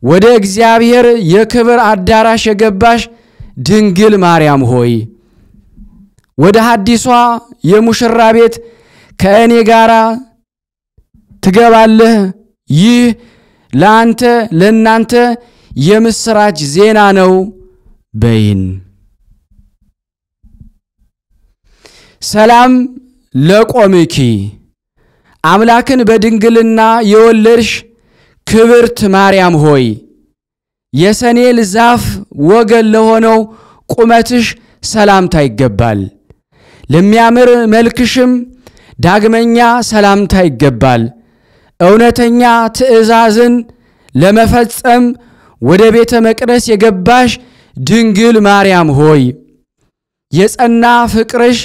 ወደ እግዚአብሔር የክብር አዳራሽ የገባሽ ድንግል ማርያም ሆይ ወደ ሐዲሷ የሙሽራ ቤት ከእኔ ጋራ ትገባለህ፣ ይህ ለአንተ ለናንተ የምስራች ዜና ነው በይን። ሰላም ለቆምኪ አምላክን በድንግልና የወለድሽ ክብርት ማርያም ሆይ የሰኔል ዛፍ ወገን ለሆነው ቁመትሽ ሰላምታ ይገባል። ለሚያምር መልክሽም ዳግመኛ ሰላምታ ይገባል። እውነተኛ ትእዛዝን ለመፈጸም ወደ ቤተ መቅደስ የገባሽ ድንግል ማርያም ሆይ የጸና ፍቅርሽ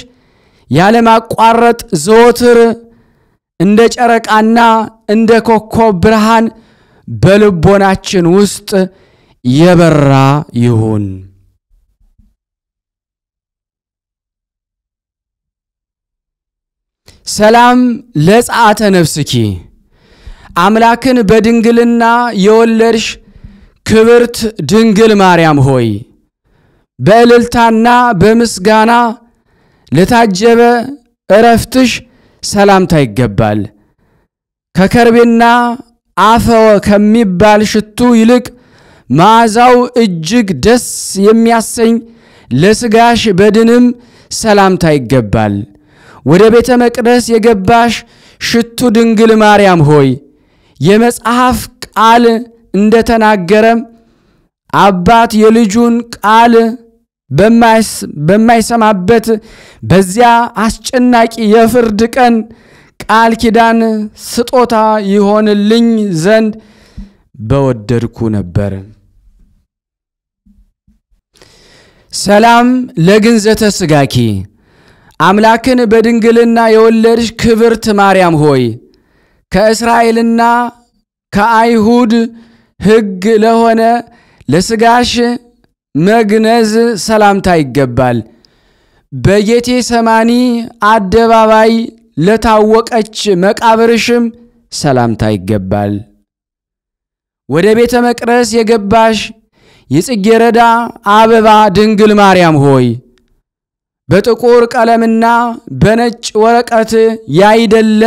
ያለማቋረጥ ዘወትር እንደ ጨረቃና እንደ ኮከብ ብርሃን በልቦናችን ውስጥ የበራ ይሁን። ሰላም ለጸአተ ነፍስኪ አምላክን በድንግልና የወለድሽ ክብርት ድንግል ማርያም ሆይ በእልልታና በምስጋና ለታጀበ ዕረፍትሽ ሰላምታ ይገባል። ከከርቤና አፈወ ከሚባል ሽቱ ይልቅ መዓዛው እጅግ ደስ የሚያሰኝ ለስጋሽ በድንም ሰላምታ ይገባል። ወደ ቤተ መቅደስ የገባሽ ሽቱ ድንግል ማርያም ሆይ የመጽሐፍ ቃል እንደተናገረ አባት የልጁን ቃል በማይሰማበት በዚያ አስጨናቂ የፍርድ ቀን ቃል ኪዳን ስጦታ ይሆንልኝ ዘንድ በወደድኩ ነበር። ሰላም ለግንዘተ ስጋኪ አምላክን በድንግልና የወለድሽ ክብርት ማርያም ሆይ ከእስራኤልና ከአይሁድ ሕግ ለሆነ ለስጋሽ መግነዝ ሰላምታ ይገባል። በጌቴ ሰማኒ አደባባይ ለታወቀች መቃብርሽም ሰላምታ ይገባል። ወደ ቤተ መቅደስ የገባሽ የጽጌረዳ አበባ ድንግል ማርያም ሆይ በጥቁር ቀለምና በነጭ ወረቀት ያይደለ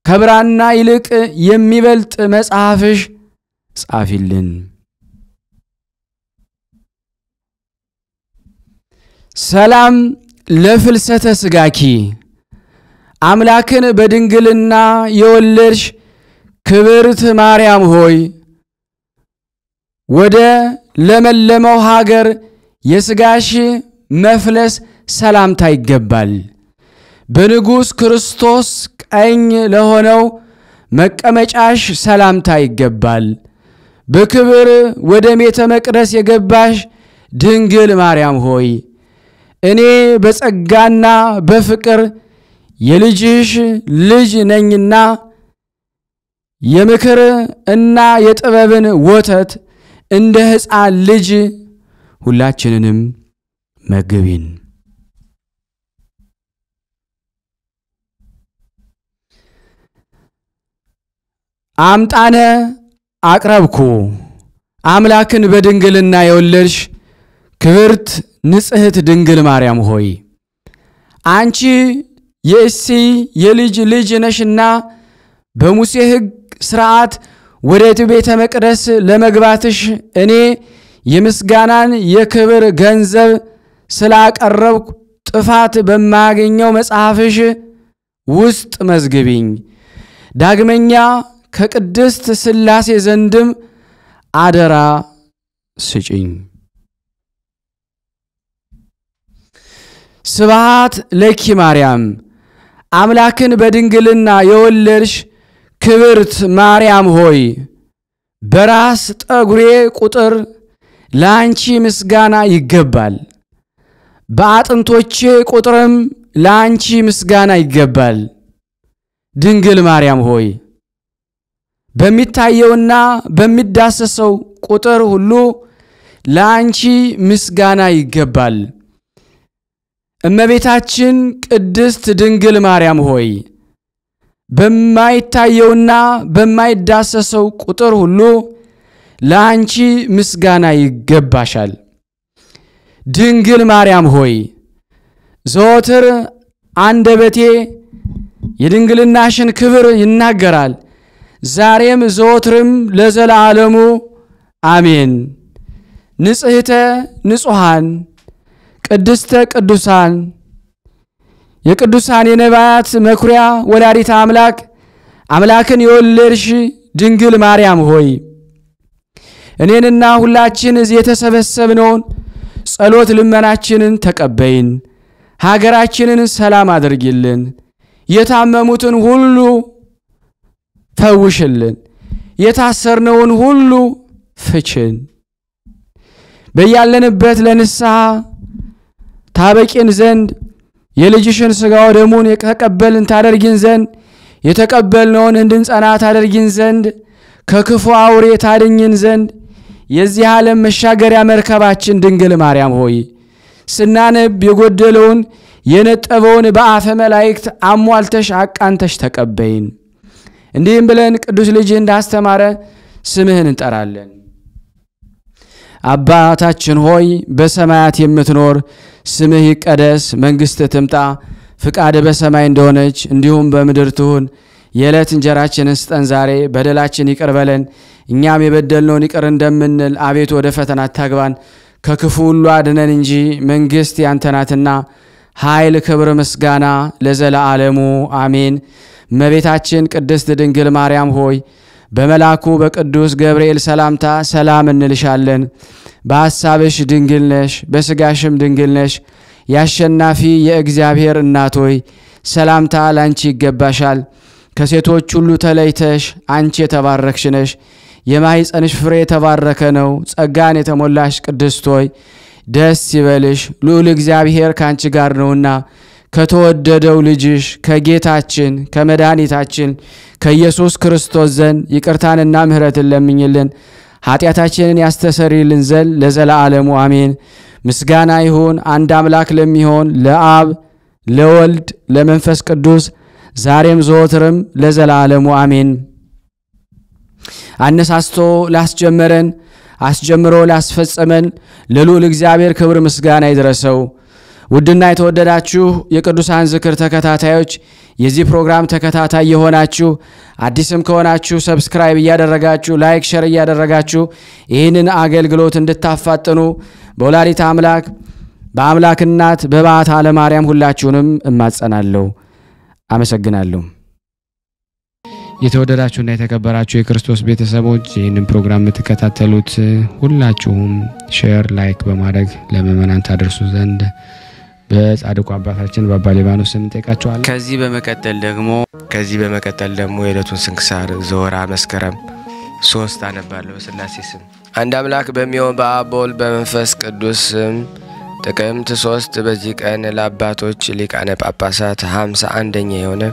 ከብራና ይልቅ የሚበልጥ መጽሐፍሽ ጻፊልን። ሰላም ለፍልሰተ ስጋኪ አምላክን በድንግልና የወለድሽ ክብርት ማርያም ሆይ ወደ ለመለመው ሀገር የስጋሽ መፍለስ ሰላምታ ይገባል። በንጉሥ ክርስቶስ ቀኝ ለሆነው መቀመጫሽ ሰላምታ ይገባል። በክብር ወደ ቤተ መቅደስ የገባሽ ድንግል ማርያም ሆይ እኔ በጸጋና በፍቅር የልጅሽ ልጅ ነኝና የምክር እና የጥበብን ወተት እንደ ሕፃን ልጅ ሁላችንንም መግቢን። አምጣነ አቅረብኩ አምላክን በድንግልና የወለድሽ ክብርት ንጽሕት ድንግል ማርያም ሆይ አንቺ የእሴይ የልጅ ልጅ ነሽና በሙሴ ሕግ ሥርዓት ወደ ቤተ መቅደስ ለመግባትሽ እኔ የምስጋናን የክብር ገንዘብ ስላቀረብኩ ጥፋት በማያገኘው መጽሐፍሽ ውስጥ መዝግቢኝ። ዳግመኛ ከቅድስት ሥላሴ ዘንድም አደራ ስጪኝ። ስብሐት ለኪ ማርያም አምላክን በድንግልና የወለድሽ ክብርት ማርያም ሆይ በራስ ጠጉሬ ቁጥር ለአንቺ ምስጋና ይገባል። በአጥንቶቼ ቁጥርም ለአንቺ ምስጋና ይገባል። ድንግል ማርያም ሆይ በሚታየውና በሚዳሰሰው ቁጥር ሁሉ ለአንቺ ምስጋና ይገባል። እመቤታችን ቅድስት ድንግል ማርያም ሆይ በማይታየውና በማይዳሰሰው ቁጥር ሁሉ ለአንቺ ምስጋና ይገባሻል። ድንግል ማርያም ሆይ ዘወትር አንደበቴ የድንግልናሽን ክብር ይናገራል፣ ዛሬም ዘወትርም ለዘላለሙ አሜን። ንጽሕተ ንጹሐን ቅድስተ ቅዱሳን የቅዱሳን የነቢያት መኩሪያ ወላዲተ አምላክ አምላክን የወለድሽ ድንግል ማርያም ሆይ እኔንና ሁላችን እዚህ የተሰበሰብነውን ጸሎት ልመናችንን ተቀበይን። ሀገራችንን ሰላም አድርጊልን። የታመሙትን ሁሉ ፈውሽልን። የታሰርነውን ሁሉ ፍችን። በያለንበት ለንስሐ ታበቂን ዘንድ የልጅሽን ሥጋው ደሙን የተቀበልን ታደርጊን ዘንድ የተቀበልነውን እንድንጸና ታደርጊን ዘንድ ከክፉ አውሬ ታድኝን ዘንድ የዚህ ዓለም መሻገሪያ መርከባችን ድንግል ማርያም ሆይ ስናነብ የጎደለውን የነጠበውን በአፈ መላእክት አሟልተሽ አቃንተሽ ተቀበይን። እንዲህም ብለን ቅዱስ ልጅ እንዳስተማረ ስምህን እንጠራለን። አባታችን ሆይ በሰማያት የምትኖር ስምህ ይቀደስ፣ መንግሥትህ ትምጣ፣ ፍቃድህ በሰማይ እንደሆነች እንዲሁም በምድር ትሁን። የዕለት እንጀራችንን ስጠን ዛሬ፣ በደላችን ይቅር በለን እኛም የበደልነውን ይቅር እንደምንል፣ አቤቱ ወደ ፈተና አታግባን ከክፉ ሁሉ አድነን እንጂ መንግሥት ያንተ ናትና ኃይል፣ ክብር፣ ምስጋና ለዘለዓለሙ አሜን። እመቤታችን ቅድስት ድንግል ማርያም ሆይ በመልአኩ በቅዱስ ገብርኤል ሰላምታ ሰላም እንልሻለን። በሐሳብሽ ድንግል ነሽ፣ በሥጋሽም ድንግል ነሽ። ያሸናፊ የእግዚአብሔር እናት ሆይ ሰላምታ ላንቺ ይገባሻል። ከሴቶች ሁሉ ተለይተሽ አንቺ የተባረክሽ ነሽ። የማኅፀንሽ ፍሬ የተባረከ ነው። ጸጋን የተሞላሽ ቅድስት ሆይ ደስ ይበልሽ፣ ልዑል እግዚአብሔር ካንቺ ጋር ነውና ከተወደደው ልጅሽ ከጌታችን ከመድኃኒታችን ከኢየሱስ ክርስቶስ ዘንድ ይቅርታንና ምሕረትን ለምኝልን ኃጢአታችንን ያስተሰርይልን ዘንድ ለዘለዓለሙ አሜን። ምስጋና ይሁን አንድ አምላክ ለሚሆን ለአብ ለወልድ ለመንፈስ ቅዱስ ዛሬም ዘወትርም ለዘለዓለሙ አሜን። አነሳስቶ ላስጀመረን አስጀምሮ ላስፈጸመን ለልዑል እግዚአብሔር ክብር ምስጋና ይድረሰው። ውድና የተወደዳችሁ የቅዱሳን ዝክር ተከታታዮች የዚህ ፕሮግራም ተከታታይ የሆናችሁ አዲስም ከሆናችሁ ሰብስክራይብ እያደረጋችሁ ላይክ ሼር እያደረጋችሁ ይህንን አገልግሎት እንድታፋጥኑ በወላዲተ አምላክ በአምላክ እናት በባታ ለማርያም ሁላችሁንም እማጸናለሁ። አመሰግናለሁ። የተወደዳችሁና የተከበራችሁ የክርስቶስ ቤተሰቦች ይህንን ፕሮግራም የምትከታተሉት ሁላችሁም ሼር ላይክ በማድረግ ለምእመናን ታደርሱ ዘንድ በጻድቁ አባታችን በአባ ሊባኖስ ስም እንጠይቃችኋለን። ከዚህ በመቀጠል ደግሞ የዕለቱን ስንክሳር ዘወርኀ መስከረም 3 አነባለሁ። በሥላሴ ስም አንድ አምላክ በሚሆን በአብ በወልድ በመንፈስ ቅዱስ ስም ጥቅምት 3 በዚህ ቀን ለአባቶች ሊቃነ ጳጳሳት 51ኛ የሆነ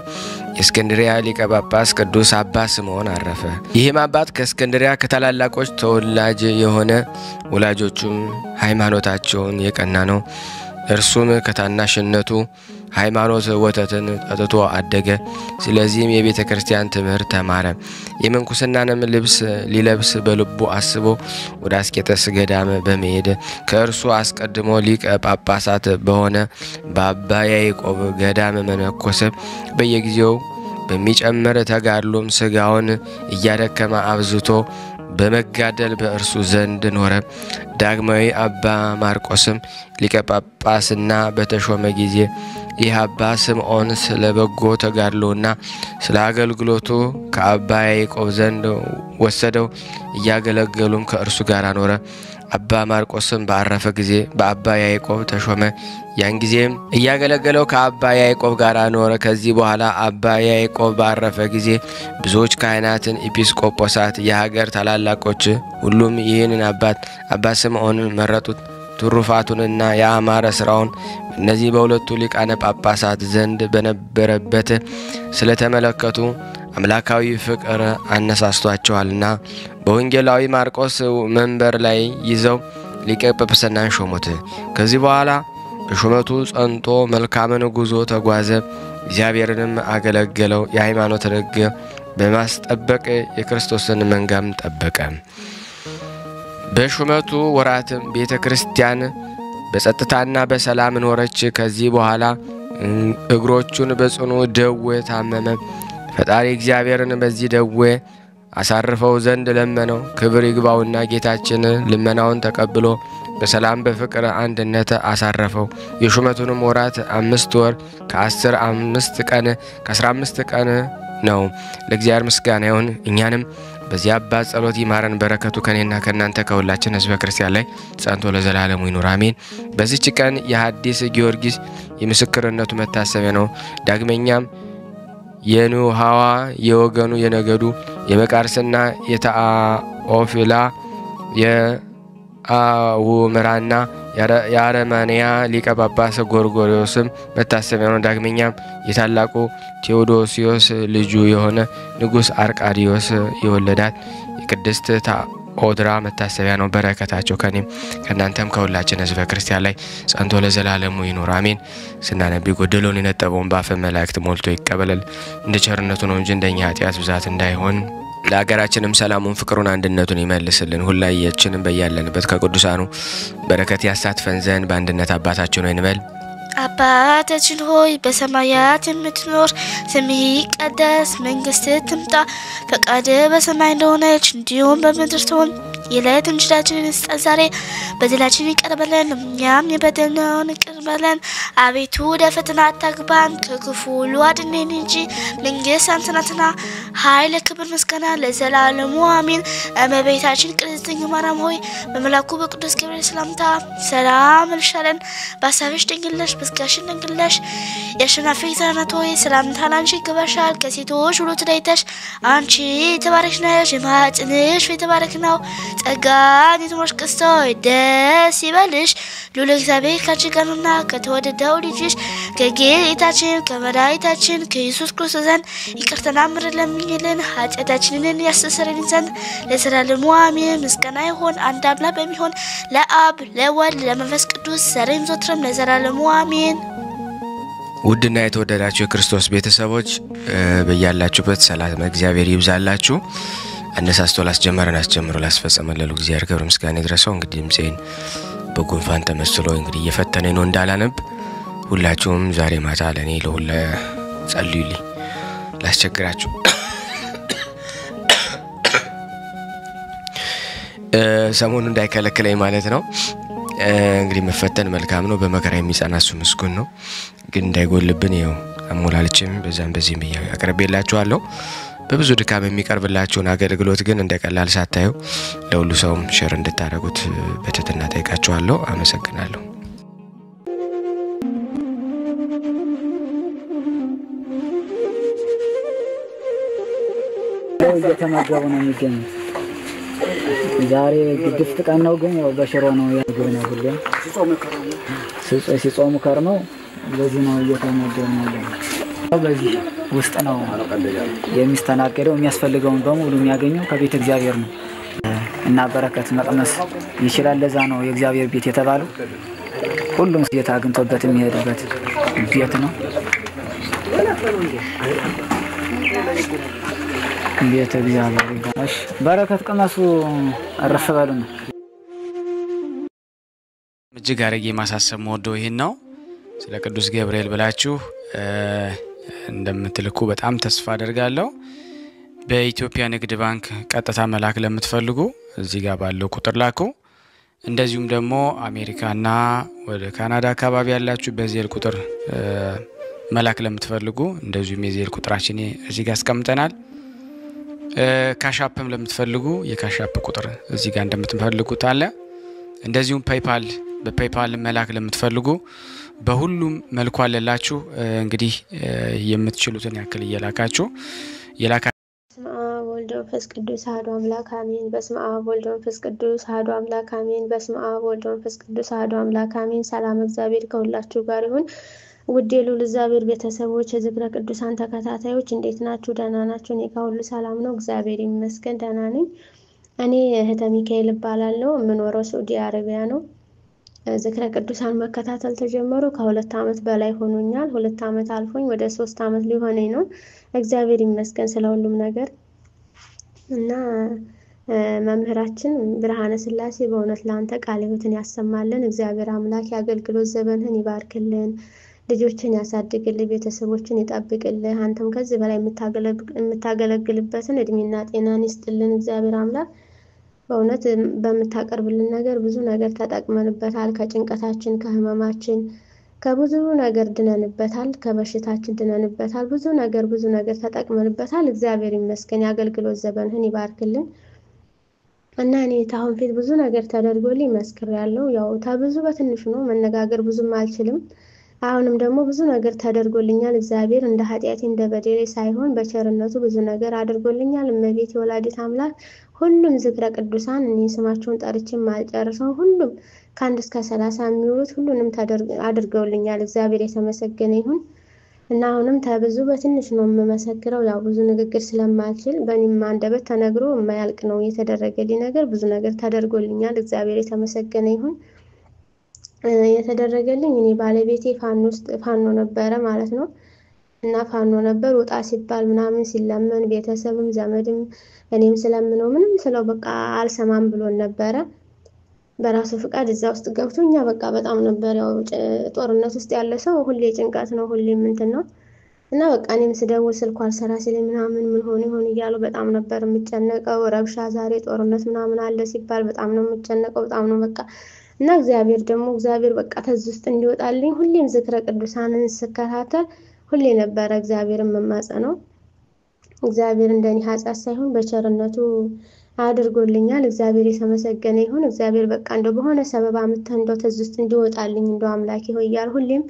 የእስክንድርያ ሊቀ ጳጳስ ቅዱስ አባ ስምዖን አረፈ። ይህም አባት ከእስክንድርያ ከታላላቆች ተወላጅ የሆነ ወላጆቹም ሃይማኖታቸውን የቀና ነው። እርሱም ከታናሽነቱ ሃይማኖት ወተትን ጠጥቶ አደገ። ስለዚህም የቤተ ክርስቲያን ትምህርት ተማረ። የምንኩስናንም ልብስ ሊለብስ በልቡ አስቦ ወደ አስቄጥስ ገዳም በመሄድ ከእርሱ አስቀድሞ ሊቀ ጳጳሳት በሆነ በአባ ያዕቆብ ገዳም መነኮሰ። በየጊዜው በሚጨምር ተጋድሎም ሥጋውን እያደከመ አብዝቶ በመጋደል በእርሱ ዘንድ ኖረ። ዳግማዊ አባ ማርቆስም ሊቀ ጳጳስና በተሾመ ጊዜ ይህ አባ ስምዖን ስለ በጎ ተጋድሎና ስለ አገልግሎቱ ከአባ ያዕቆብ ዘንድ ወሰደው። እያገለገሉም ከእርሱ ጋር ኖረ። አባ ማርቆስም ባረፈ ጊዜ በአባ ያዕቆብ ተሾመ። ያን ጊዜም እያገለገለው ከአባ ያዕቆብ ጋር ኖረ። ከዚህ በኋላ አባ ያዕቆብ ባረፈ ጊዜ ብዙዎች ካህናትን፣ ኤጲስቆጶሳት፣ የሀገር ታላላቆች ሁሉም ይህንን አባ ስምዖንን መረጡት። ትሩፋቱንና የአማረ ስራውን እነዚህ በሁለቱ ሊቃነ ጳጳሳት ዘንድ በነበረበት ስለተመለከቱ አምላካዊ ፍቅር አነሳስቷቸዋልና በወንጌላዊ ማርቆስ መንበር ላይ ይዘው ሊቀ ጵጵስናን ሾሙት። ከዚህ በኋላ በሹመቱ ጸንቶ መልካምን ጉዞ ተጓዘ። እግዚአብሔርንም አገለገለው። የሃይማኖትን ሕግ በማስጠበቅ የክርስቶስን መንጋም ጠበቀ። በሹመቱ ወራትም ቤተ ክርስቲያን በጸጥታና በሰላም ኖረች። ከዚህ በኋላ እግሮቹን በጽኑ ደዌ ታመመ። ፈጣሪ እግዚአብሔርን በዚህ ደዌ አሳርፈው ዘንድ ለመነው። ክብር ይግባውና ጌታችን ልመናውን ተቀብሎ በሰላም በፍቅር አንድነት አሳረፈው። የሹመቱንም ወራት 5 ወር ከ15 ቀን ከ15 ቀን ነው። ለእግዚአብሔር ምስጋና ይሁን። እኛንም በዚህ አባት ጸሎት ይማረን። በረከቱ ከኔና ከናንተ ከሁላችን ሕዝበ ክርስቲያን ላይ ጸንቶ ለዘላለሙ ይኑር አሜን። በዚህች ቀን የሐዲስ ጊዮርጊስ የምስክርነቱ መታሰቢያ ነው። ዳግመኛም የኑሃዋ የወገኑ የነገዱ የመቃርስና የታኦፊላ የአውምራና የአረማንያ ሊቀ ጳጳስ ጎርጎርዮስም መታሰቢያ ነው። ዳግመኛም የታላቁ ቴዎዶሲዮስ ልጁ የሆነ ንጉሥ አርቃዲዮስ የወለዳት የቅድስት ታኦድራ መታሰቢያ ነው። በረከታቸው ከኔም ከናንተም ከሁላችን ሕዝበ ክርስቲያን ላይ ጸንቶ ለዘላለሙ ይኑር አሜን። ስናነብ ጎደሎን የነጠበውን በአፈ መላእክት ሞልቶ ይቀበላል። እንደ ቸርነቱ ነው እንጂ እንደኛ ኃጢአት ብዛት እንዳይሆን ለሀገራችንም ሰላሙን ፍቅሩን አንድነቱን ይመልስልን። ሁላችንም በያለንበት ከቅዱሳኑ በረከት ያሳትፈን ዘንድ በአንድነት አባታችን ሆይ እንበል። አባታችን ሆይ በሰማያት የምትኖር ስምህ ይቀደስ፣ መንግስትህ ትምጣ፣ ፈቃድህ በሰማይ እንደሆነች እንዲሁም በምድር ትሁን። የዕለት እንጀራችንን ስጠን ዛሬ፣ በደላችንን ይቅር በለን እኛም የበደልነውን ይቅር በለን። አቤቱ ወደ ፈተና አታግባን ከክፉ ሁሉ አድነን እንጂ መንግስት ያንተ ናትና፣ ኃይል፣ ክብር፣ ምስጋና ለዘላለሙ አሜን። እመቤታችን ቅድስት ድንግል ማርያም ሆይ በመልአኩ በቅዱስ ገብርኤል ሰላምታ ሰላም እልሻለሁ። በሐሳብሽ ድንግል ነሽ፣ በሥጋሽም ድንግል ነሽ። የአሸናፊ ዘርነት ሆይ ሰላምታ ላንቺ ይገባሻል። ከሴቶች ሁሉ ተለይተሽ አንቺ የተባረክሽ ነሽ፣ የማኅፀንሽ ፍሬ የተባረከ ነው። ጸጋን የተሞላሽ ቅድስት ሆይ ደስ ይበልሽ፣ ልዑል እግዚአብሔር ካንቺ ጋር ነውና ከተወደደው ልጅሽ ከጌታችን ከመድኃኒታችን ከኢየሱስ ክርስቶስ ዘንድ ይቅርታና ምሕረት ለምኝልን ኃጢአታችንን ያስተሰርይልን ዘንድ ለዘላለሙ አሜን። ምስጋና ይሁን አንድ አምላክ በሚሆን ለአብ ለወልድ ለመንፈስ ቅዱስ ዛሬም ዘወትርም ለዘላለሙ አሜን። ውድና የተወደዳችሁ የክርስቶስ ቤተሰቦች በያላችሁበት ሰላም እግዚአብሔር ይብዛላችሁ። አነሳስቶ ላስጀመረን አስጀምሮ ላስፈጸመን ለሉ እግዚአብሔር ክብር ምስጋና ይድረሰው። እንግዲህ ድምጼን በጉንፋን ተመስሎ እንግዲህ እየፈተነኝ ነው እንዳላነብ ሁላችሁም ዛሬ ማታ ለኔ ለሁላ ጸልዩልኝ ላስቸግራችሁ። ሰሞኑን እንዳይከለክለኝ ማለት ነው። እንግዲህ መፈተን መልካም ነው፣ በመከራ የሚጸና እሱ ምስጉን ነው። ግን እንዳይጎልብን ይኸው አሞላልችም በዛም በዚህም አቀርቤላችኋለሁ። በብዙ ድካም የሚቀርብላችሁን አገልግሎት ግን እንደቀላል ሳታዩ ለሁሉ ሰውም ሼር እንድታደርጉት በትህትና ጠይቃችኋለሁ። አመሰግናለሁ። እየተመገቡ ነው የሚገኙት። ዛሬ ግድፍት ቀን ነው፣ ግን ያው በሽሮ ነው ያገኘው ሁሌም ሲጾሙ ከርመው በዚህ ነው እየተመገቡ ነው። በዚህ ውስጥ ነው የሚስተናገደው። የሚያስፈልገውን በሙሉ የሚያገኘው ከቤተ እግዚአብሔር ነው እና በረከት መቅመስ ይችላል። ለዛ ነው የእግዚአብሔር ቤት የተባለው። ሁሉም ጌታ አግኝቶበት የሚሄድበት ቤት ነው። ቤተ እግዚአብሔር ይባላል። በረከት ቅመሱ አረፍ በሉ ነው። እጅግ አድርጌ ማሳሰብ ወደው ይሄን ነው። ስለ ቅዱስ ገብርኤል ብላችሁ እንደምትልኩ በጣም ተስፋ አደርጋለሁ። በኢትዮጵያ ንግድ ባንክ ቀጥታ መላክ ለምትፈልጉ እዚህ ጋር ባለው ቁጥር ላኩ። እንደዚሁም ደግሞ አሜሪካና ወደ ካናዳ አካባቢ ያላችሁ በዚህ ቁጥር መላክ ለምትፈልጉ እንደዚሁም የዚህ ቁጥራችን እዚህ ጋር አስቀምጠናል። ካሻፕም ለምትፈልጉ የካሻፕ ቁጥር እዚህ ጋር እንደምትፈልጉት አለ። እንደዚሁም ፔይፓል በፔይፓል መላክ ለምትፈልጉ በሁሉም መልኩ አለላችሁ። እንግዲህ የምትችሉትን ያክል እየላካችሁ በስመ አብ ወወልድ ወመንፈስ ቅዱስ አሐዱ አምላክ አሜን። በስመ አብ ወወልድ ወመንፈስ ቅዱስ አሐዱ አምላክ አሜን። በስመ አብ ወወልድ ወመንፈስ ቅዱስ አሐዱ አምላክ አሜን። ሰላም እግዚአብሔር ከሁላችሁ ጋር ይሁን። ውድ የልዑል እግዚአብሔር ቤተሰቦች የዝክረ ቅዱሳን ተከታታዮች እንዴት ናችሁ? ደህና ናችሁ? እኔ ጋር ሁሉ ሰላም ነው፣ እግዚአብሔር ይመስገን ደህና ነኝ። እኔ እህተ ሚካኤል እባላለሁ። የምኖረው ሳዑዲ አረቢያ ነው። ዝክረ ቅዱሳን መከታተል ተጀመሩ ከ2 ዓመት በላይ ሆኖኛል። 2 ዓመት አልፎኝ ወደ 3 ዓመት ሊሆነኝ ነው። እግዚአብሔር ይመስገን ስለ ሁሉም ነገር እና መምህራችን ብርሃነ ስላሴ በእውነት ላንተ ቃለ ሕይወትን ያሰማልን። እግዚአብሔር አምላክ ያገልግሎት ዘመንህን ይባርክልን፣ ልጆችን ያሳድግልህ፣ ቤተሰቦችን ይጠብቅልህ። አንተም ከዚህ በላይ የምታገለግልበትን እድሜና ጤናን ይስጥልን። እግዚአብሔር አምላክ በእውነት በመታቀርብልን ነገር ብዙ ነገር ተጠቅመንበታል። ከጭንቀታችን ከህመማችን ከብዙ ነገር ድነንበታል፣ ከበሽታችን ድነንበታል፣ ብዙ ነገር ተጠቅመንበታል። እግዚአብሔር ይመስገን። የአገልግሎት ዘመንህን ይባርክልን እና እኔ ታሁን ፊት ብዙ ነገር ተደርጎልኝ መስክሬያለሁ። ያው ተብዙ በትንሹ ነው መነጋገር ብዙም አልችልም። አሁንም ደግሞ ብዙ ነገር ተደርጎልኛል። እግዚአብሔር እንደ ኃጢአቴ እንደ በደሌ ሳይሆን በቸርነቱ ብዙ ነገር አድርጎልኛል። እመቤቴ ወላዲት አምላክ ሁሉም ዝክረ ቅዱሳን እኔ ስማቸውን ጠርቼ ማልጨርሰው ሁሉም ከአንድ እስከ 30 የሚውሉት ሁሉንም አድርገውልኛል። እግዚአብሔር የተመሰገነ ይሁን እና አሁንም ተብዙ በትንሽ ነው የምመሰክረው። ያው ብዙ ንግግር ስለማልችል በእኔም አንደበት ተነግሮ የማያልቅ ነው የተደረገልኝ ነገር። ብዙ ነገር ተደርጎልኛል። እግዚአብሔር የተመሰገነ ይሁን። የተደረገልኝ እኔ ባለቤቴ ፋኖ ነበረ ማለት ነው እና ፋኖ ነበር። ወጣ ሲባል ምናምን ሲለመን ቤተሰብም ዘመድም እኔም ስለምነው ምንም ስለው በቃ አልሰማም ብሎን ነበረ። በራሱ ፍቃድ እዛ ውስጥ ገብቶ እኛ በቃ በጣም ነበር ያው ጦርነት ውስጥ ያለ ሰው ሁሌ ጭንቀት ነው ሁሌ እንትን ነው እና በቃ እኔም ስደውል ስልኩ አልሰራ ሲለኝ ምናምን ምን ሆነ እያሉ በጣም ነበር የምጨነቀው። ረብሻ ዛሬ ጦርነት ምናምን አለ ሲባል በጣም ነው የምጨነቀው። በጣም ነው በቃ እና እግዚአብሔር በቃ ተዚህ ውስጥ እንዲወጣልኝ ሁሌም ዝክረ ቅዱሳንን ስከታተል ሁሌ ነበረ እግዚአብሔርን መማጸነው። እግዚአብሔር እንደኔ ኃጢአት ሳይሆን በቸርነቱ አድርጎልኛል። እግዚአብሔር የተመሰገነ ይሁን። እግዚአብሔር በቃ እንደው በሆነ ሰበብ አምጥተህ እንደው ተዚህ ውስጥ እንዲወጣልኝ እንደው አምላኬ ሆይ እያልኩ ሁሌም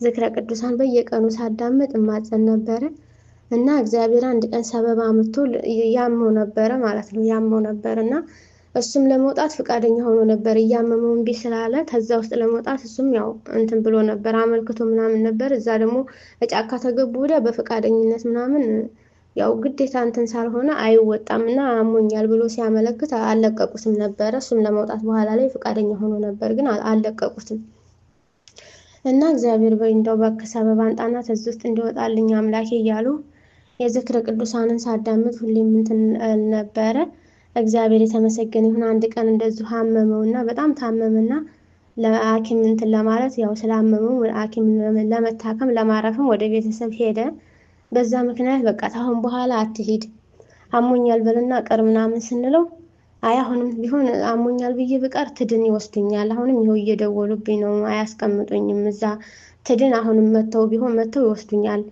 ዝክረ ቅዱሳን በየቀኑ ሳዳምጥ እማጸን ነበረ እና እግዚአብሔር አንድ ቀን ሰበብ አምጥቶ ያመው ነበረ ማለት ነው ያመው ነበርና እሱም ለመውጣት ፍቃደኛ ሆኖ ነበር። እያመመው እምቢ ስላለ ከዛ ውስጥ ለመውጣት እሱም ያው እንትን ብሎ ነበር አመልክቶ ምናምን ነበር። እዛ ደግሞ ጫካ ተገቡ ወዲያ በፍቃደኝነት ምናምን ያው ግዴታ እንትን ሳልሆነ አይወጣምና አሞኛል ብሎ ሲያመለክት አለቀቁትም ነበር። እሱም ለመውጣት በኋላ ላይ ፍቃደኛ ሆኖ ነበር ግን አለቀቁትም እና እግዚአብሔር በእንደው በከሰበብ አንጣና ተዚህ ውስጥ እንዲወጣልኝ አምላኬ እያሉ የዝክረ ቅዱሳንን ሳዳምጥ ሁሌም እንትን ነበረ። እግዚአብሔር የተመሰገነ ይሁን። አንድ ቀን እንደዚሁ አመመውና በጣም ታመመና ለሐኪም እንትን ለማለት ያው ስላመመው ሐኪም ለመታከም ለማረፍም ወደ ቤተሰብ ሄደ። በዛ ምክንያት በቃ ታሁን በኋላ አትሂድ አሞኛል በልና ቀር ምናምን ስንለው አይ አሁንም ቢሆን አሞኛል ብዬ ብቀር ትድን ይወስዱኛል። አሁንም ይሄው እየደወሉብኝ ነው አያስቀምጡኝም እዛ ትድን አሁንም መተው ይወስዱኛል።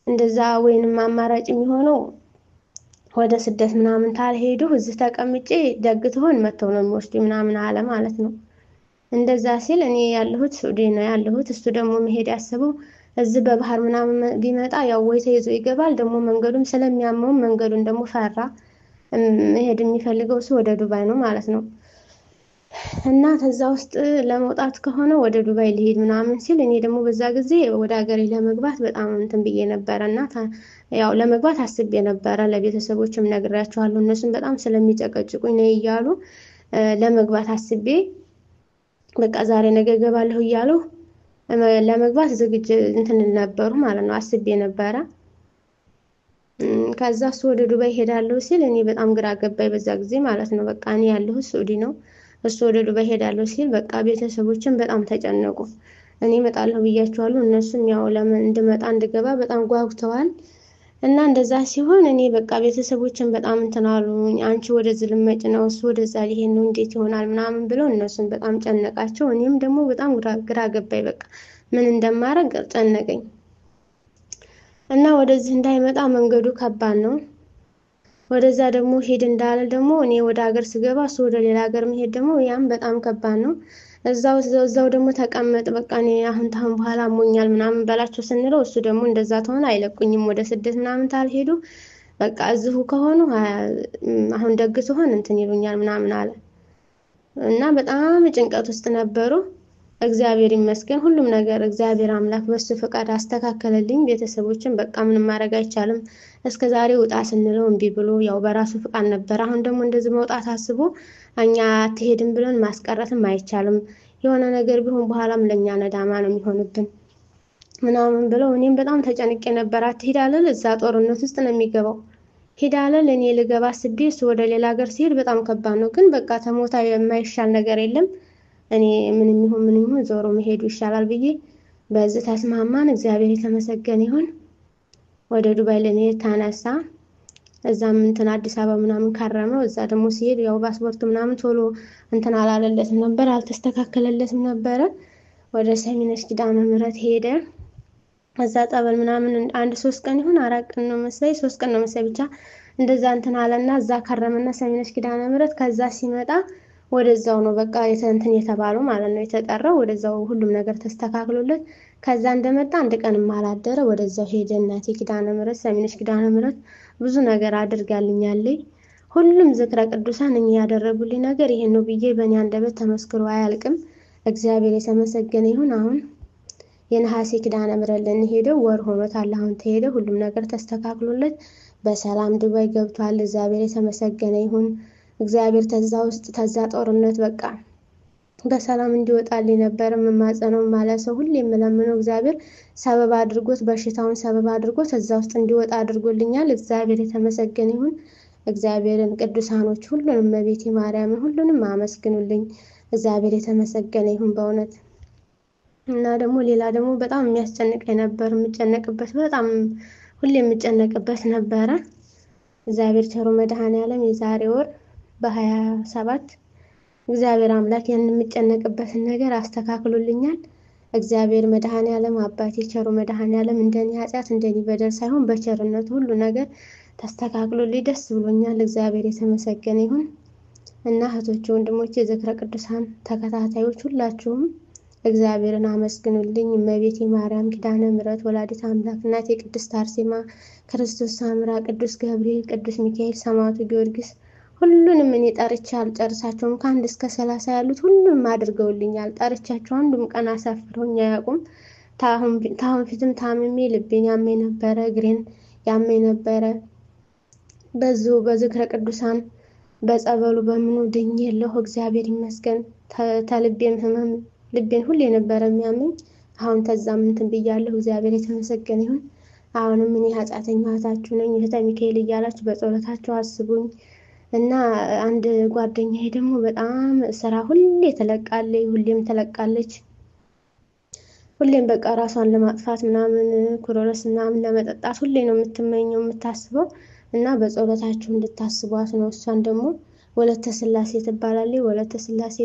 እንደዛ ወይንም አማራጭ የሚሆነው ወደ ስደት ምናምን ታልሄዱ እዚህ ተቀምጬ ደግትሆን መተው ነው የሚወስዱኝ ምናምን አለ ማለት ነው። እንደዛ ሲል እኔ ያለሁት ሱዲ ነው ያለሁት። እሱ ደግሞ መሄድ ያሰበው እዚህ በባህር ምናምን ቢመጣ ያው ወይ ተይዞ ይገባል። ደግሞ መንገዱም ስለሚያመው መንገዱን ደግሞ ፈራ። መሄድ የሚፈልገው እሱ ወደ ዱባይ ነው ማለት ነው። እና ከዛ ውስጥ ለመውጣት ከሆነ ወደ ዱባይ ሊሄድ ምናምን ሲል እኔ ደግሞ በዛ ጊዜ ወደ ሀገሬ ለመግባት በጣም እንትን ብዬ ነበርና ያው ለመግባት አስቤ ነበር። ለቤተሰቦችም ነግሬያቸዋለሁ። እነሱም በጣም ስለሚጨቀጭቁኝ ነው እያሉ ለመግባት አስቤ በቃ ዛሬ ነገ ገባለሁ እያሉ ለመግባት ዝግጅት እንትን ነበሩ ማለት ነው አስቤ ነበር። ከዛ እሱ ወደ ዱባይ ሄዳለሁ ሲል እኔ በጣም ግራ ገባኝ በዛ ጊዜ ማለት ነው። በቃ እኔ ያለሁት ሱዲ ነው እሱ ወደ ዱባይ ሄዳለሁ ሲል በቃ ቤተሰቦችን በጣም ተጨነቁ። እኔ እመጣለሁ ብያቸዋለሁ። እነሱም ያው ለምን እንድመጣ እንድገባ በጣም ጓጉተዋል። እና እንደዛ ሲሆን እኔ በቃ ቤተሰቦችን በጣም እንትን አሉ። አንቺ ወደዚህ ልመጭ ነው እሱ ወደዛ ሊሄድ ነው እንዴት ይሆናል ምናምን ብለው እነሱን በጣም ጨነቃቸው። እኔም ደግሞ በጣም ግራ ገባኝ። በቃ ምን እንደማረግ ጨነቀኝ። እና ወደዚህ እንዳይመጣ መንገዱ ከባድ ነው። ወደዛ ደግሞ ሄድ እንዳለ ደግሞ እኔ ወደ ሀገር ስገባ እሱ ወደ ሌላ ሀገር መሄድ ደግሞ ያም በጣም ከባድ ነው። እዛው ደግሞ ተቀመጥ በቃ እኔ አሁን በኋላ አሞኛል ምናምን በላቸው ስንለው እሱ ደግሞ እንደዛ ተሆነ አይለቁኝም ወደ ስደት ምናምን ታልሄዱ በቃ እዚሁ ከሆኑ አሁን ደግ ሲሆን እንትን ይሉኛል ምናምን አለ እና በጣም ጭንቀት ውስጥ ነበሩ። እግዚአብሔር ይመስገን ሁሉም ነገር እግዚአብሔር አምላክ በሱ ፈቃድ አስተካከለልኝ። ቤተሰቦችን በቃ ምንም ማድረግ አይቻልም። እስከዛሬ ውጣ ስንለው እምቢ ብሎ ያው በራሱ ፈቃድ ነበር። አሁን ደግሞ እንደዚህ መውጣት አስቦ እኛ አትሄድም ብለን ማስቀረትም አይቻልም። የሆነ ነገር ቢሆን በኋላም ለኛ ነዳማ ነው የሚሆንብን ምናምን ብለው እኔም በጣም ተጨንቄ ነበር። አትሄድ አለል እዛ ጦርነት ውስጥ ነው የሚገባው። ሄድ አለል እኔ ልገባ አስቤ እሱ ወደ ሌላ ሀገር ሲሄድ በጣም ከባድ ነው። ግን በቃ ተሞታ የማይሻል ነገር የለም። እኔ ምንም ይሁን ዞሮ መሄዱ ይሻላል ብዬ በዚህ ተስማማን። እግዚአብሔር የተመሰገነ ይሁን። ወደ ዱባይ ለመሄድ ተነሳ። እዛም እንትን አዲስ አበባ ምናምን ካረመው እዛ ደግሞ ሲሄድ ያው ፓስፖርት ምናምን ቶሎ እንትን አላለለትም ነበር አልተስተካከለለትም ነበር። ወደ ሰሚነሽ ኪዳነ ምህረት ሄደ። እዛ ጠበል ምናምን 1-3 ቀን ይሁን 4 ቀን ነው መሰለኝ 3 ቀን ነው መሰለኝ ብቻ እንደዛ እንትን አለና እዛ ከረመና ሰሚነሽ ኪዳነ ምህረት ከዛ ሲመጣ ወደዛው ነው በቃ እንትን የተባለው ማለት ነው የተጠራው ወደዛው ሁሉም ነገር ተስተካክሎለት ከዛ እንደመጣ አንድ ቀንም አላደረ ወደዛው ሄደ። እናቴ ኪዳነ ምህረት ሰሚነሽ ኪዳነ ምህረት ብዙ ነገር አድርጋልኛለች። ሁሉም ዝክረ ቅዱሳን እኛ ያደረጉልኝ ነገር ይሄን ነው ብዬ በእኔ አንደበት ተመስክሮ አያልቅም። እግዚአብሔር የተመሰገነ ይሁን። አሁን የነሐሴ ኪዳነ ምህረት ልንሄደው ወር ሆኖታል። አሁን ተሄደ ሁሉም ነገር ተስተካክሎለት በሰላም ዱባይ ገብቷል። እግዚአብሔር የተመሰገነ ይሁን። እግዚአብሔር ተዛ ውስጥ ተዛ ጦርነት በቃ በሰላም እንዲወጣልኝ ነበር የምማጸነው ማለት ሰው ሁሌ የምለምነው እግዚአብሔር ሰበብ አድርጎት በሽታውን ሰበብ አድርጎት ተዛ ውስጥ እንዲወጣ አድርጎልኛል። እግዚአብሔር የተመሰገነ ይሁን። እግዚአብሔርን ቅዱሳኖች ሁሉንም እመቤቴ ማርያምን ሁሉንም አመስግኑልኝ። እግዚአብሔር የተመሰገነ ይሁን በእውነት። እና ደግሞ ሌላ ደግሞ በጣም የሚያስጨንቀኝ ነበር የምጨነቅበት በጣም ሁሌ የምጨነቅበት ነበረ። እግዚአብሔር ቸሩ መድኃኔዓለም የዛሬ ወር በ27 እግዚአብሔር አምላክ ያን የምጨነቅበትን ነገር አስተካክሎልኛል። እግዚአብሔር መድኃኔዓለም አባቴ ቸሩ መድኃኔዓለም እንደኔ ኃጢአት እንደኔ በደል ሳይሆን በቸርነቱ ሁሉ ነገር ተስተካክሎልኝ ደስ ብሎኛል። እግዚአብሔር የተመሰገነ ይሁን። እና እህቶቼ ወንድሞቼ የዝክረ ቅዱሳን ተከታታዮች ሁላችሁም እግዚአብሔርን አመስግኑልኝ። እመቤቴ ማርያም ኪዳነ ምህረት ወላዲተ አምላክ እናቴ ቅድስት አርሴማ ክርስቶስ ሳምራ ቅዱስ ገብርኤል ቅዱስ ሚካኤል ሰማዕቱ ጊዮርጊስ ሁሉንም እኔ ጠርቼ አልጨርሳቸውም። ከ1 እስከ 30 ያሉት ሁሉም አድርገውልኛል። ጠርቻቸው አንዱም ቀን አሳፍረውኝ አያውቁም። ታሁን ፊትም ታምሜ ልቤን ያመኝ ነበረ፣ እግሬን ያመኝ ነበረ። በዝክረ ቅዱሳን በጸበሉ በምኑ ድኛለሁ። እግዚአብሔር ይመስገን። ተልቤም ህመም ልቤን ሁሌ ነበረ የሚያመኝ። አሁን ተዛም እንትን ብያለሁ። እግዚአብሔር የተመሰገነ ይሁን። አሁንም እኔ ኃጢአተኛ እህታችሁ ነኝ። እህተ ሚካኤል እያላችሁ በጸሎታችሁ አስቡኝ። እና አንድ ጓደኛዬ ደግሞ በጣም ስራ ሁሌ ተለቃለች፣ ሁሌም ተለቃለች። ሁሌም በቃ ራሷን ለማጥፋት ምናምን ኩሮረስ ምናምን ለመጠጣት ሁሌ ነው የምትመኘው የምታስበው። እና በጸሎታችሁ እንድታስቧት ነው። እሷን ደግሞ ወለተ ስላሴ ትባላለች። ወለተ ስላሴ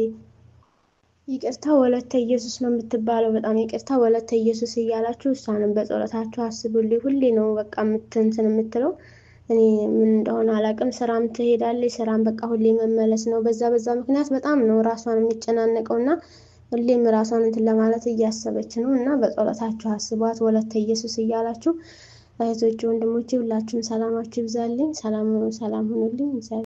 ይቅርታ ወለተ ኢየሱስ ነው የምትባለው። በጣም ይቅርታ ወለተ ኢየሱስ እያላችሁ እሷንም በጸሎታችሁ አስቡልኝ። ሁሌ ነው በቃ እንትን የምትለው። እኔ ምን እንደሆነ አላውቅም። ስራም ትሄዳለች። ስራም በቃ ሁሌ መመለስ ነው። በዛ ምክንያት በጣም ነው ራሷን የሚጨናነቀውና ሁሌም ራሷን እንትን ለማለት እያሰበች ነው። እና በጸሎታችሁ አስቧት ወለተ ኢየሱስ እያላችሁ እህቶቼ ወንድሞቼ ሁላችሁም ሰላማችሁ ይብዛልኝ። ሰላም ሁኑልኝ።